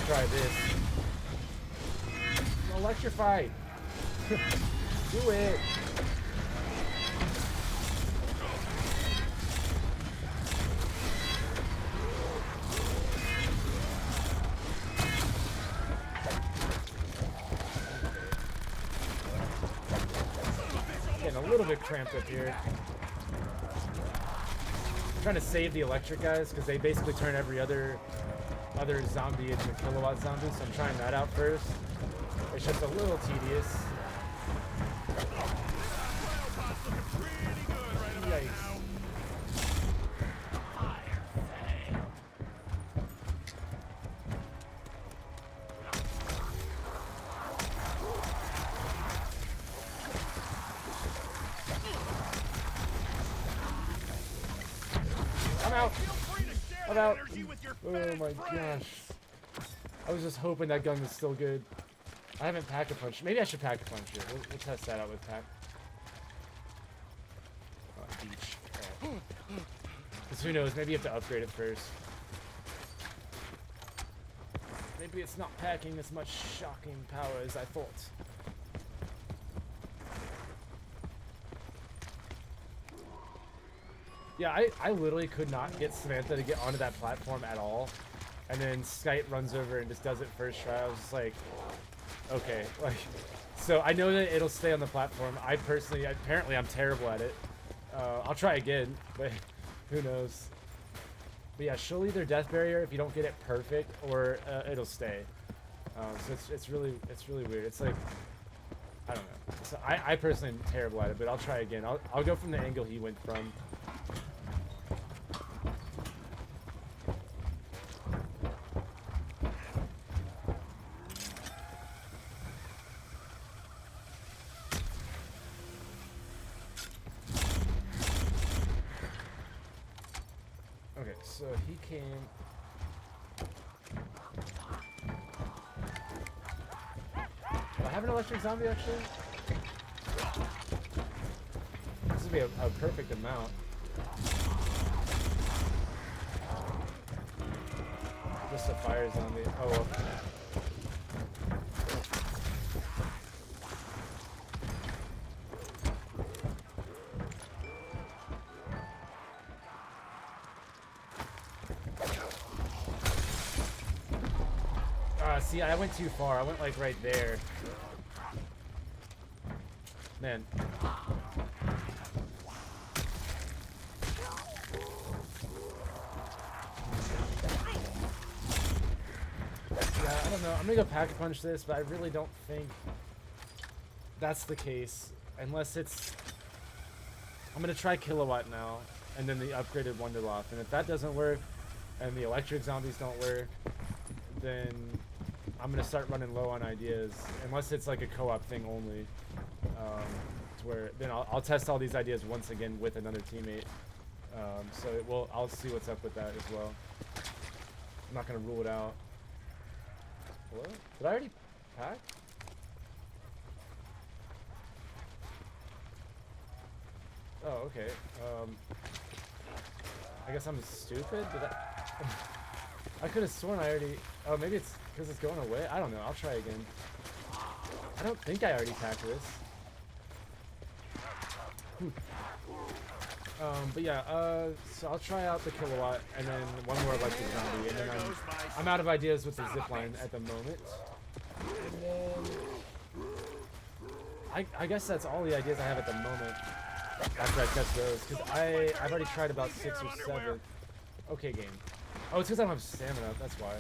try this. Electrify. Do it. Getting a little bit cramped up here. I'm trying to save the electric guys because they basically turn every other zombie into a kilowatt zombie, so I'm trying that out first. It's just a little tedious. Yikes. I'm out. I'm out. Oh my gosh. I was just hoping that gun was still good. I haven't pack a punch. Maybe I should pack a punch it. We'll test that out with pack. Beach. Because who knows? Maybe you have to upgrade it first. Maybe it's not packing as much shocking power as I thought. Yeah, I literally could not get Samantha to get onto that platform at all. And then Skype runs over and just does it first try. I was just like, okay. Like, so I know that it'll stay on the platform. I personally, apparently I'm terrible at it. I'll try again, but who knows. But yeah, she'll either death barrier if you don't get it perfect, or it'll stay. So it's really weird. It's like, I don't know. So I personally am terrible at it, but I'll try again. I'll go from the angle he went from. Okay, so he came. Do I have an electric zombie actually? This would be a perfect amount. Just a fire zombie. Oh well. See, I went too far. I went like right there. Man. Yeah, I don't know. I'm gonna go pack-a-punch this, but I really don't think that's the case. Unless it's... I'm gonna try Kilowatt now, and then the upgraded Wonderloft. And if that doesn't work, and the electric zombies don't work, then I'm gonna start running low on ideas, unless it's like a co-op thing only. To where then I'll test all these ideas once again with another teammate. So I'll see what's up with that as well. I'm not gonna rule it out. What? Did I already pack? Oh, okay. I guess I'm stupid. Did I could have sworn I already... Oh, maybe it's because it's going away? I don't know. I'll try again. I don't think I already packed this. But yeah, so I'll try out the kilowatt and then one more electric zombie, and then I'm out of ideas with the zipline at the moment. And then I guess that's all the ideas I have at the moment after I test those, because I've already tried about 6 or 7. Okay, game. Oh, it's because I don't have stamina, that's why.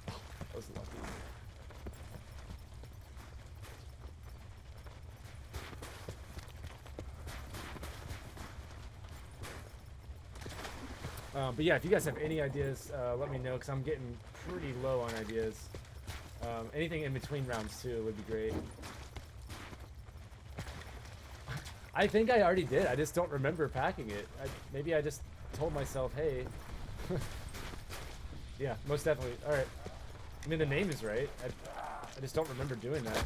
That was lucky. But yeah, if you guys have any ideas, let me know, because I'm getting pretty low on ideas. Anything in between rounds too would be great. I think I already did. I just don't remember packing it. Maybe I just told myself, hey. Yeah, most definitely. All right. I mean, the name is right. I just don't remember doing that.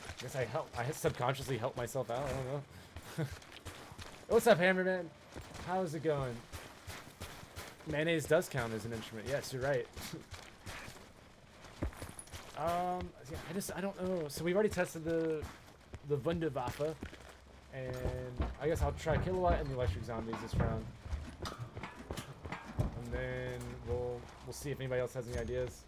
I guess I subconsciously helped myself out. I don't know. What's up, Hammerman? How's it going? Mayonnaise does count as an instrument. Yes, you're right. Yeah, I don't know. So we've already tested the Wunderwaffe, and I guess I'll try kilowatt and the electric zombies this round, and then we'll see if anybody else has any ideas.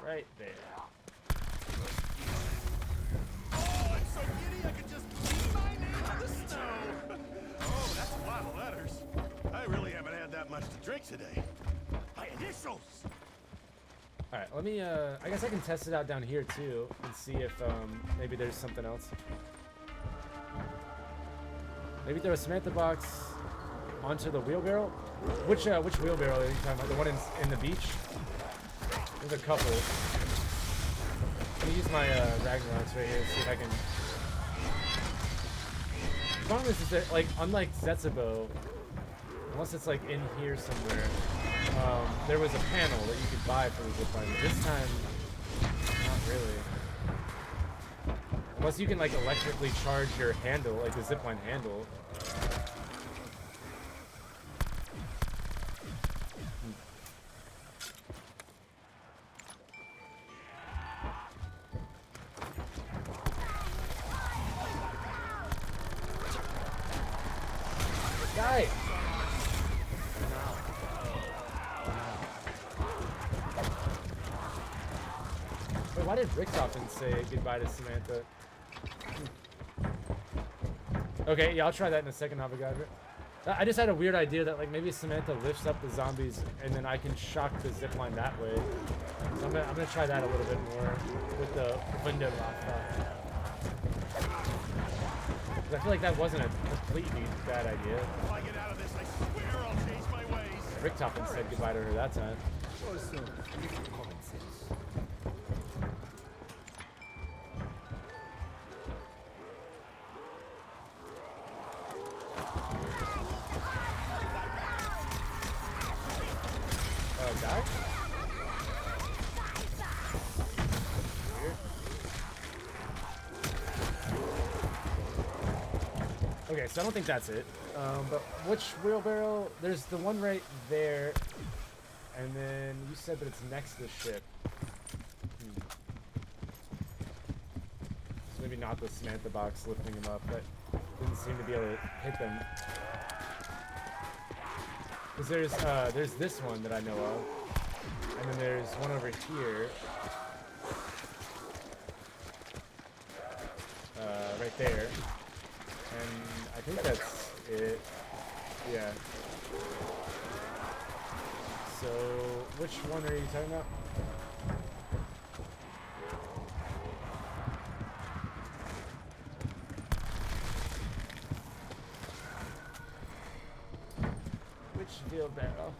Right there. Oh, I'm so giddy I could just leave my name in the snow. Oh, that's a lot of letters. I really haven't had that much to drink today. My initials. All right, let me. I guess I can test it out down here too and see if maybe there's something else. Maybe throw a Samantha box onto the wheelbarrow. Which wheelbarrow are you talking about? The one in the beach? There's a couple. Let me use my Ragnaroks right here to see if I can. The problem is that, like, unlike Zetsubou, unless it's like in here somewhere, there was a panel that you could buy for the zipline. This time, not really. Unless you can like electrically charge your handle, like the zipline handle. Die! Wait, why did Richtofen say goodbye to Samantha? Okay, yeah, I'll try that in a second, Avogadro. I just had a weird idea that like maybe Samantha lifts up the zombies and then I can shock the zipline that way. So I'm gonna try that a little bit more with the window lock. I feel like that wasn't a completely bad idea. If I get out of this, I swear I'll change my ways. Richtofen said goodbye to her that time. Also, little common sense. Die? Okay, so I don't think that's it. But which wheelbarrow? There's the one right there, and then you said that it's next to the ship. So maybe not the Samantha box lifting them up. That didn't seem to be able to hit them. Because there's this one that I know of, and then there's one over here. Right there. And I think that's it. Yeah. So, which one are you talking about? Which wheelbarrow?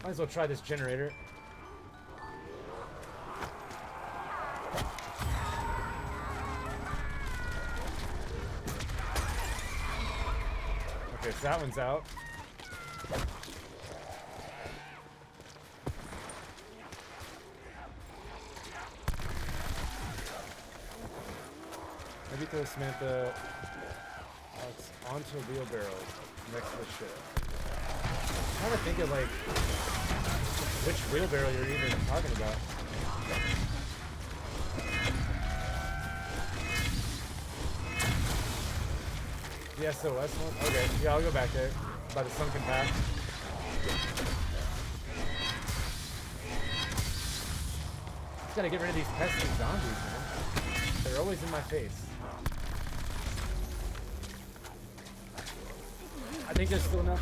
Might as well try this generator. Okay, so that one's out. Maybe throw Samantha onto a wheelbarrow next to the ship. I'm trying to think of like which wheelbarrow you're even talking about. The SOS one? Okay, yeah, I'll go back there. By the sunken path. Just gotta get rid of these pesky zombies, man. They're always in my face. I think there's still enough.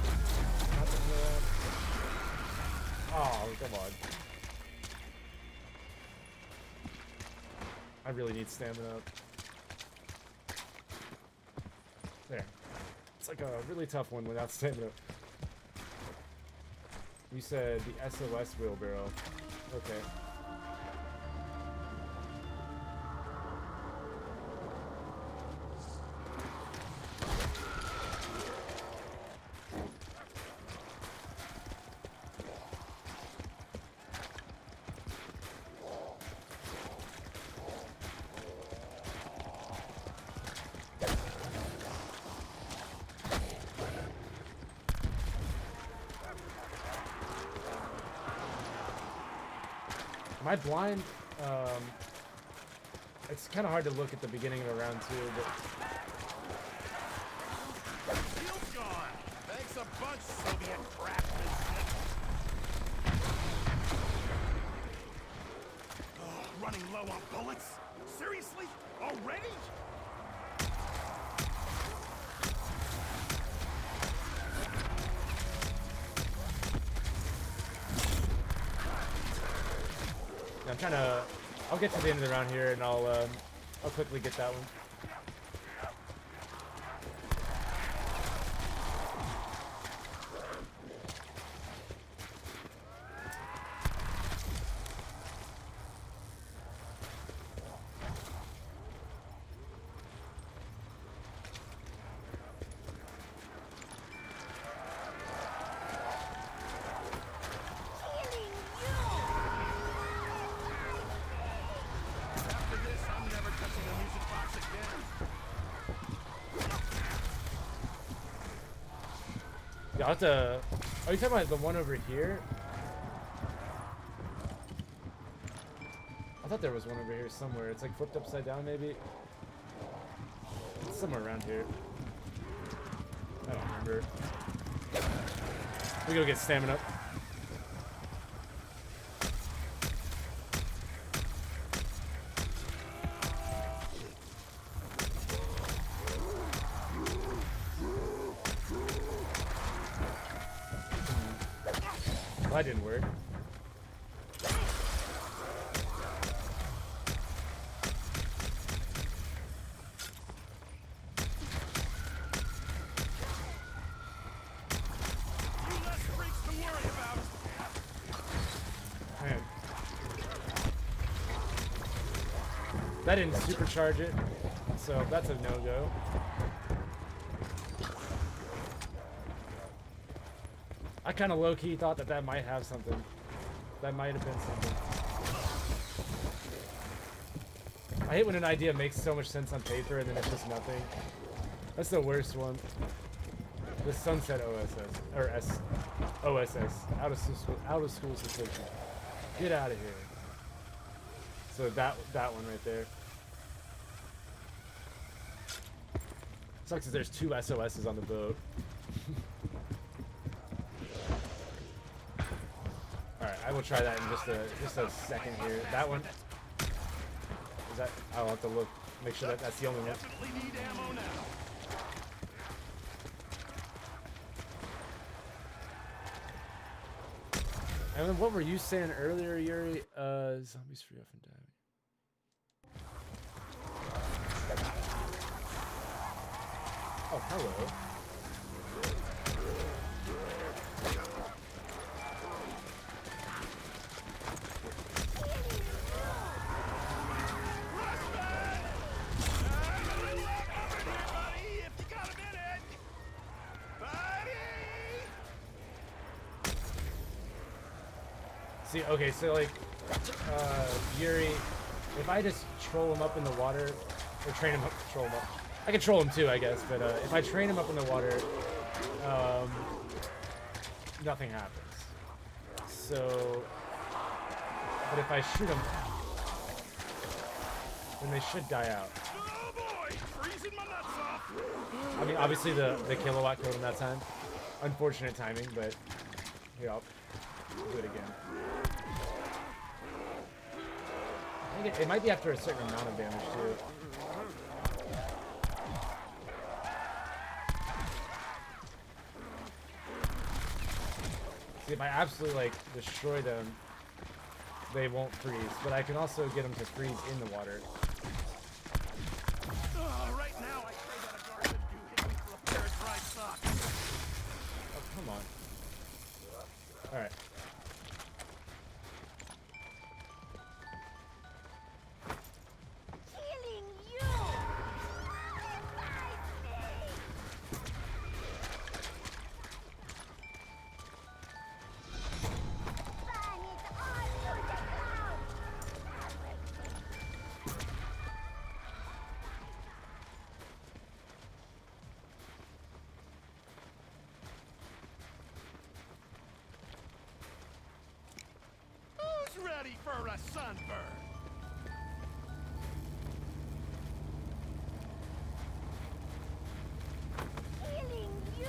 Oh, come on. I really need stamina up. There. It's like a really tough one without stamina. You said the SOS wheelbarrow. Okay. Am I blind? It's kind of hard to look at the beginning of a round too, but Shield's gone. Thanks a bunch, Soviet craftsman. Oh, running low on bullets? Seriously? Already? I'm trying to. I'll get to the end of the round here, and I'll quickly get that one. Yeah, I'll have to. Oh, you talking about the one over here? I thought there was one over here somewhere. It's like flipped upside down, maybe. It's somewhere around here. I don't remember. We go get stamina. That didn't work. Man. That didn't supercharge it, so that's a no-go. I kind of low-key thought that that might have something. That might have been something. I hate when an idea makes so much sense on paper and then it's just nothing. That's the worst one. The Sunset OSS or OSS out of school suspension. Get out of here. So that one right there. Sucks because there's two SOSs on the boat. Alright, I will try that in just a second here. That one. Is that? I'll have to look, make sure that that's the only one. Definitely need ammo now. And then what were you saying earlier, Yuri? Zombies free off and die. Oh, hello. See, okay, so like, Yuri, if I just troll him up in the water, Or train him up, control him up. I control him too, I guess, but if I train him up in the water, nothing happens. So, but if I shoot them, then they should die out. Oh boy, freezing my nuts off. I mean, obviously the kilowatt killed him that time. Unfortunate timing, but here, I'll do it again. I think it might be after a certain amount of damage too. See, if I absolutely like destroy them, they won't freeze. But I can also get them to freeze in the water. Right now, I pray that a guard would do hit me for a pair of dry socks. Oh, come on. All right. Killing you! Burn it all to the ground! Who's ready for a sunburn? Killing you!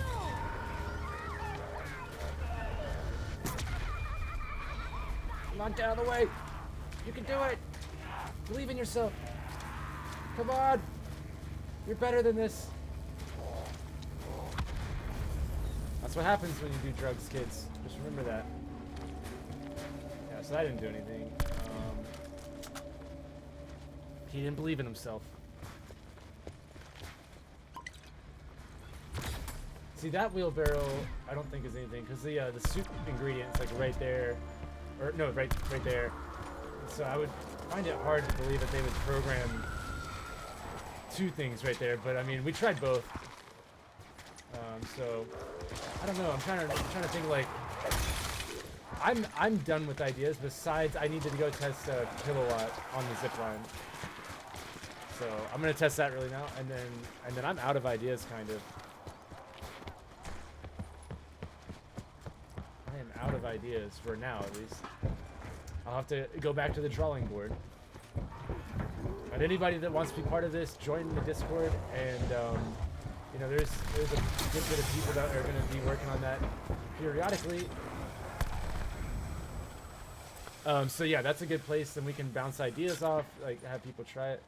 Come on, get out of the way. You can do it. Believe in yourself. Come on. You're better than this. That's what happens when you do drugs, kids. Just remember that. Yeah, so I didn't do anything. He didn't believe in himself. See, that wheelbarrow, I don't think is anything, because the soup ingredient's like right there, or no, right there. So I would find it hard to believe that they would program two things right there. But I mean, we tried both. So I don't know. I'm trying to think like I'm done with ideas. Besides, I needed to go test a kilowatt on the zip line. So I'm gonna test that really now, and then I'm out of ideas kind of. I am out of ideas for now, at least. I'll have to go back to the drawing board. And anybody that wants to be part of this, join the Discord. And you know, there's a good bit of people that are going to be working on that periodically. So yeah, that's a good place, and we can bounce ideas off, like have people try it.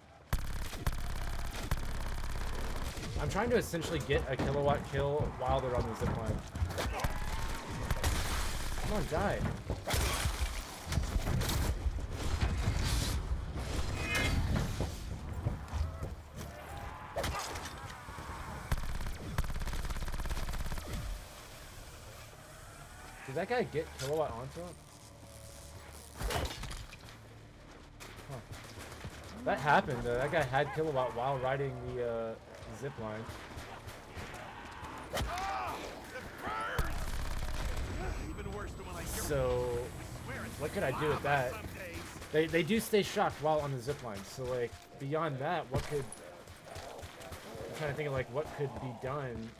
I'm trying to essentially get a kilowatt kill while they're on the zipline. Come on, die. Did that guy get kilowatt onto him? Huh. That happened. That guy had kilowatt while riding the zip line. So, what could I do with that? They do stay shocked while on the zip line. So, like, beyond that, what could... I'm trying to think of, like, what could be done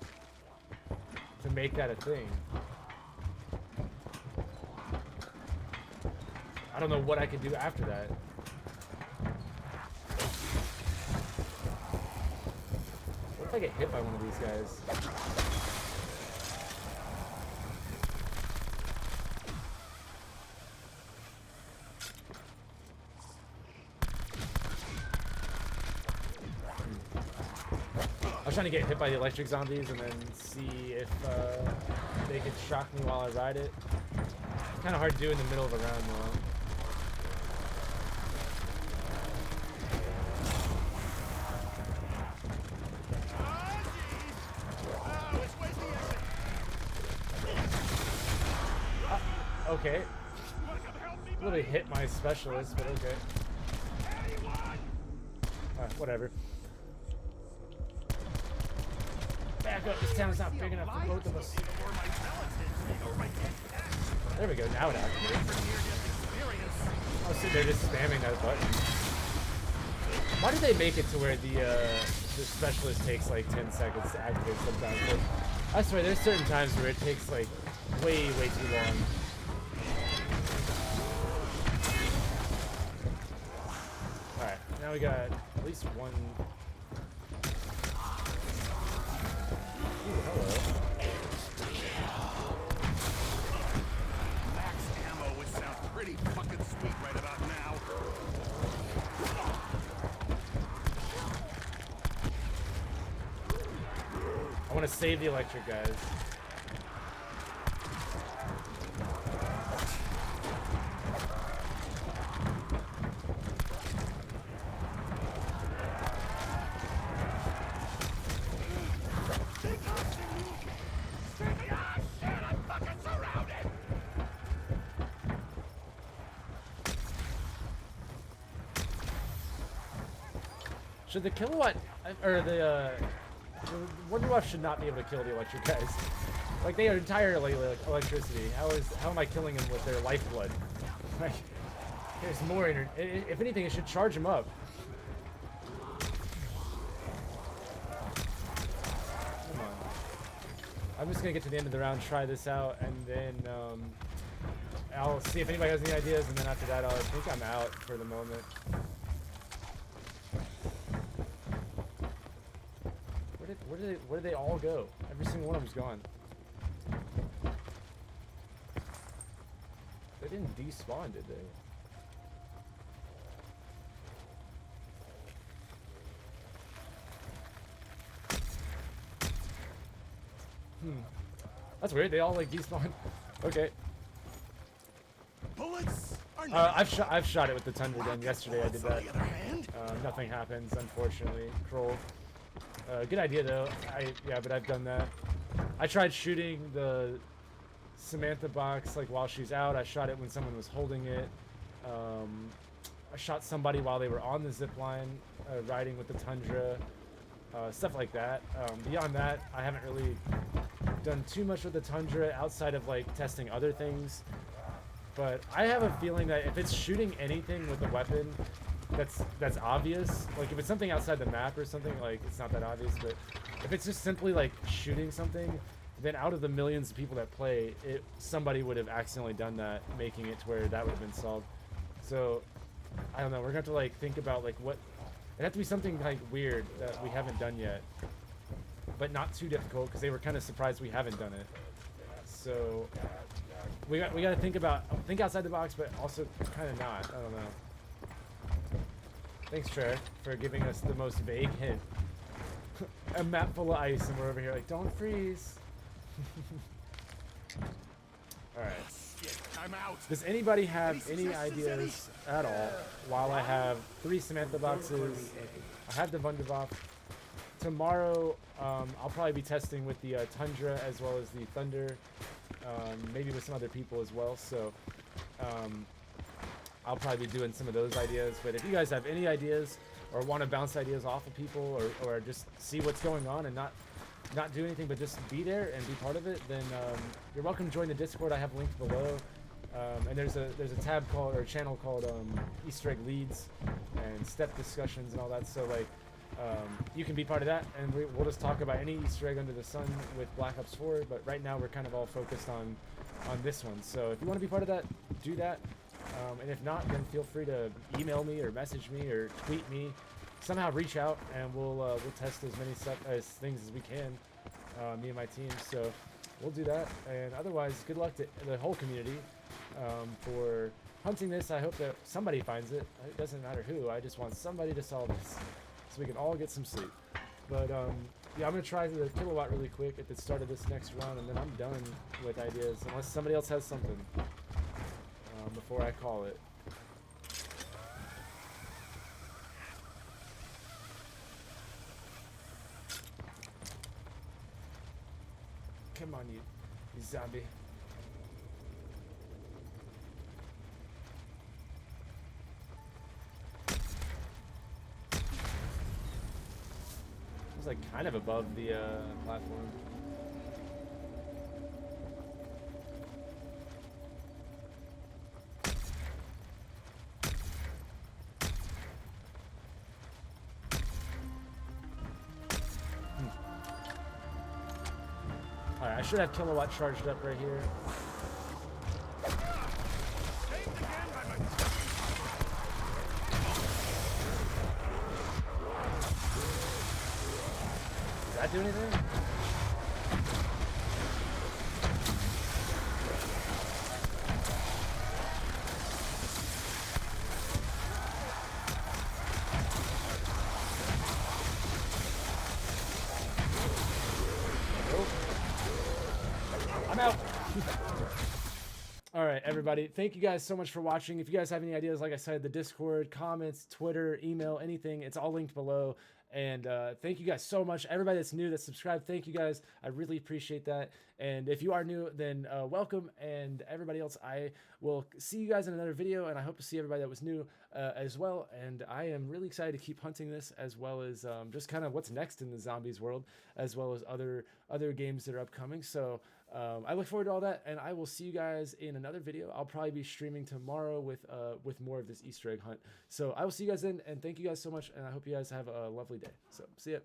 to make that a thing. I don't know what I could do after that. What if I get hit by one of these guys? I was trying to get hit by the electric zombies and then see if they could shock me while I ride it. It's kind of hard to do in the middle of a round though. Okay. Really hit my specialist, but okay. Whatever. Back up, this town's not big enough for both of us. There we go, now it activates. I was sitting there just spamming that button. Why do they make it to where the specialist takes like 10 seconds to activate sometimes? Like, I swear, there's certain times where it takes like way too long. Alright, now we got at least one. Ooh, hello. Max ammo would sound pretty fucking sweet right about now. I want to save the electric guys. Should the kilowatt or the Wonder Waff should not be able to kill the electric guys. Like, they are entirely electricity. How am I killing them with their lifeblood? Like, there's more. If anything, it should charge them up. Come on. I'm just gonna get to the end of the round, try this out, and then I'll see if anybody has any ideas, and then after that, I think I'm out for the moment. Where did they all go? Every single one of them's gone. They didn't despawn, did they? That's weird. They all like despawn. Okay. Bullets are I've shot it with the Tundra gun. Yesterday I did that. On the other hand, Nothing happens, unfortunately. Kroll. Good idea though. Yeah, but I've done that. I tried shooting the Samantha box like while she's out. I shot it when someone was holding it. I shot somebody while they were on the zip line, riding with the Tundra. Stuff like that. Beyond that, I haven't really done too much with the Tundra outside of like testing other things. But I have a feeling that if it's shooting anything with a weapon that's obvious, like if it's something outside the map or something, like it's not that obvious, but if it's just simply like shooting something, then out of the millions of people that play it, somebody would have accidentally done that, making it to where that would have been solved. So I don't know, we're gonna have to like think about like what it'd have to be something like weird that we haven't done yet, but not too difficult, because they were kind of surprised we haven't done it. So we got to think outside the box, but also kind of not. I don't know. Thanks, Treyarch, for giving us the most vague hint. A map full of ice, and we're over here like, don't freeze. Alright. I'm out. Does anybody have any ideas at all while I have 3 Samantha boxes? I have the Wunderwaffe. Tomorrow, I'll probably be testing with the Tundra as well as the Thunder. Maybe with some other people as well, so I'll probably be doing some of those ideas. But if you guys have any ideas or want to bounce ideas off of people, or just see what's going on and not do anything but just be there and be part of it, then you're welcome to join the Discord. I have linked below. And there's a tab called, or a channel called Easter Egg Leads and step discussions and all that. So like you can be part of that, and we'll just talk about any Easter egg under the sun with Black Ops 4. But right now we're kind of all focused on this one. So if you want to be part of that, do that. And if not, then feel free to email me or message me or tweet me. Somehow reach out, and we'll test as many things as we can, me and my team. So we'll do that. And otherwise, good luck to the whole community for hunting this. I hope that somebody finds it. It doesn't matter who. I just want somebody to solve this so we can all get some sleep. But yeah, I'm gonna try the kilowatt really quick at the start of this next round, and then I'm done with ideas unless somebody else has something before I call it. Come on, you zombie. It was like kind of above the platform. I should have kilowatt charged up right here. Saved again by my... Does that do anything? I'm out. All right, everybody. Thank you guys so much for watching. If you guys have any ideas, like I said, the Discord, comments, Twitter, email, anything, it's all linked below. And thank you guys so much. Everybody that's new, that's subscribed, thank you guys. I really appreciate that. And if you are new, then welcome. And everybody else, I will see you guys in another video. And I hope to see everybody that was new as well. And I am really excited to keep hunting this, as well as just kind of what's next in the zombies world, as well as other games that are upcoming. So I look forward to all that, and I will see you guys in another video. I'll probably be streaming tomorrow with more of this Easter egg hunt. So I will see you guys then, and thank you guys so much, and I hope you guys have a lovely day. So see ya.